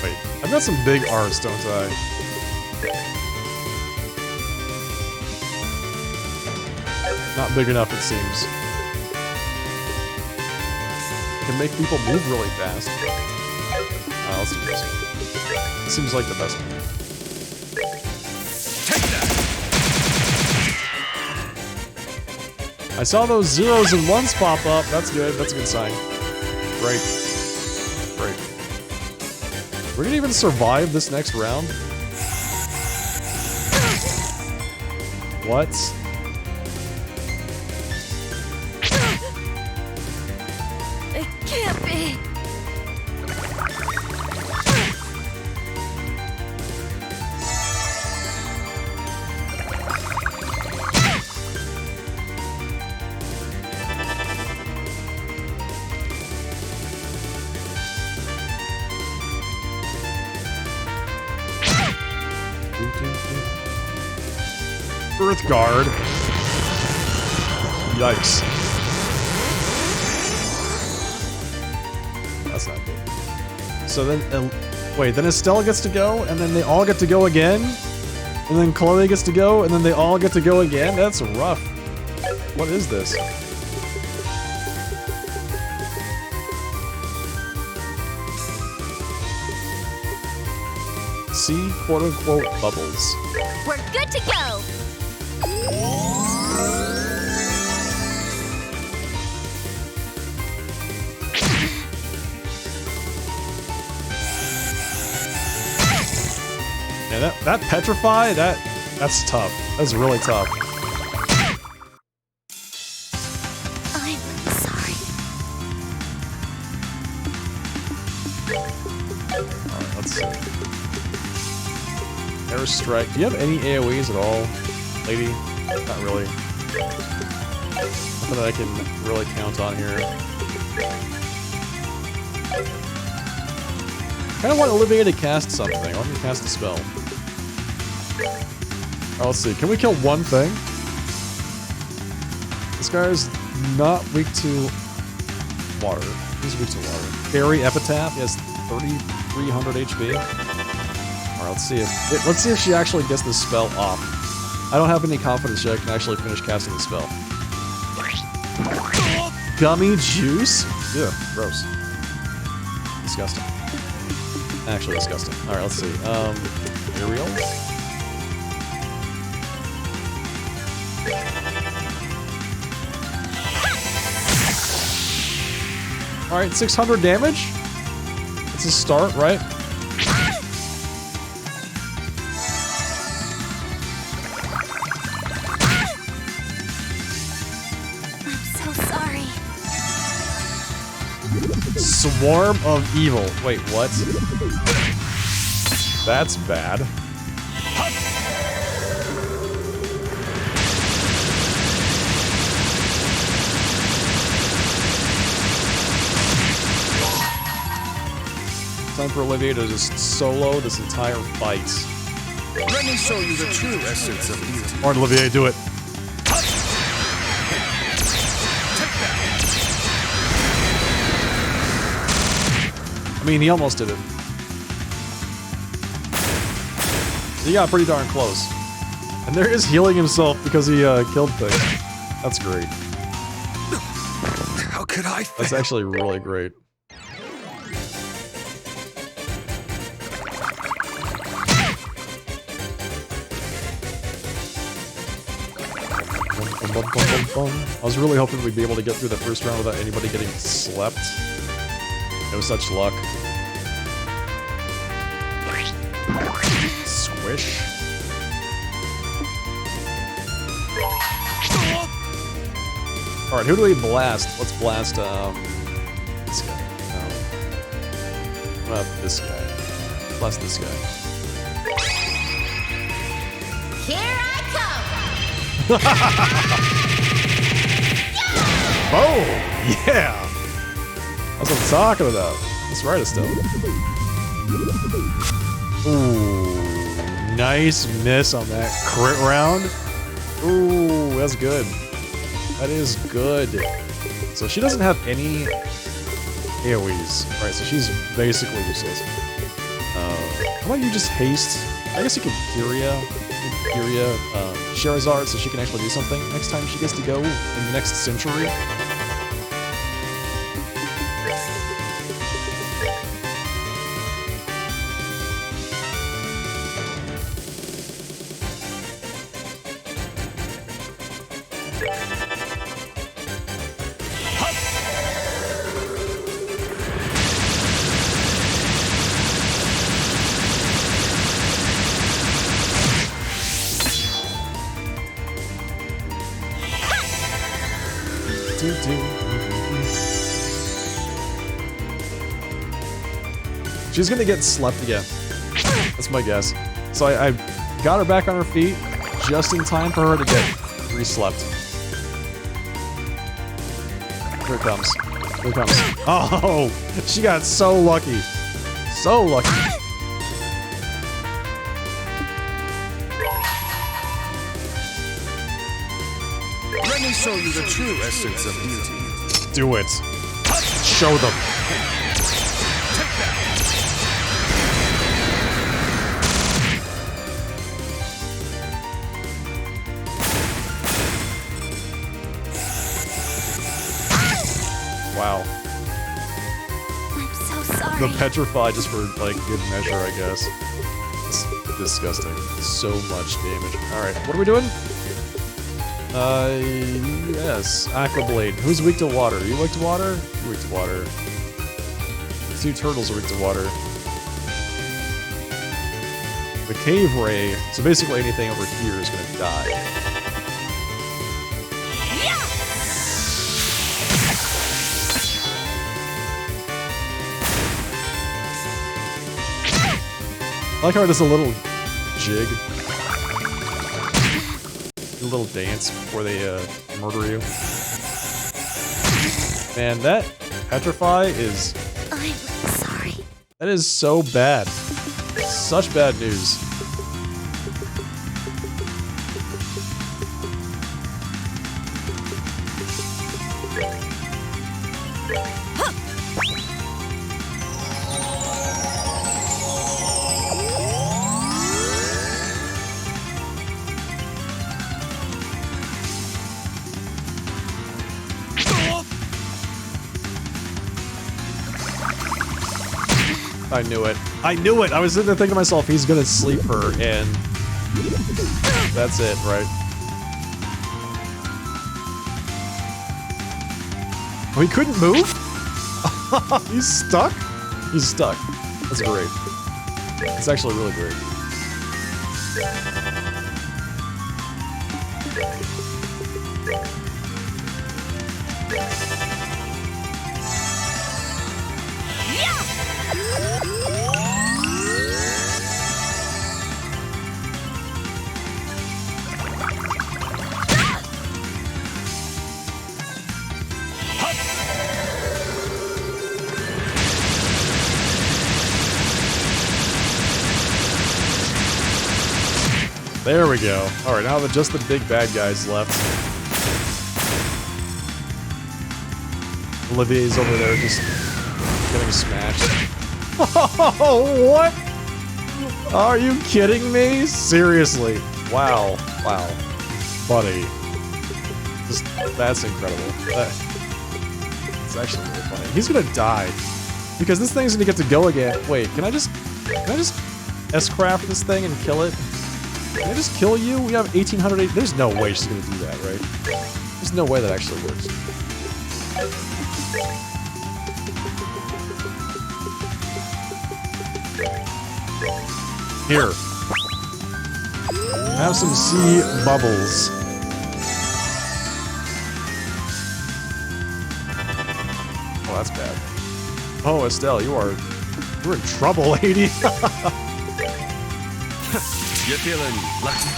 Wait, I've got some big arts, don't I? Not big enough, it seems. Can make people move really fast. Let's do this one. It seems like the best one. I saw those zeros and ones pop up. That's good. That's a good sign. Great. Great. We're gonna even survive this next round? What? It can't be. Earth Guard. Yikes. That's not good. So then, wait, then Estelle gets to go, and then they all get to go again? And then Chloe gets to go, and then they all get to go again? That's rough. What is this? See, quote-unquote, bubbles. We're good to go. Yeah, that petrify, that's tough. That's really tough. I'm sorry. Alright, let's see. Airstrike. Do you have any AoEs at all, lady? Not really. Nothing that I can really count on here. I kind of want Olivia to cast something. I want me to cast a spell. Alright, let's see. Can we kill one thing? This guy's not weak to water. He's weak to water. Fairy Epitaph. He has 3,300 HP. Alright, let's see if she actually gets this spell off. I don't have any confidence yet I can actually finish casting the spell. Gummy juice? Yeah, gross. Disgusting. Actually disgusting. Alright, let's see. Ariel? Alright, 600 damage? It's a start, right? Swarm of Evil. Wait, what? That's bad. Time for Olivia to just solo this entire fight. Let me show you the true essence of beauty. Alright, Olivia, do it. I mean, he almost did it. He got pretty darn close. And there is healing himself because he killed things. That's great. How could I fail? That's actually really great. I was really hoping we'd be able to get through the first round without anybody getting slept. No such luck. Squish. Alright, who do we blast? Let's blast, this guy. No. What about this guy? Blast this guy. Here I come! Oh! Yeah! That's what I'm talking about. That's right, Estelle. Ooh, nice miss on that crit round. Ooh, that's good. That is good. So she doesn't have any AoEs. Right, so she's basically useless. How about you just haste? I guess you could Kyria Sherazard so she can actually do something next time she gets to go in the next century. She's gonna get slept again. That's my guess. So I got her back on her feet just in time for her to get re-slept. Here it comes. Here it comes. Oh! She got so lucky. So lucky. Let me show you the true essence of beauty. Do it. Show them. Sorry. the petrify just for like good measure, I guess. It's disgusting. So much damage. Alright, what are we doing? Yes. Aqua Blade. Who's weak to water? Are you weak to water? You're weak to water. The two turtles are weak to water. The Cave Ray, so basically anything over here is gonna die. I like how it does a little jig. A little dance before they murder you. Man, that petrify is... I'm sorry. That is so bad. Such bad news. I knew it. I knew it! I was sitting there thinking to myself, he's gonna sleep her, and... That's it, right? Oh, he couldn't move? He's stuck? He's stuck. That's great. It's actually really great. There we go. Alright, now that just the big bad guys left. Olivier's over there just getting smashed. Oh, what? Are you kidding me? Seriously. Wow. Wow. Buddy. Just, that's incredible. It's actually really funny. He's gonna die. Because this thing's gonna get to go again. Wait, can I just S-craft this thing and kill it? Can I just kill you? We have 1800. There's no way she's gonna do that, right? There's no way that actually works. Here. Have some sea bubbles. Oh, that's bad. Oh, Estelle, you're in trouble, lady. You're feeling lucky.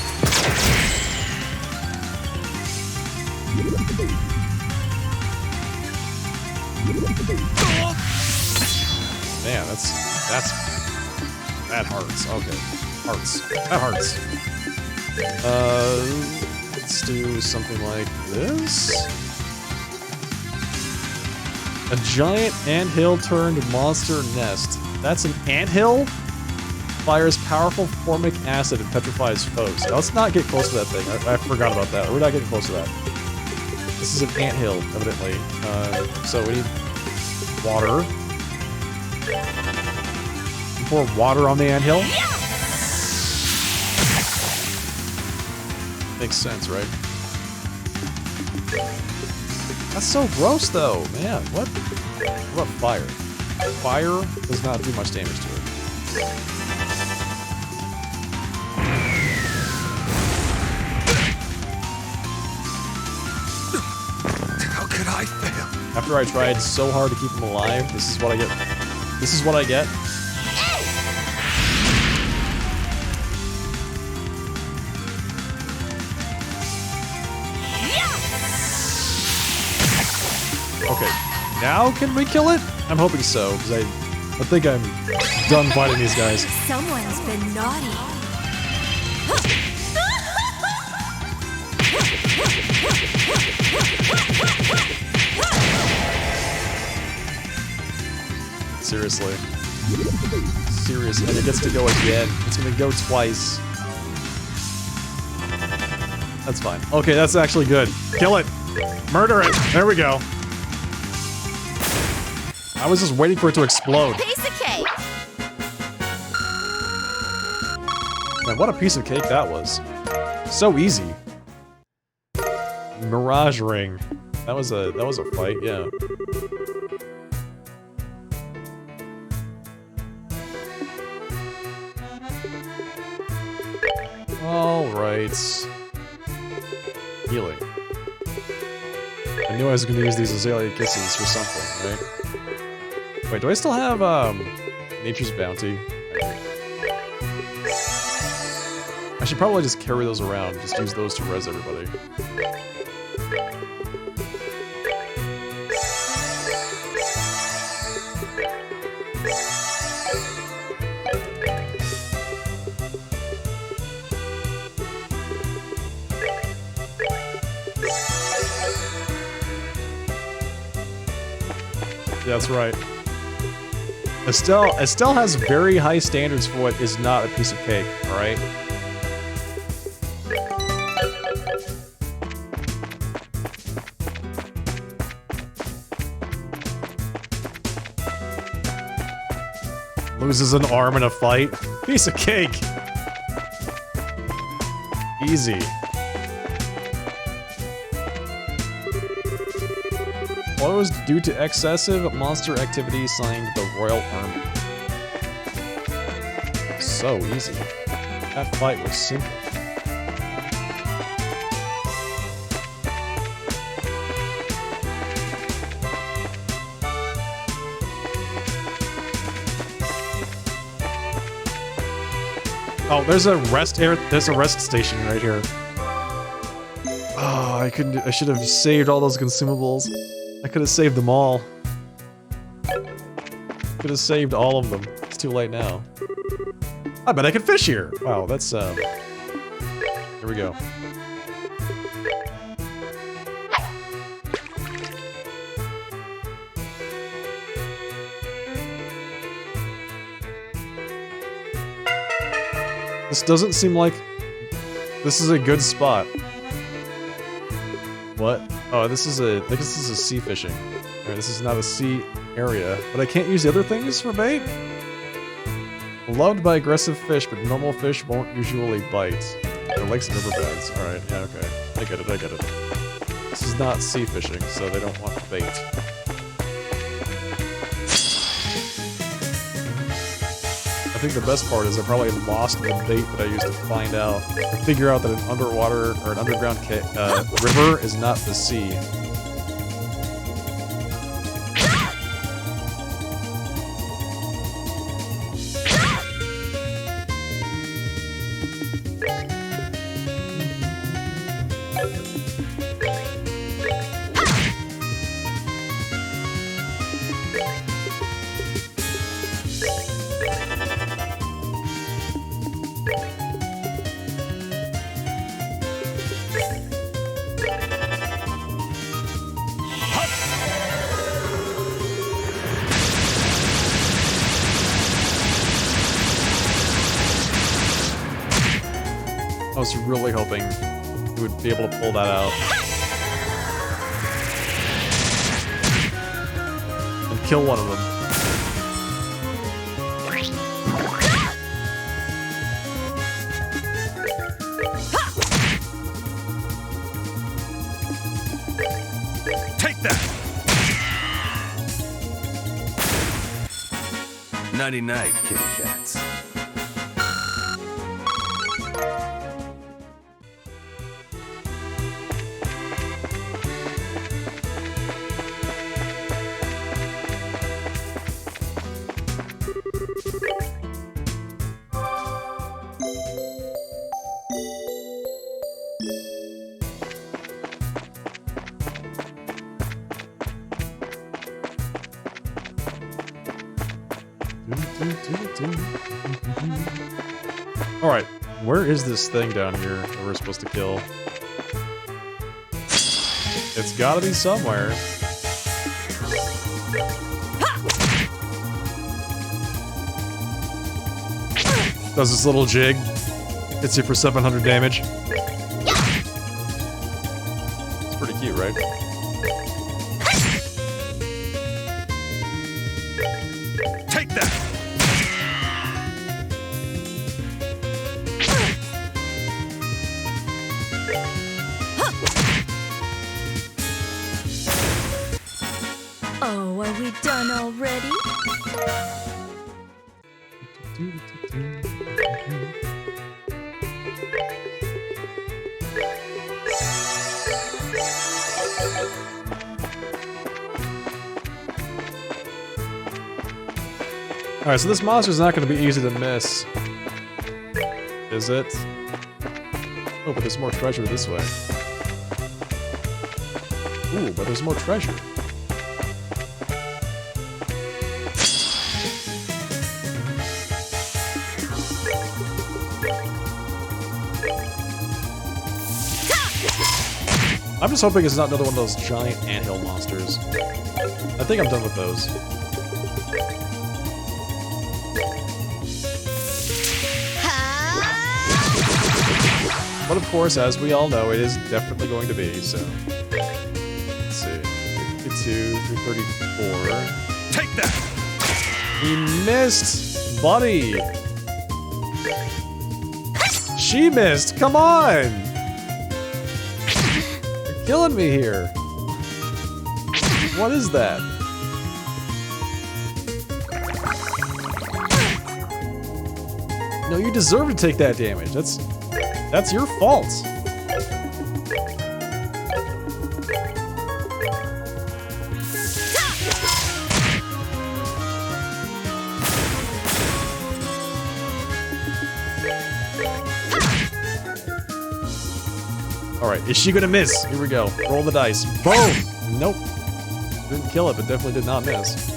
Man, that hurts. Okay, hearts. That hurts. Let's do something like this. A giant anthill turned monster nest. That's an anthill? Fires powerful formic acid and petrifies foes. Now, let's not get close to that thing. I forgot about that. We're not getting close to that. This is an anthill, evidently. So we need water. You pour water on the anthill? Makes sense, right? That's so gross, though, man. What? What about fire? Fire does not do much damage to it. How could I fail? After I tried so hard to keep him alive, this is what I get. This is what I get. Okay, now can we kill it? I'm hoping so, because I think I'm done fighting these guys. Someone's been naughty. Seriously. Seriously. And it gets to go again. It's gonna go twice. That's fine. Okay, that's actually good. Kill it. Murder it. There we go. I was just waiting for it to explode. Piece of cake. Man, what a piece of cake that was. So easy. Mirage ring. That was a fight, yeah. Alright. Healing. I knew I was gonna use these Azalea Kisses for something, right? Wait, do I still have, Nature's Bounty? I should probably just carry those around, just use those to res everybody. That's right. Estelle has very high standards for what is not a piece of cake, alright? Loses an arm in a fight. Piece of cake! Easy. Closed due to excessive monster activity, signed the Royal Army. So easy. That fight was simple. Oh, there's a rest station right here. Oh, I should have saved all those consumables. I could have saved them all. Could have saved all of them. It's too late now. I bet I can fish here! Wow, that's, here we go. This doesn't seem like this is a good spot. What? Oh, this is a sea fishing. Alright, this is not a sea area. But I can't use the other things for bait? Loved by aggressive fish, but normal fish won't usually bite. They're lakes and riverbeds. Alright, yeah, okay. I get it. This is not sea fishing, so they don't want bait. I think the best part is I probably lost the bait that I used to find out, to figure out that an underwater, or an underground river is not the sea. I was really hoping we would be able to pull that out. And kill one of them. Take that! 99 kitty cats. Alright, where is this thing down here that we're supposed to kill? It's gotta be somewhere. Does this little jig. Hits you for 700 damage. It's pretty cute, right? you done already? Alright, so this monster's not going to be easy to miss. Is it? Oh, but there's more treasure this way. Ooh, but there's more treasure. I'm just hoping it's not another one of those giant anthill monsters. I think I'm done with those. But of course, as we all know, it is definitely going to be, so... Let's see. 52 through 34. Take that! He missed! Buddy! She missed! Come on! You're killing me here. What is that? No, you deserve to take that damage. That's your fault. Alright, is she gonna miss? Here we go. Roll the dice. Boom! Nope. Didn't kill it, but definitely did not miss.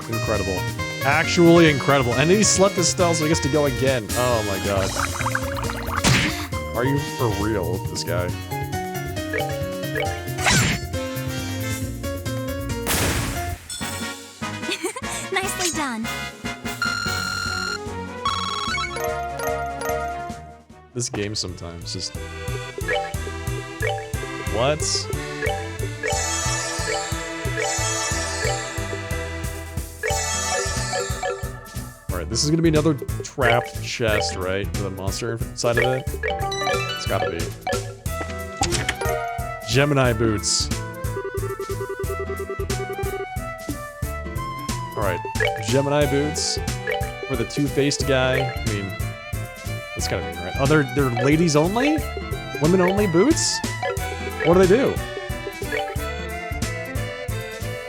Incredible. Actually incredible. And then he slept his spell, so he gets to go again. Oh my god. Are you for real, this guy? Nicely done. This game sometimes just... What? Alright, this is gonna be another trapped chest, right? With a monster inside of it? It's gotta be. Gemini boots. Alright, Gemini boots for the two-faced guy. I mean, that's gotta be right. Oh, they're ladies only? Women only boots? What do they do?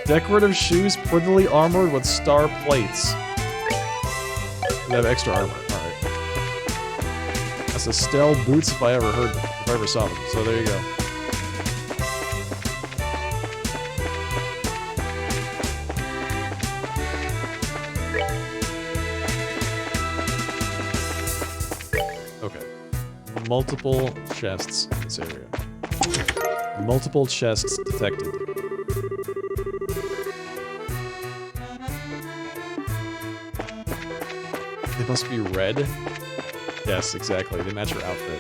Decorative shoes prettily armored with star plates. They have extra armor. Alright. That's Estelle boots if I ever saw them. So there you go. Okay. Multiple chests in this area. Multiple chests detected. They must be red? Yes, exactly. They match your outfit.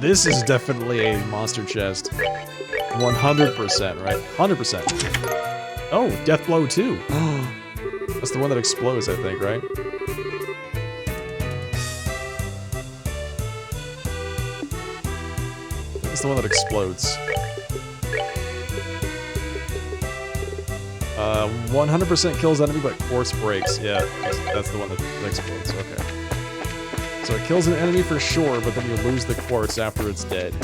This is definitely a monster chest. 100%, right? 100%. Oh, Death Blow 2. That's the one that explodes, I think, right? It's the one that explodes. 100% kills enemy, but quartz breaks. Yeah, that's the one that explodes. Okay. So it kills an enemy for sure, but then you lose the quartz after it's dead.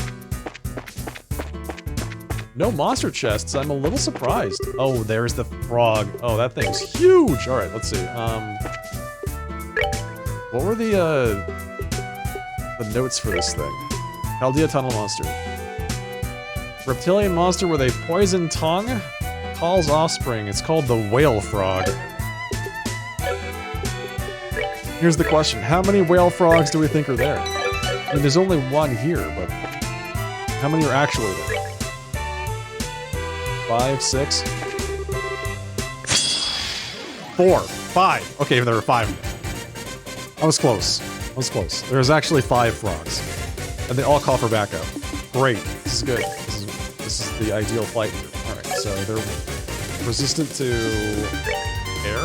No monster chests. I'm a little surprised. Oh, there's the frog. Oh, that thing's huge. All right, let's see. What were the notes for this thing? Chaldea Tunnel Monster. Reptilian monster with a poison tongue calls offspring. It's called the whale frog. Here's the question. How many whale frogs do we think are there? I mean, there's only one here, but how many are actually there? 5, 6? 4, 5. Okay, there were 5 of them. I was close. I was close. There's actually 5 frogs. And they all call for backup. Great. This is good. This is the ideal fight here. Alright, so they're resistant to air.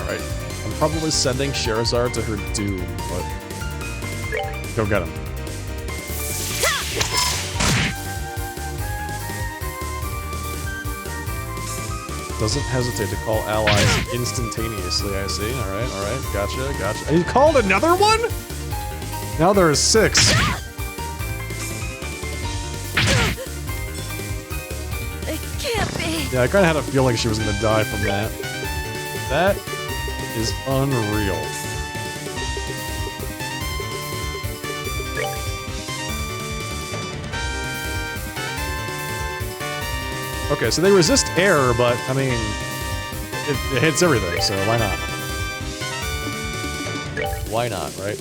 Alright. I'm probably sending Charizard to her doom, but go get him. Doesn't hesitate to call allies instantaneously, I see. Alright, gotcha. And you called another one? Now there is 6. It can't be. Yeah, I kinda had a feeling she was gonna die from that. That is unreal. Okay, so they resist air, but, I mean, it hits everything, so why not? Why not, right?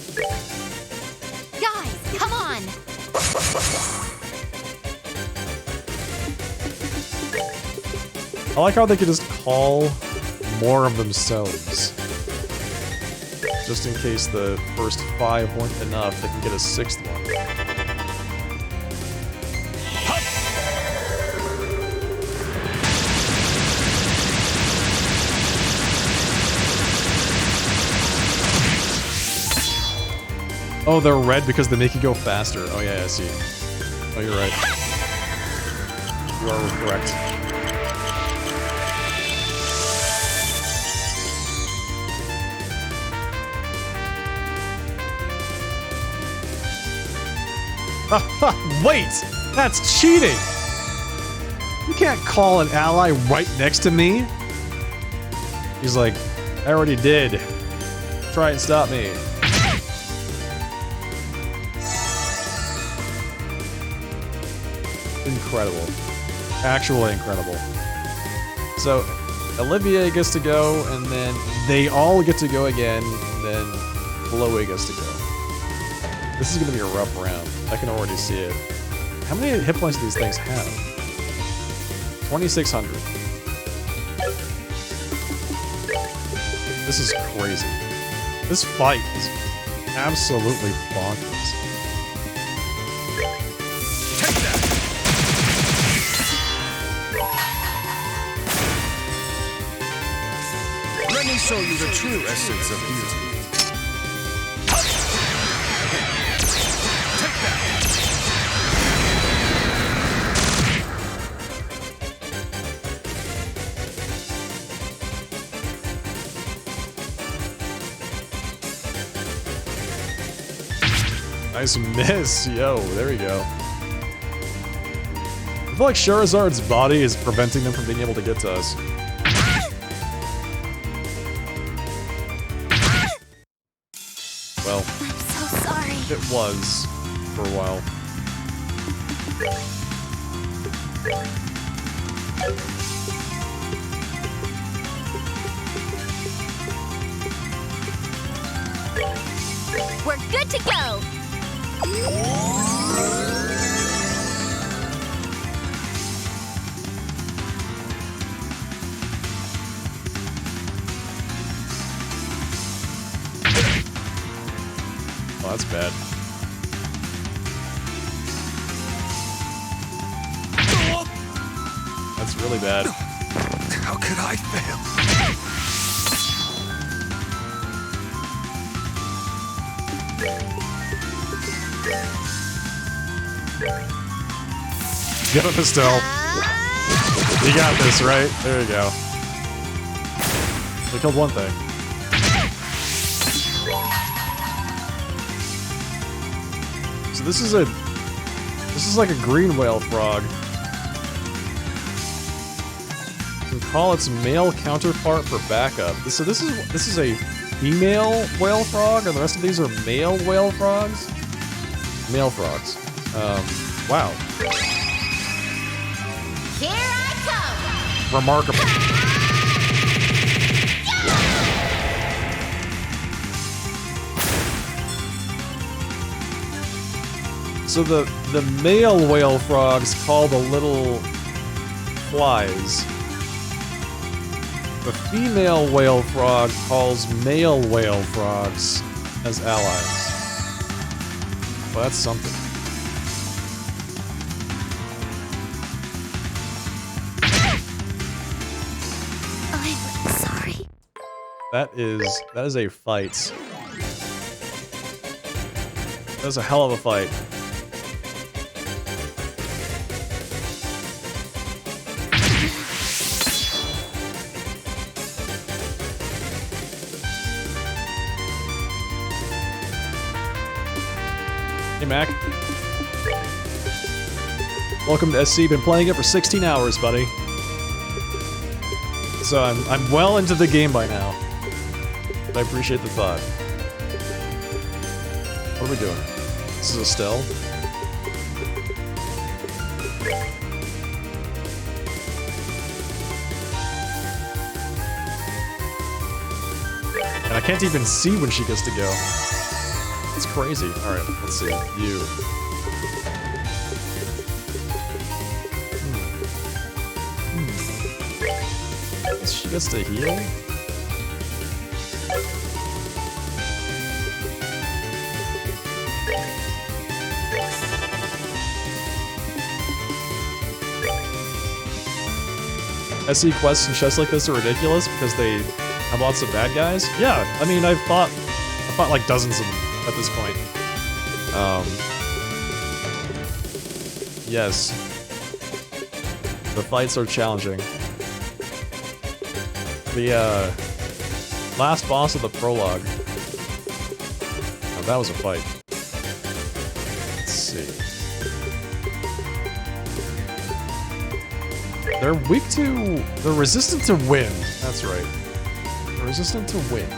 Guys, come on. I like how they could just call more of themselves. Just in case the first 5 weren't enough, they can get a 6th one. Oh, they're red because they make you go faster. Oh yeah, I see. Oh, you're right. You are correct. Wait! That's cheating! You can't call an ally right next to me! He's like, I already did. Try and stop me. Incredible. Actually incredible. So, Olivier gets to go, and then they all get to go again, and then Chloe gets to go. This is gonna be a rough round. I can already see it. How many hit points do these things have? 2,600. This is crazy. This fight is absolutely bonkers. Let me show you the true essence of beauty. Take that! Nice miss. Yo, there we go. I feel like Charizard's body is preventing them from being able to get to us. Well, I'm so sorry. it was for a while. We're good to go. Oh, that's bad. That's really bad. How could I fail? Get him, Estelle. You got this, right? There you go. We killed one thing. So this is like a green whale frog. You can call its male counterpart for backup. So this is a female whale frog, and the rest of these are male whale frogs. Male frogs. Wow. Here I come. Remarkable. So the male whale frogs call the little flies. The female whale frog calls male whale frogs as allies. Well, that's something. I'm sorry. That is a fight. That's a hell of a fight. Hey, Mac. Welcome to SC. Been playing it for 16 hours, buddy. So I'm well into the game by now. I appreciate the thought. What are we doing? This is Estelle. And I can't even see when she gets to go. It's crazy. Alright, let's see. You. She gets to heal? SC quests and chests like this are ridiculous because they have lots of bad guys. Yeah, I mean, I've fought like dozens of them at this point. Yes. The fights are challenging. The last boss of the prologue. Oh, that was a fight. Let's see. They're weak to... They're resistant to wind. That's right. They're resistant to wind.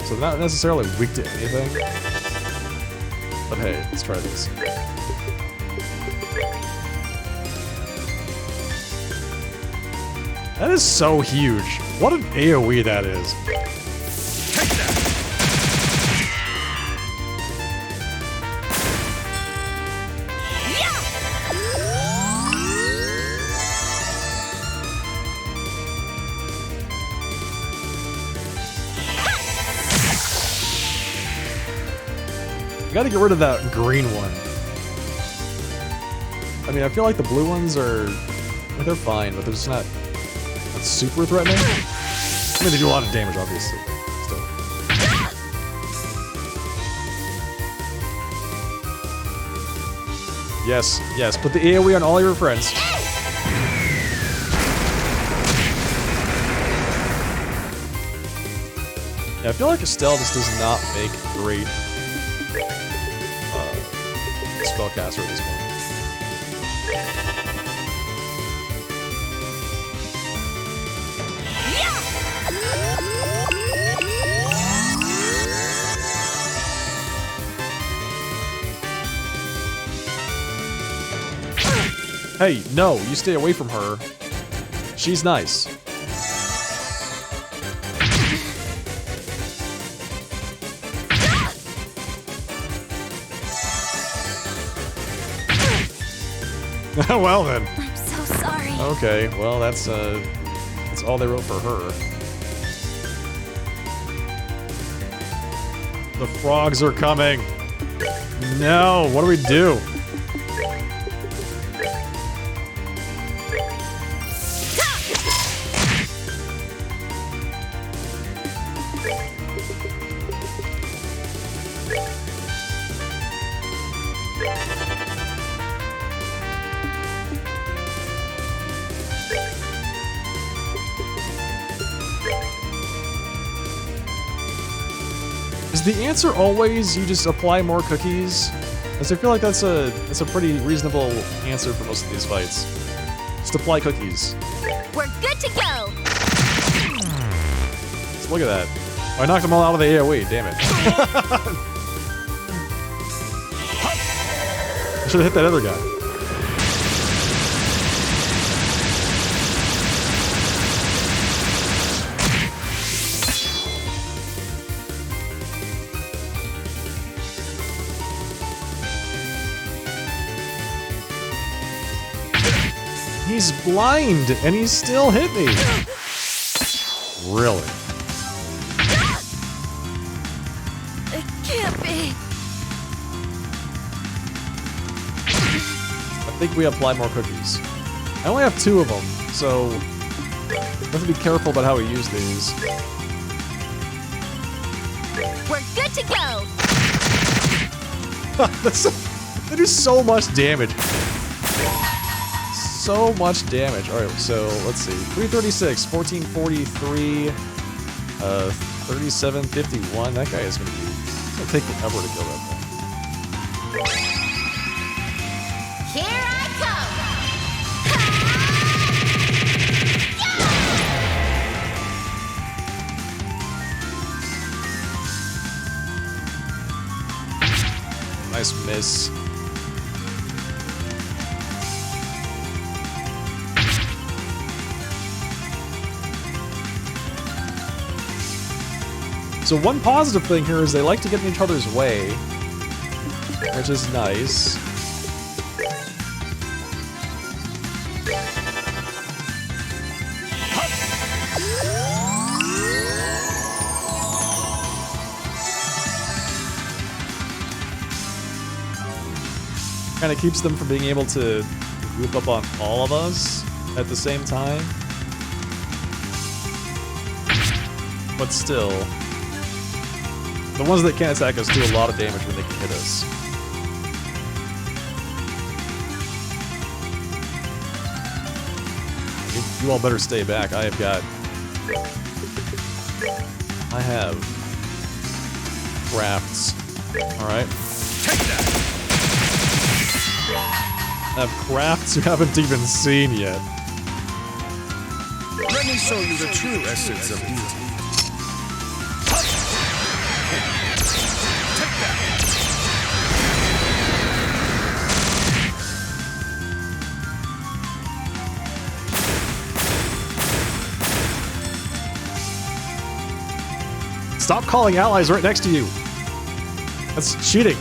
So they're not necessarily weak to anything. But hey, let's try this. That is so huge. What an AoE that is. Take that! You gotta get rid of that green one. I mean, I feel like the blue ones are... Like, they're fine, but they're just not super threatening. I mean, they do a lot of damage, obviously. Still. Yes, yes, put the AoE on all your friends. Yeah, I feel like Estelle just does not make great spellcaster at this point. Hey, no, you stay away from her. She's nice. Well then. I'm so sorry. Okay, well that's all they wrote for her. The frogs are coming. No, what do we do? Is the answer always you just apply more cookies? As I feel like that's a pretty reasonable answer for most of these fights. Just apply cookies. We're good to go. Just look at that. I knocked them all out of the AoE, damn it. I should have hit that other guy. He's blind, and he still hit me. Really? It can't be. I think we apply more cookies. I only have 2 of them, so we have to be careful about how we use these. We're good to go. They do so much damage. So much damage. Alright, so let's see. 336, 1443, 3751. That guy is gonna take forever to kill that thing. Here I come. Nice miss. So one positive thing here is they like to get in each other's way, which is nice. Kind of keeps them from being able to group up on all of us at the same time. But still, the ones that can't attack us do a lot of damage when they can hit us. You all better stay back. I have crafts. Alright. Take that! I have crafts you haven't even seen yet. Let me show you the true essence of beauty. Take that! Stop calling allies right next to you. That's cheating.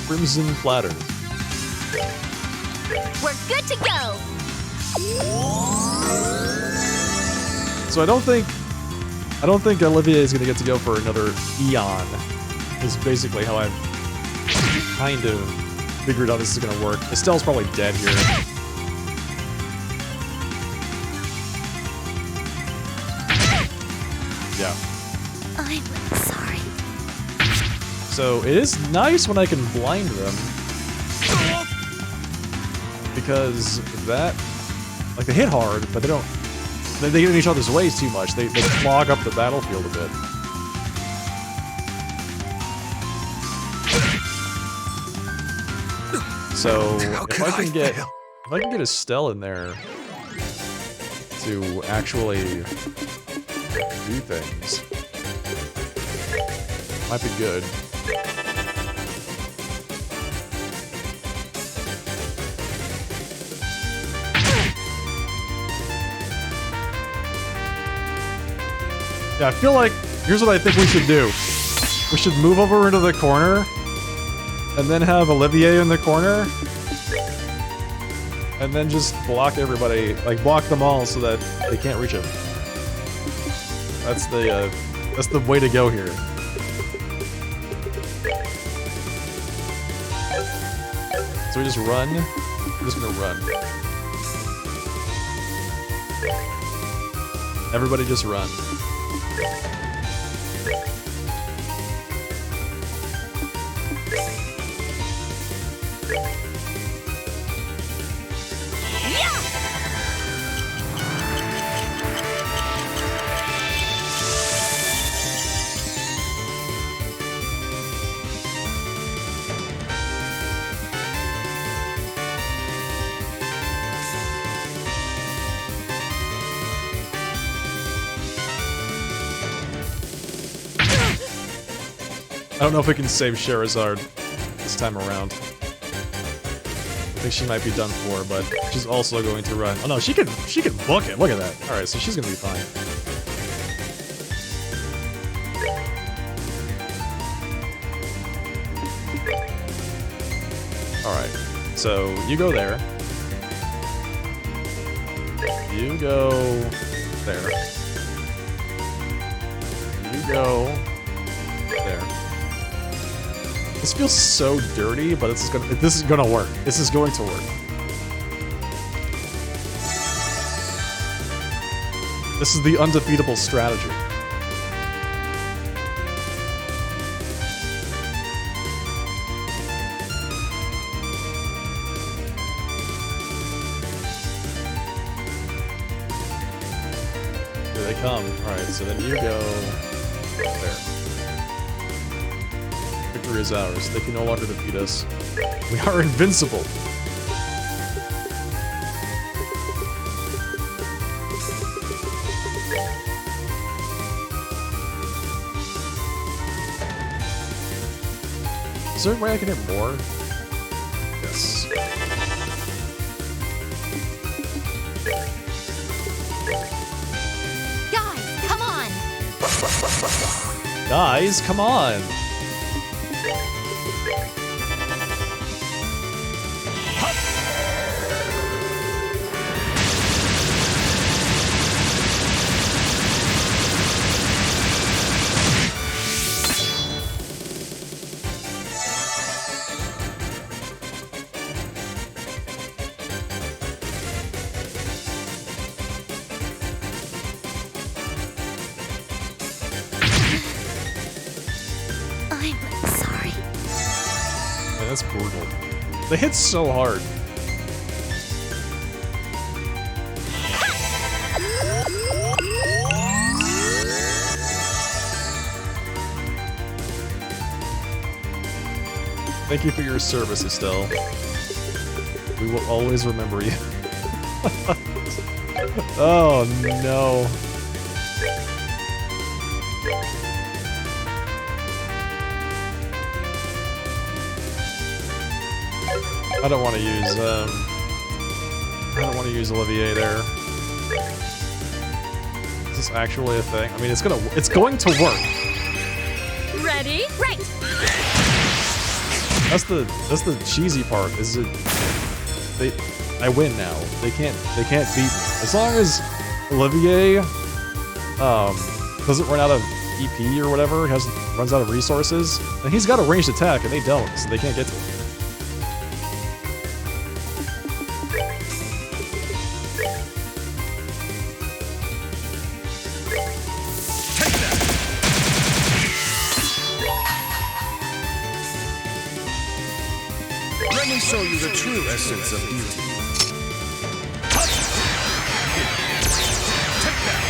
Crimson platter. We're good to go. So I don't think Olivier is gonna get to go for another eon. Is basically how I've kind of figured out this is gonna work. Estelle's probably dead here. Yeah. I'm sorry. So it is nice when I can blind them. Because that, like, they hit hard, but they get in each other's ways too much. They clog up the battlefield a bit. So if I can get Estelle in there to actually do things, might be good. Yeah, I feel like, here's what I think we should do. We should move over into the corner, and then have Olivier in the corner, and then just block everybody, like block them all so that they can't reach him. That's the way to go here. So we just run. We're just gonna run. Everybody just run. I don't know if we can save Sherazard this time around. think she might be done for, but she's also going to run. Oh no, she can book it. Look at that. All right, so she's gonna be fine. All right, so you go there. You go there. You go there. This feels so dirty, but this is gonna work. This is going to work. This is the undefeatable strategy. Here they come. Alright, so then you go there. Victory is ours. They can no longer defeat us. We are invincible. Is there a way I can hit more? Yes. Guys, come on! Guys, come on! I'm sorry. Man, that's brutal. They hit so hard. Thank you for your service, Estelle. We will always remember you. Oh no. I don't want to use Olivier there. Is this actually a thing? I mean, it's going to work. Ready? Right! That's the cheesy part. Is it? I win now. They can't beat me as long as Olivier doesn't run out of EP or whatever. Runs out of resources, and he's got a ranged attack, and they don't, so they can't get to him. Let me show you the true essence of beauty. Take that!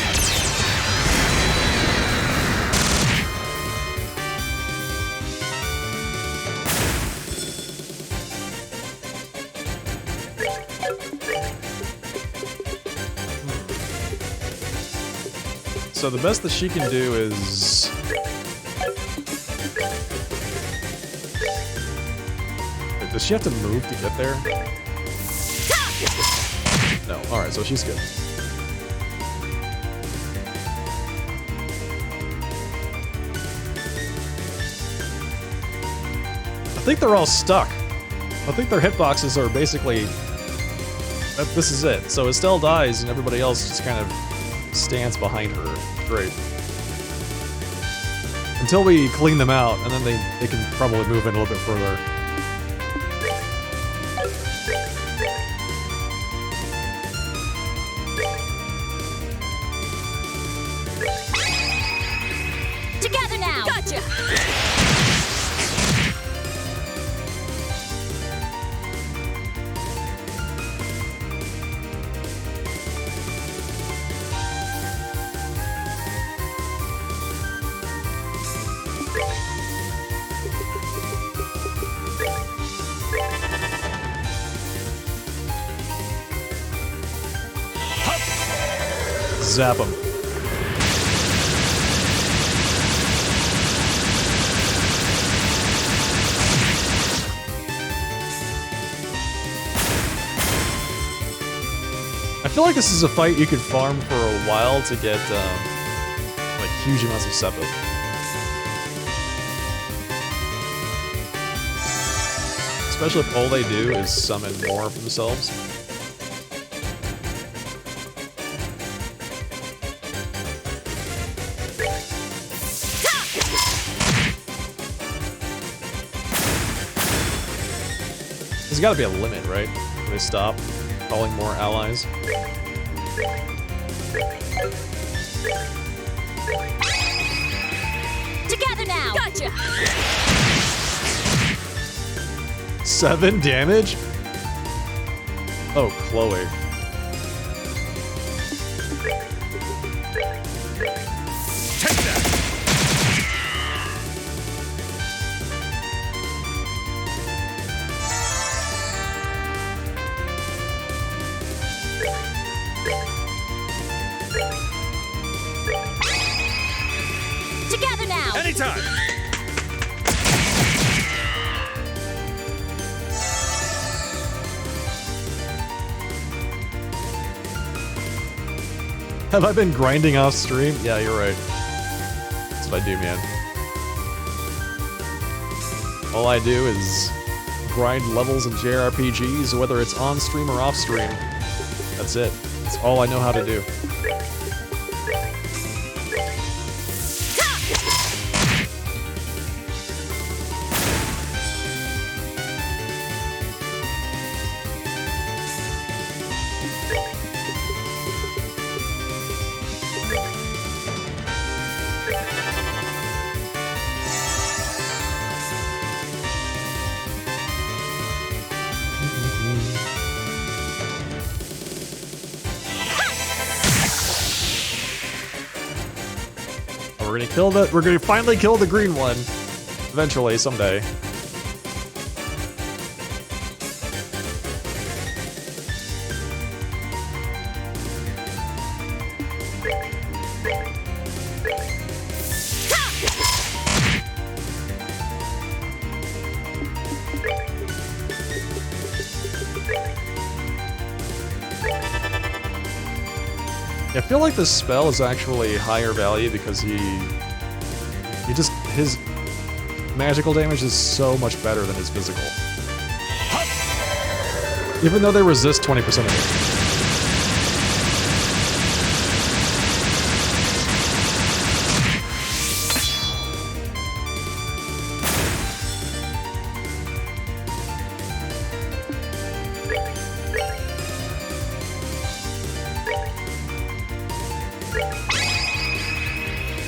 So the best that she can do is... Wait, does she have to move to get there? No. Alright, so she's good. I think they're all stuck. I think their hitboxes are basically... This is it. So Estelle dies and everybody else just kind of stands behind her. Great. Until we clean them out, and then they can probably move in a little bit further. Together now! Gotcha! Zap him. feel like this is a fight you could farm for a while to get, like, huge amounts of sepith. Especially if all they do is summon more of themselves. There's gotta be a limit, right? Where they stop calling more allies. Together now. Gotcha. 7 damage? Oh, Chloe. Take that! Together now. Anytime! Have I been grinding off stream? Yeah, you're right. That's what I do, man. All I do is grind levels in JRPGs, whether it's on stream or off stream. That's it. That's all I know how to do. We're gonna finally kill the green one. Eventually, someday. I feel like this spell is actually higher value because his magical damage is so much better than his physical. Even though they resist 20% of it.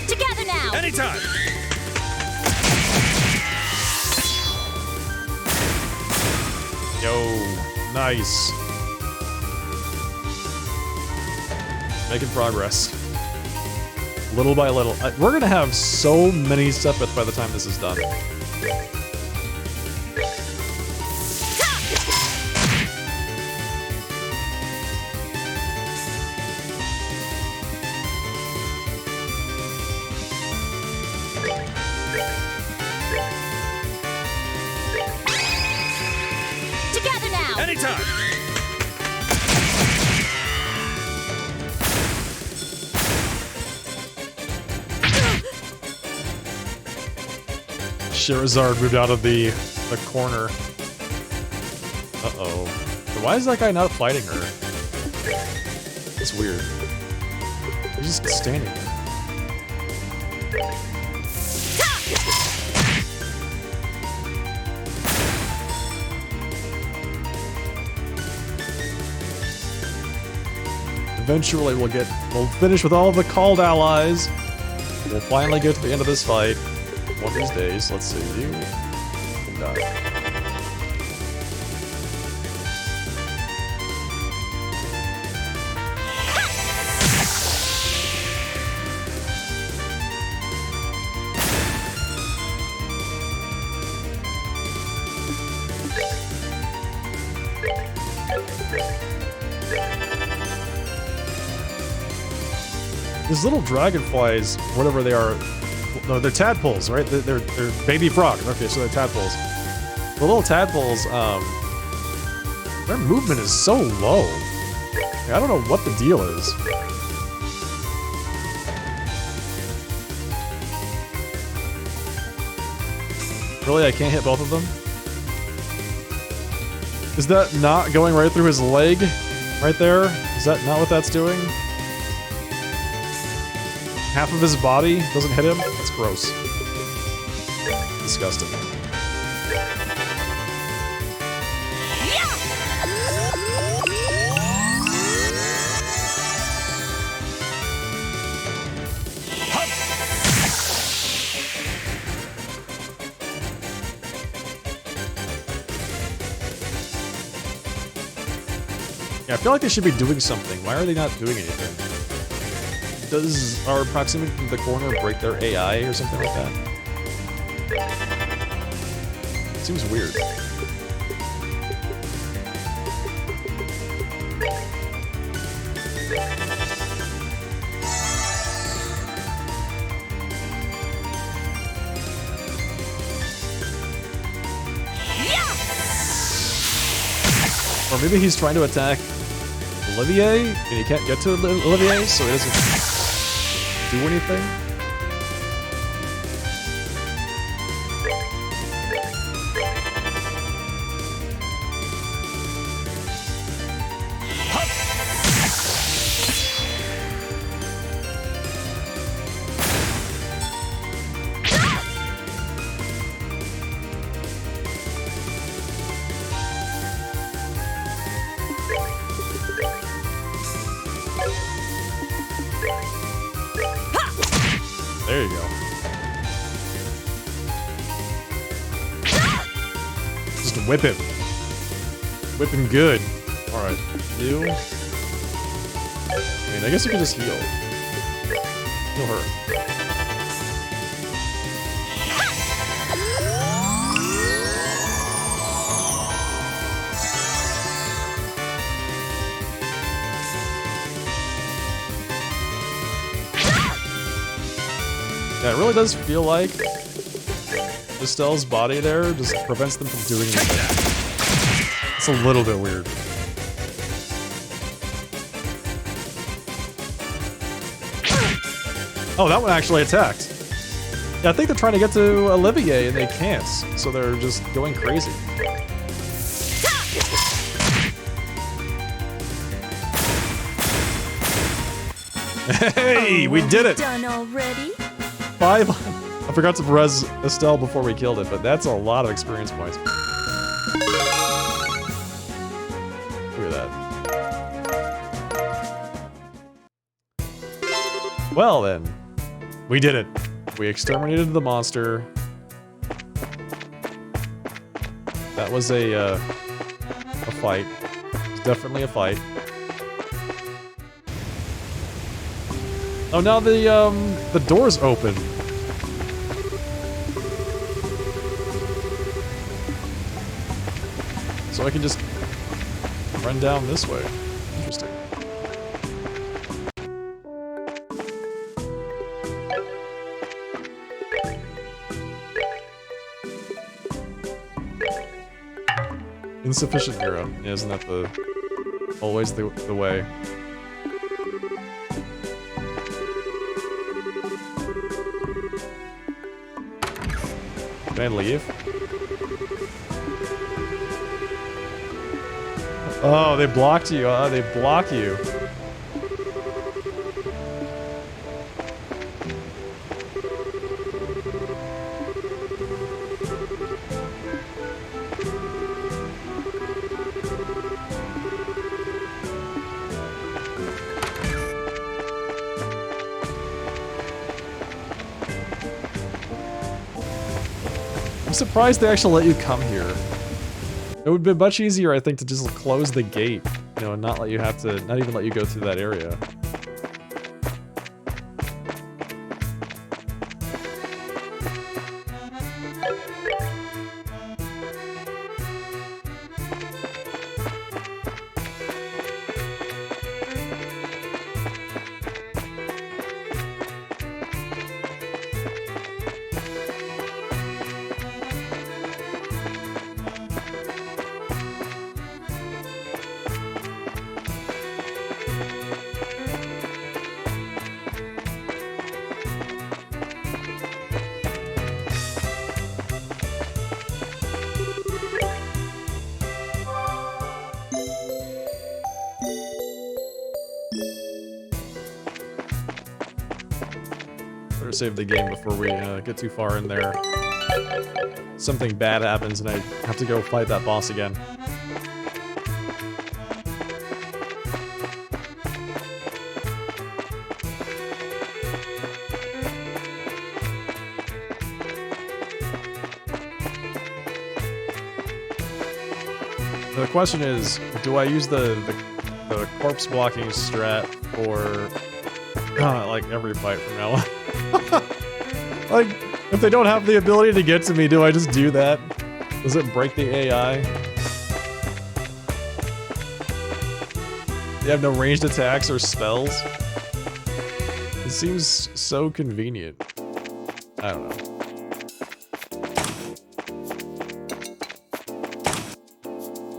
Together now. Anytime! Yo, nice. Making progress. Little by little. We're gonna have so many sepith by the time this is done. Together now. Anytime! Sherazard moved out of the corner. Uh-oh. Why is that guy not fighting her? It's weird. He's just standing there. Eventually we'll finish with all the called allies. We'll finally get to the end of this fight. One of these days. Let's see. You can die. These little dragonflies, whatever they are, no, they're tadpoles, right? They're baby frog. Okay, so they're tadpoles. The little tadpoles, their movement is so low. I don't know what the deal is. Really, I can't hit both of them? Is that not going right through his leg? Right there? Is that not what that's doing? Half of his body doesn't hit him? That's gross. Disgusting. Yeah, I feel like they should be doing something. Why are they not doing anything? Does our proximity to the corner break their AI or something like that? Seems weird. Or maybe he's trying to attack Olivier, and he can't get to Olivier, so he doesn't do anything? There you go. Just whip him. Whip him good. Alright. You. I mean, I guess you can just heal. Heal her. Yeah, it really does feel like Estelle's body there just prevents them from doing anything. It's a little bit weird. Oh, that one actually attacked. Yeah, I think they're trying to get to Olivier and they can't, so they're just going crazy. Hey, we did it! Done already? 5. I forgot to res Estelle before we killed it, but that's a lot of experience points. Look at that. Well then, we did it. We exterminated the monster. That was a fight. It was definitely a fight. Oh, now the door's open. So I can just run down this way. Interesting. Insufficient hero. Yeah, isn't that always the way? Can I leave? Oh, they blocked you. They block you. I'm surprised they actually let you come here. It would be much easier, I think, to just close the gate, you know, and not even let you go through that area. better save the game before we get too far in there. Something bad happens and I have to go fight that boss again. The question is, do I use the corpse blocking strat for like every fight from now on? Like, if they don't have the ability to get to me, do I just do that? Does it break the AI? You have no ranged attacks or spells? It seems so convenient. I don't know.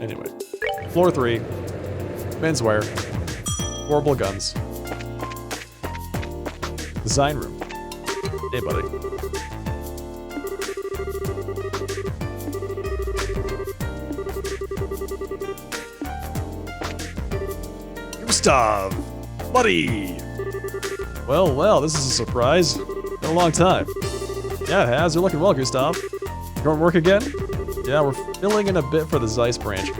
Anyway, floor 3, menswear, horrible guns, design room. Hey, buddy. Gustav, buddy. Well, this is a surprise. Been a long time. Yeah, it has. You're looking well, Gustav. You going to work again? Yeah, we're filling in a bit for the Zeiss branch,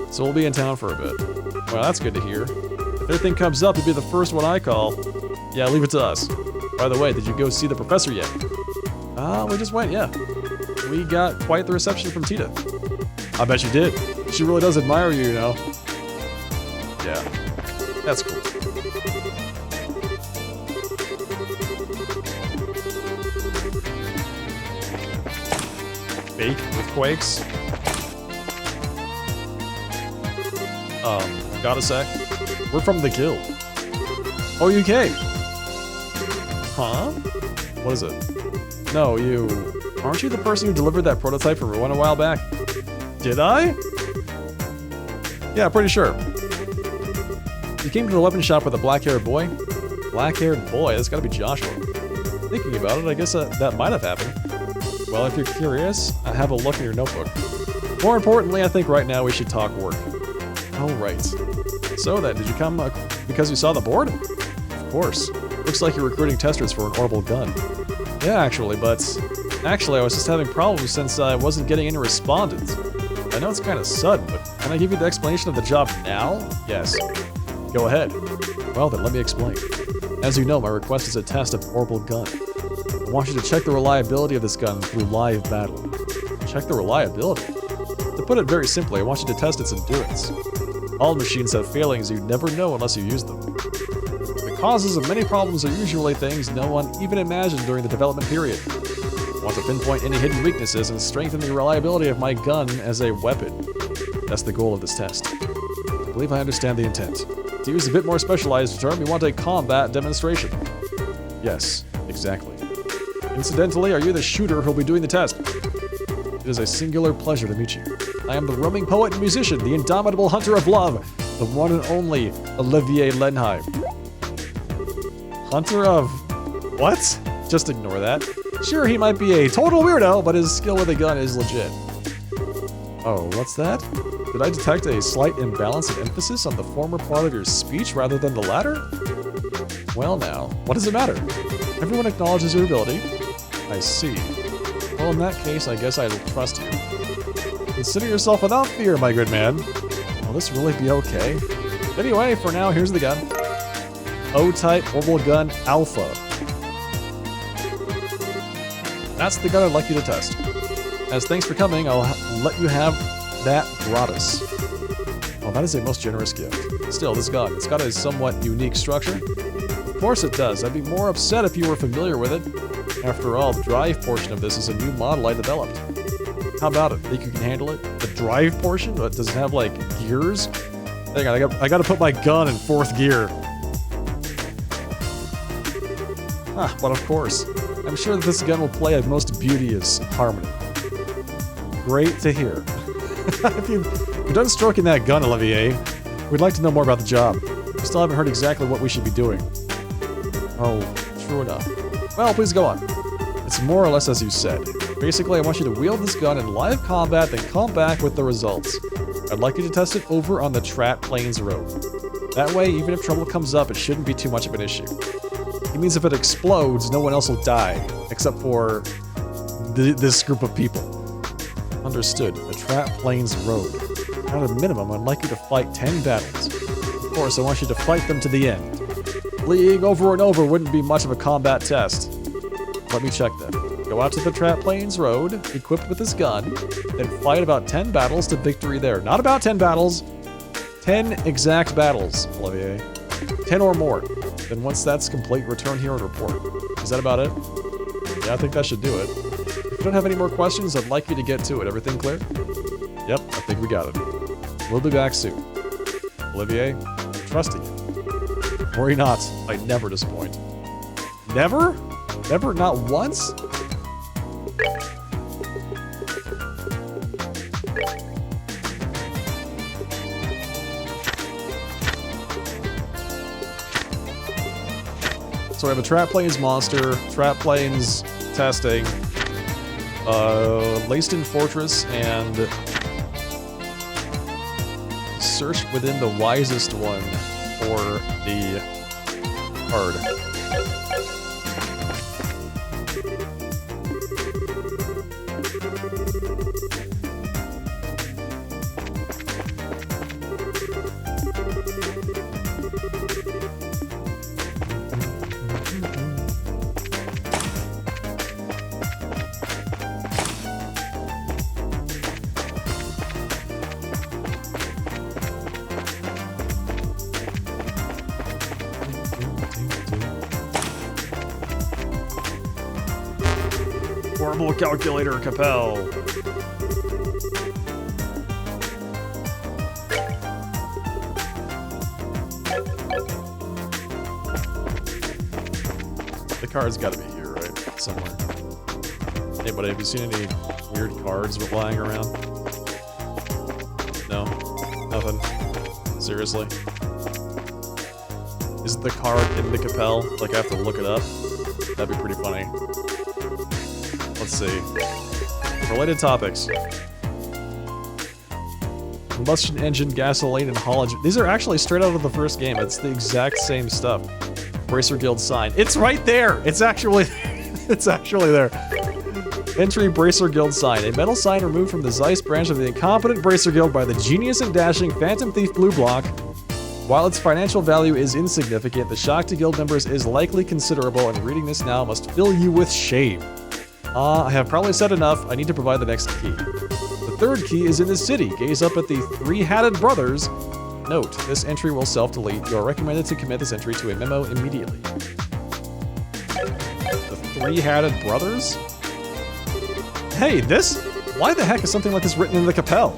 so we'll be in town for a bit. Well, that's good to hear. If anything comes up, you'll be the first one I call. Yeah, leave it to us. By the way, did you go see the professor yet? We just went, yeah. We got quite the reception from Tita. I bet you did. She really does admire you, you know. Yeah, that's cool. Fake with quakes. Got a sec. We're from the guild. Oh, you came? Huh? What is it? No, you... Aren't you the person who delivered that prototype for Ruin a while back? Did I? Yeah, pretty sure. You came to the weapon shop with a black-haired boy? Black-haired boy? That's gotta be Joshua. Thinking about it, I guess that might have happened. Well, if you're curious, have a look in your notebook. More importantly, I think right now we should talk work. Oh, right. So then, did you come because you saw the board? Of course. Looks like you're recruiting testers for an orbital gun. Yeah, actually, but... Actually, I was just having problems since I wasn't getting any respondents. I know it's kind of sudden, but can I give you the explanation of the job now? Yes. Go ahead. Well then, let me explain. As you know, my request is a test of orbital gun. I want you to check the reliability of this gun through live battle. Check the reliability? To put it very simply, I want you to test its endurance. All machines have failings you never know unless you use them. The causes of many problems are usually things no one even imagined during the development period. I want to pinpoint any hidden weaknesses and strengthen the reliability of my gun as a weapon. That's the goal of this test. I believe I understand the intent. To use a bit more specialized term, you want a combat demonstration. Yes, exactly. Incidentally, are you the shooter who'll be doing the test? It is a singular pleasure to meet you. I am the roaming poet and musician, the indomitable hunter of love, the one and only Olivier Lenheim. Hunter of... what? Just ignore that. Sure, he might be a total weirdo, but his skill with a gun is legit. Oh, what's that? Did I detect a slight imbalance of emphasis on the former part of your speech rather than the latter? Well now, what does it matter? Everyone acknowledges your ability. I see. Well, in that case, I guess I'll trust you. Consider yourself without fear, my good man. Will this really be okay? Anyway, for now, here's the gun. O-Type Orbital Gun Alpha. That's the gun I'd like you to test. As thanks for coming, I'll let you have that gratis. Well, that is a most generous gift. Still, this gun, it's got a somewhat unique structure. Of course it does. I'd be more upset if you were familiar with it. After all, the drive portion of this is a new model I developed. How about it? Think you can handle it? The drive portion? Does it have, like, gears? Hang on, I gotta put my gun in 4th gear. Ah, but of course. I'm sure that this gun will play a most beauteous harmony. Great to hear. If you're done stroking that gun, Olivier, we'd like to know more about the job. We still haven't heard exactly what we should be doing. Oh, true enough. Well, please go on. It's more or less as you said. Basically, I want you to wield this gun in live combat, then come back with the results. I'd like you to test it over on the Trat Plains Road. That way, even if trouble comes up, it shouldn't be too much of an issue. He means if it explodes, no one else will die, except for this group of people. Understood. The Trap Plains Road. At a minimum, I'd like you to fight 10 battles. Of course, I want you to fight them to the end. Fleeing over and over wouldn't be much of a combat test. Let me check then. Go out to the Trap Plains Road, equipped with this gun, then fight about 10 battles to victory there. Not about 10 battles. 10 exact battles, Olivier. 10 or more. Then once that's complete, return here and report. Is that about it? Yeah, I think that should do it. If you don't have any more questions, I'd like you to get to it. Everything clear? Yep, I think we got it. We'll be back soon. Olivier, I'm trusting you. Worry not, I never disappoint. Never? Never? Not once? So we have a Trap Plains monster, Trap Plains testing, Laced-in Fortress, and search within the wisest one for the card. Horrible calculator, Capel. The card's gotta be here, right? Somewhere. Hey, buddy, have you seen any weird cards lying around? No? Nothing? Seriously? Isn't the card in the Capel? Like, I have to look it up? That'd be pretty funny. Let's see. Related topics. Combustion engine, gasoline, and haulage. These are actually straight out of the first game. It's the exact same stuff. Bracer Guild sign. It's right there! It's actually... it's actually there. Entry Bracer Guild sign. A metal sign removed from the Zeiss branch of the incompetent Bracer Guild by the genius and dashing Phantom Thief Blue Block. While its financial value is insignificant, the shock to guild members is likely considerable, and reading this now must fill you with shame. I have probably said enough. I need to provide the next key. The third key is in the city. Gaze up at the Three-Hatted Brothers. Note, this entry will self-delete. You are recommended to commit this entry to a memo immediately. The Three-Hatted Brothers? Hey, this? Why the heck is something like this written in the Capel?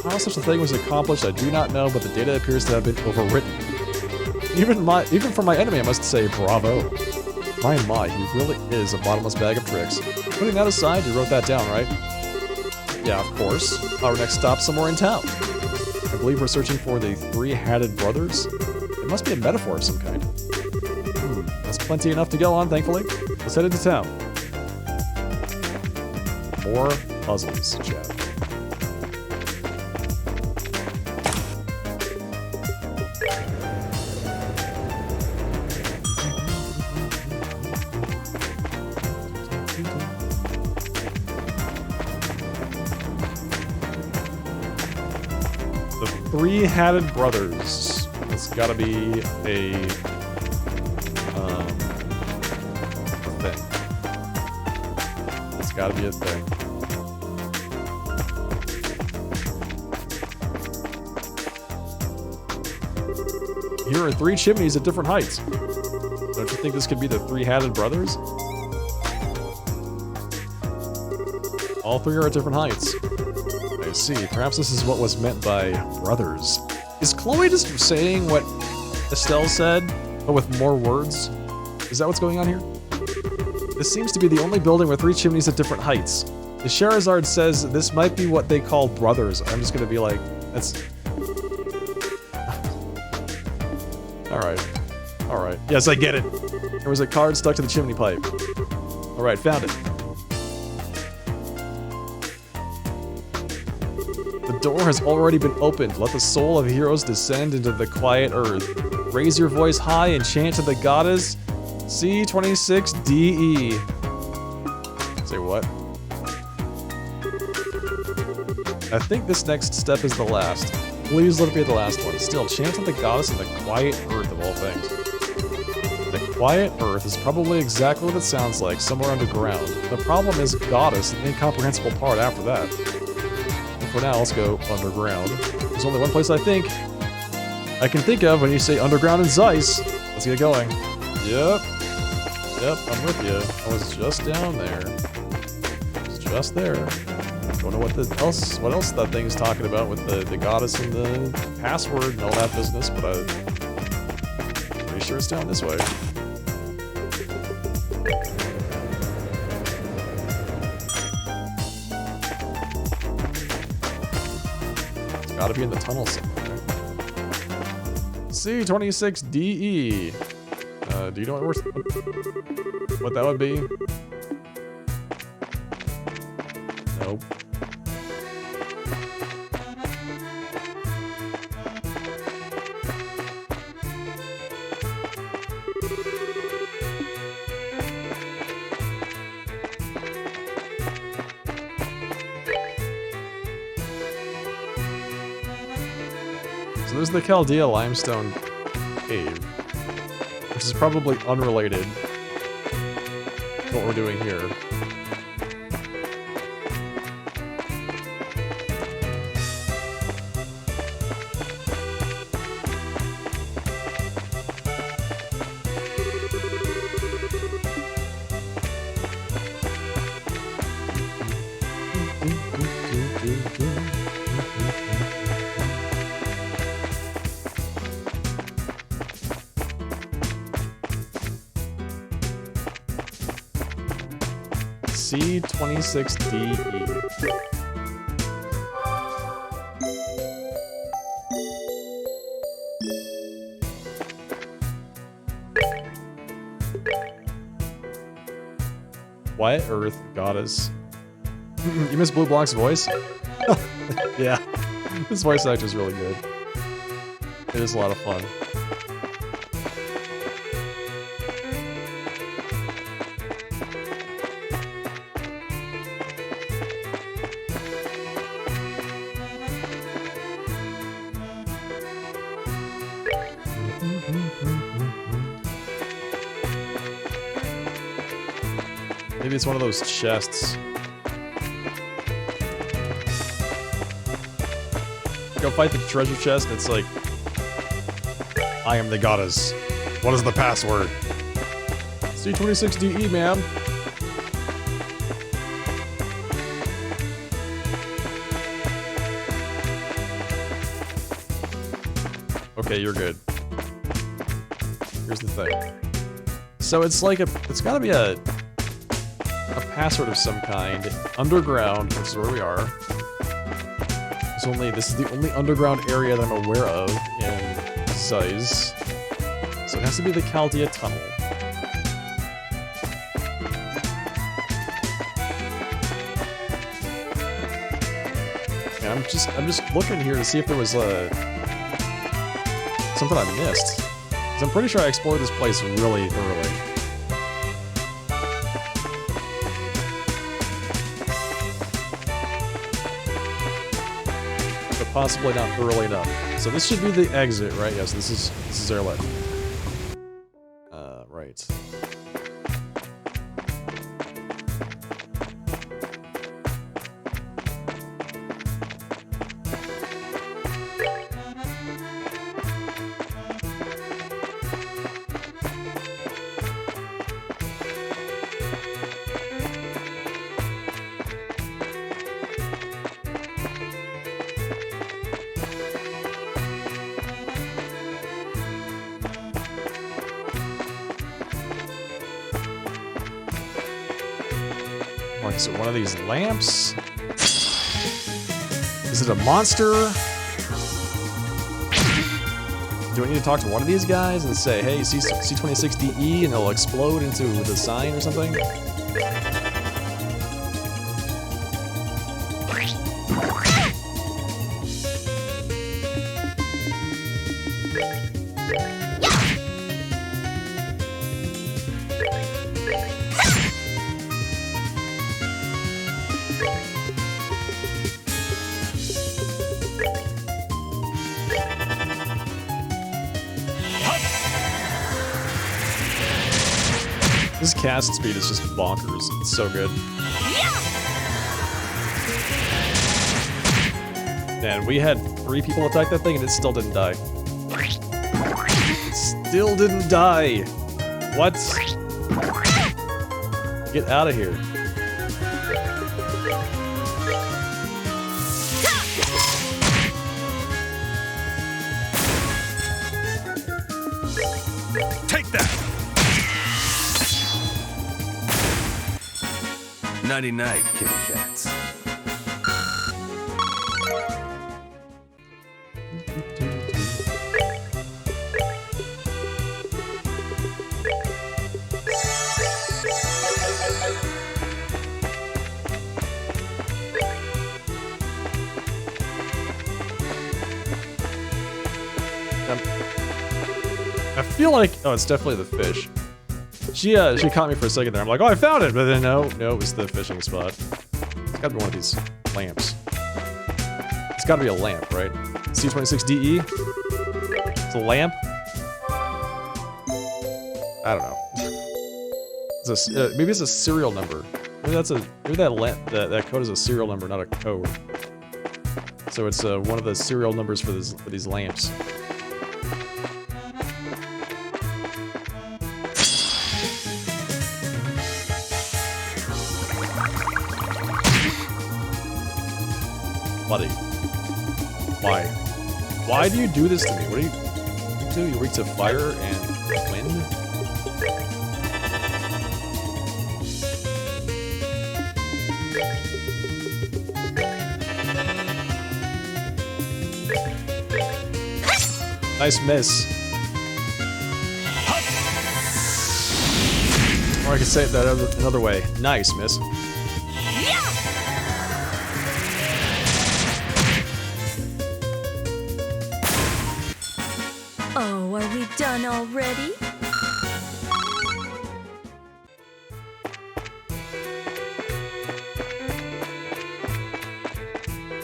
How such a thing was accomplished, I do not know, but the data appears to have been overwritten. Even for my enemy, I must say, bravo. My, he really is a bottomless bag of tricks. Putting that aside, you wrote that down, right? Yeah, of course. Our next stop somewhere in town. I believe we're searching for the Three-Hatted Brothers. It must be a metaphor of some kind. That's plenty enough to go on, thankfully. Let's head into town. More puzzles, Chad. Three-Hatted Brothers. It's gotta be a thing. It's gotta be a thing. Here are 3 chimneys at different heights. Don't you think this could be the Three-Hatted Brothers? All 3 are at different heights. I see. Perhaps this is what was meant by brothers. Is Chloe just saying what Estelle said, but with more words? Is that what's going on here? This seems to be the only building with 3 chimneys at different heights. The Sherazard says this might be what they call brothers. I'm just gonna be like, that's... Alright. Alright. Yes, I get it. There was a card stuck to the chimney pipe. Alright, found it. The door has already been opened. Let the soul of heroes descend into the quiet earth. Raise your voice high and chant to the goddess C26DE. Say what? I think this next step is the last. Please let it be the last one. Still, chant of the goddess and the quiet earth of all things. The quiet earth is probably exactly what it sounds like, somewhere underground. The problem is goddess, the incomprehensible part after that. And for now, let's go underground. There's only one place I can think of when you say underground in Zeiss. Let's get going. Yep. Yep, I'm with you. I was just down there. It's just there. Don't know what else that thing's talking about with the goddess and the password and all that business, but I'm pretty sure it's down this way. It's gotta be in the tunnel somewhere. C26DE. Do you know what that would be? Nope. So there's the Chaldea limestone cave, which is probably unrelated to what we're doing here. C26DE. Quiet Earth Goddess. You miss Blue Block's voice? Yeah, this voice actor is really good. It is a lot of fun. Maybe it's one of those chests. Go fight the treasure chest, and it's like, I am the goddess. What is the password? C26DE, ma'am. Okay, you're good. Here's the thing. So it's like it's gotta be a password of some kind, underground, which is where we are. This is the only underground area that I'm aware of in Zeiss. So it has to be the Chaldea Tunnel. And I'm just looking here to see if there was something I missed. 'Cause I'm pretty sure I explored this place really thoroughly. Possibly not thoroughly enough. So this should be the exit, right? Yes, this is airlet. Right. Is it one of these lamps? Is it a monster? Do I need to talk to one of these guys and say, hey, C26DE, and it'll explode into the sign or something? cast speed is just bonkers. It's so good. And we had 3 people attack that thing and it still didn't die. It still didn't die. What? Get out of here. Take that! 99 kitty cats. I feel like, oh, it's definitely the fish. She caught me for a second there. I'm like, oh, I found it, but then no, it was the fishing spot. It's gotta be one of these lamps. It's gotta be a lamp, right? C26DE? It's a lamp? I don't know. It's a, maybe it's a serial number. Maybe that lamp, that code is a serial number, not a code. So it's one of the serial numbers for these lamps. Buddy. Why? Why do you do this to me? What do you do? You weak to fire and wind? Nice miss. Or I could say it that another way. Nice miss. Oh, are we done already?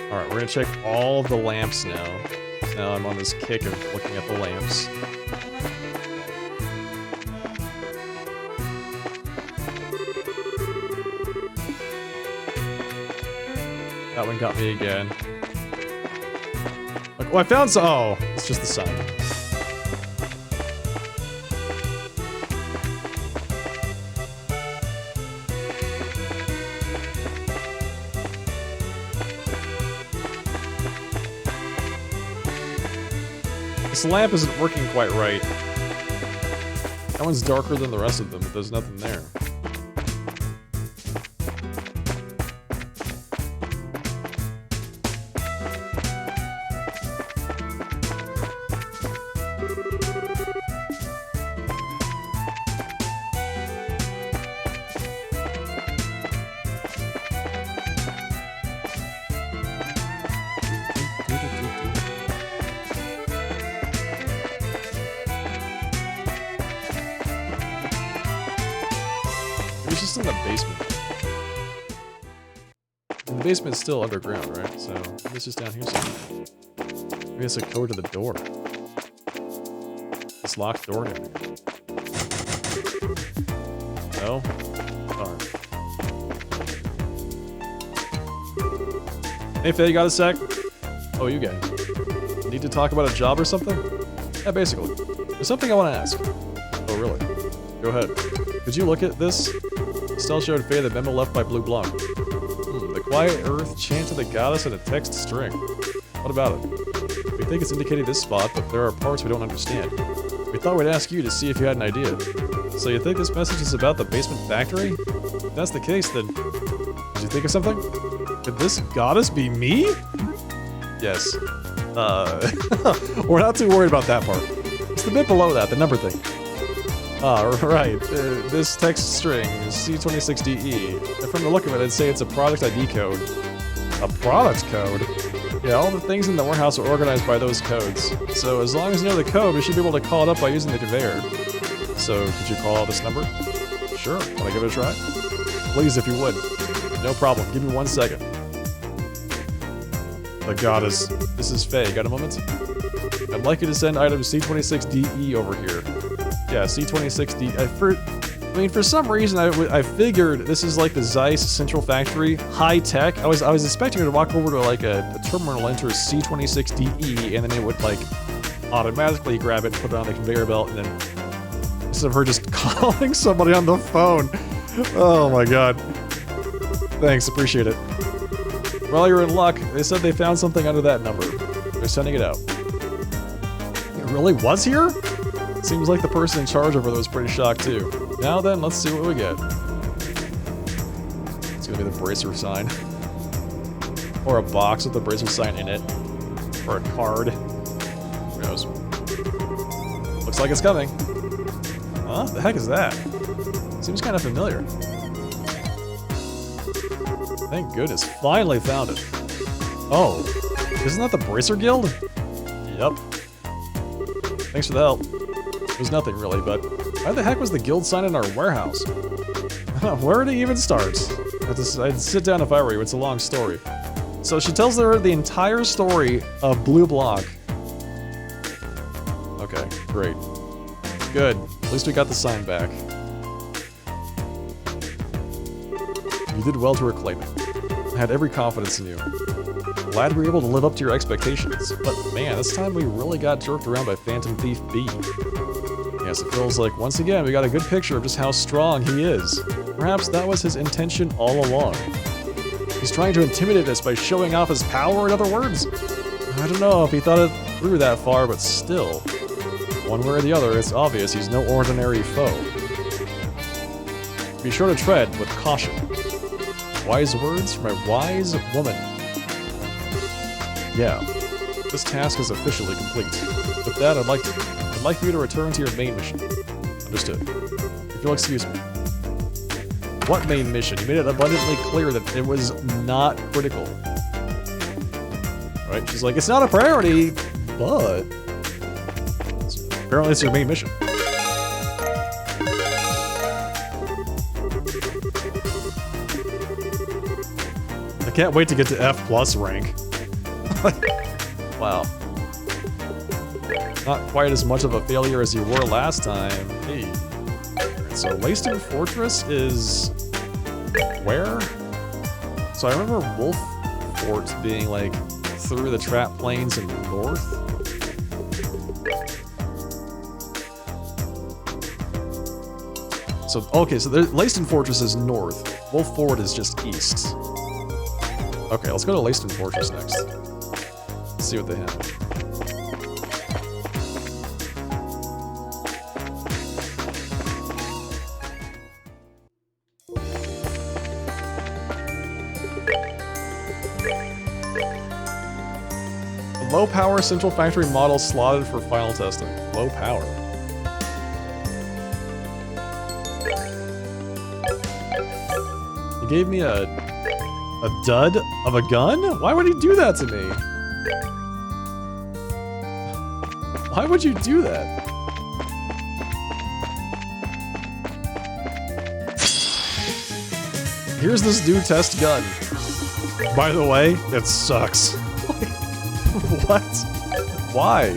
Alright, we're gonna check all of the lamps now. So now I'm on this kick of looking at the lamps. That one got me again. Like, oh, I found some. Oh, it's just the sun. This lamp isn't working quite right. That one's darker than the rest of them, but there's nothing there. It's just in the basement. And the basement's still underground, right? So maybe it's just down here somewhere. Maybe it's a code to the door. This locked door down here. No? Darn. Hey Faye, you got a sec? Oh, you guys. Need to talk about a job or something? Yeah, basically. There's something I want to ask. Oh, really? Go ahead. Could you look at this? Estelle showed Faye the memo left by Blue Blanc. The quiet earth chant to the goddess in a text string. What about it? We think it's indicating this spot, but there are parts we don't understand. We thought we'd ask you to see if you had an idea. So you think this message is about the basement factory? If that's the case, then... Did you think of something? Could this goddess be me? Yes. We're not too worried about that part. It's the bit below that, the number thing. Right. This text string is C26DE. And from the look of it, I'd say it's a product ID code. A product code? Yeah, all the things in the warehouse are organized by those codes. So as long as you know the code, we should be able to call it up by using the conveyor. So, could you call out this number? Sure. Wanna give it a try? Please, if you would. No problem. Give me 1 second. The goddess. This is Faye. Got a moment? I'd like you to send item C26DE over here. Yeah, C26D. I mean, for some reason, I figured this is like the Zeiss Central Factory, high tech. I was expecting her to walk over to like a terminal, enter C26DE, and then it would like automatically grab it, put it on the conveyor belt, and then instead of her just calling somebody on the phone. Oh my god. Thanks, appreciate it. Well, you're in luck. They said they found something under that number. They're sending it out. It really was here? Seems like the person in charge over there was pretty shocked too. Now then, let's see what we get. It's gonna be the bracer sign. Or a box with the bracer sign in it. Or a card. Who knows? Looks like it's coming. Huh? The heck is that? Seems kind of familiar. Thank goodness. Finally found it. Oh. Isn't that the Bracer Guild? Yep. Thanks for the help. It was nothing really, but why the heck was the guild sign in our warehouse? Where did it even start? I'd sit down if I were you, it's a long story. So she tells her the entire story of Blue Block. Okay, great. Good. At least we got the sign back. You did well to reclaim it. I had every confidence in you. Glad we were able to live up to your expectations. But man, this time we really got jerked around by Phantom Thief B. Yes, it feels like once again we got a good picture of just how strong he is. Perhaps that was his intention all along. He's trying to intimidate us by showing off his power, in other words. I don't know if he thought it through that far, but still. One way or the other, it's obvious he's no ordinary foe. Be sure to tread with caution. Wise words from a wise woman. Yeah, this task is officially complete. With that, I'd like for you to return to your main mission. Understood. If you'll excuse me. What main mission? You made it abundantly clear that it was not critical. Right? She's like, it's not a priority, but apparently it's your main mission. I can't wait to get to F+ rank. Wow. Not quite as much of a failure as you were last time. Hey. So Leyston Fortress is where? So I remember Wolf Fort being like through the trap plains in the north. So okay, so Leyston Fortress is north. Wolf Fort is just east. Okay, let's go to Leyston Fortress next. Let's see what they have. Low power Central Factory model slotted for final testing. Low power. He gave me a dud of a gun? Why would he do that to me? Why would you do that? Here's this new test gun. By the way, it sucks. What? Why?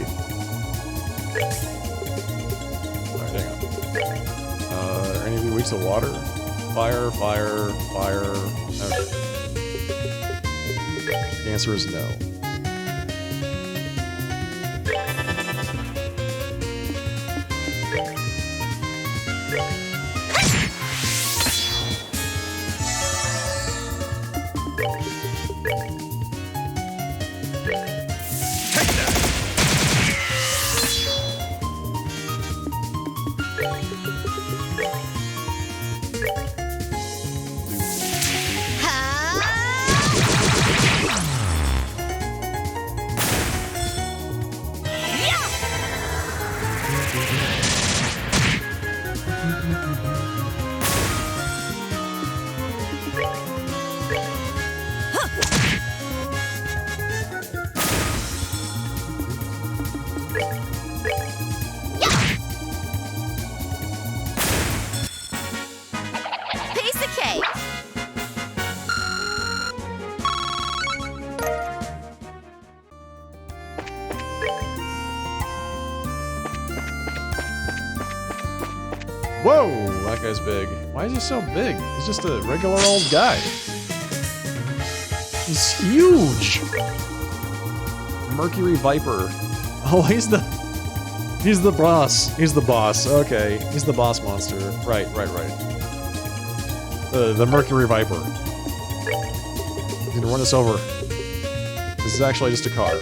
Alright, hang on. Are any of you weak to water? Fire, fire, fire. Okay. The answer is no. Piece of cake. Whoa, that guy's big. Why is he so big? He's just a regular old guy. He's huge. Mercury Viper. Oh, he's the boss. He's the boss. Okay, he's the boss monster. Right. The Mercury Viper. He's gonna run us over. This is actually just a car.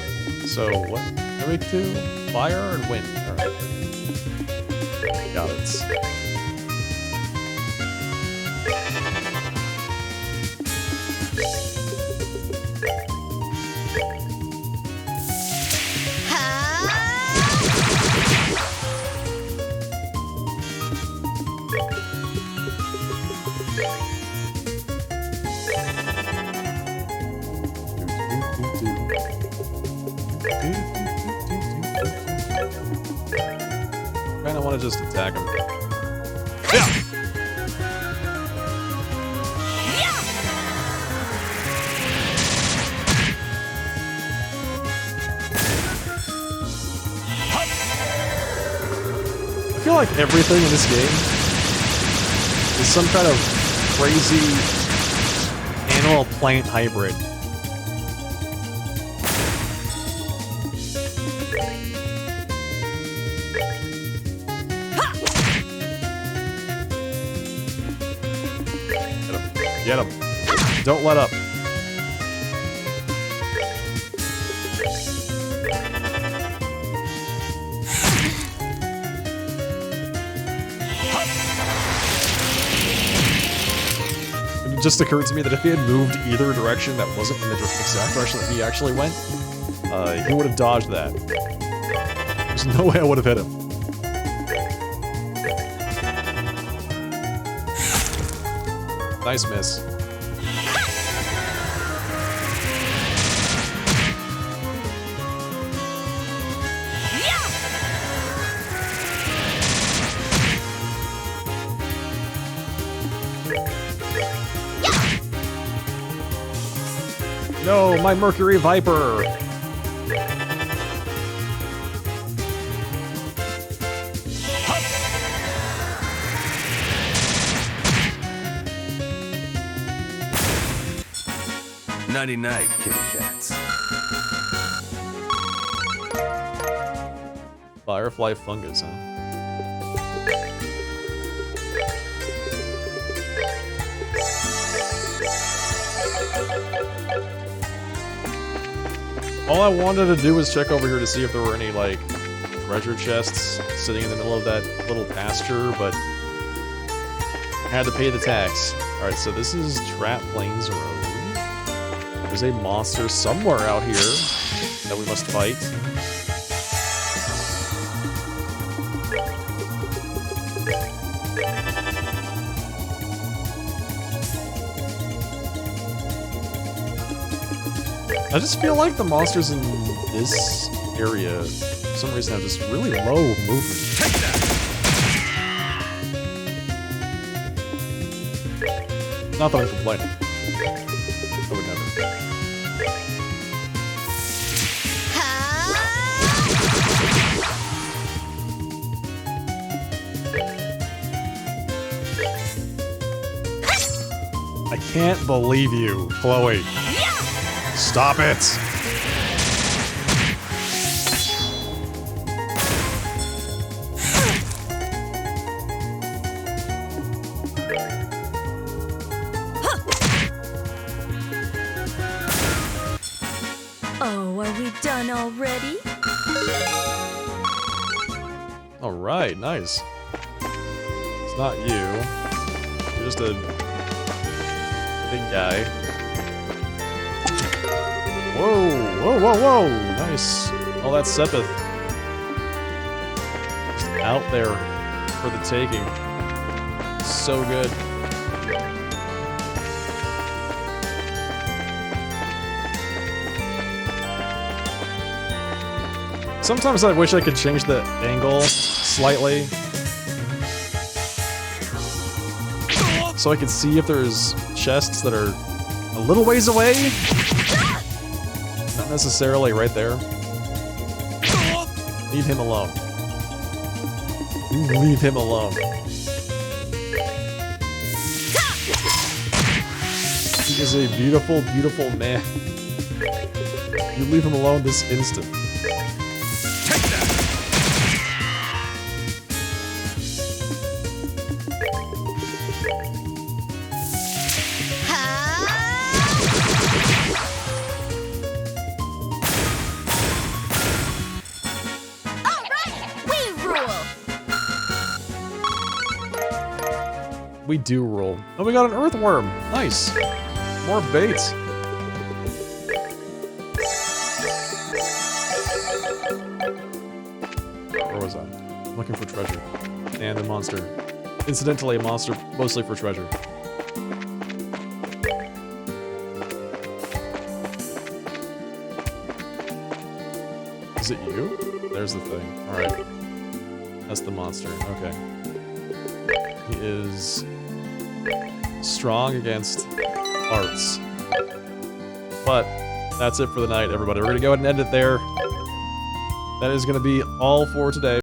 So what do we do? Fire and wind. All right. Got it. Kinda wanna just attack him. Yeah! I feel like everything in this game is some kind of crazy animal plant hybrid. Get him. Don't let up. It just occurred to me that if he had moved either direction that wasn't in the exact direction that he actually went, he would have dodged that. There's no way I would have hit him. Nice miss. No, my Mercury Viper! 99 kitty cats. Firefly fungus, huh? All I wanted to do was check over here to see if there were any, like, treasure chests sitting in the middle of that little pasture, but had to pay the tax. Alright, so this is Trap Plains Road. There's a monster somewhere out here that we must fight. I just feel like the monsters in this area, for some reason, have just really low movement. Take that! Not that I'm complaining. I would never. I can't believe you, Chloe. Stop it! Oh, are we done already? Alright, nice. It's not you. You're just a big guy. Whoa, whoa, whoa, whoa! Nice. Oh, that's Sepith. Just out there for the taking. So good. Sometimes I wish I could change the angle slightly, so I could see if there's chests that are a little ways away. Not necessarily right there. Leave him alone. You leave him alone. He is a beautiful, beautiful man. You leave him alone this instant. Take that! All right, we rule. We do roll. Oh, we got an earthworm. Nice. More baits. Where was I? Looking for treasure. And a monster. Incidentally, a monster mostly for treasure. Is it you? There's the thing. Alright. That's the monster. Okay. He is strong against arts. But that's it for the night, everybody. We're gonna go ahead and end it there. That is gonna be all for today.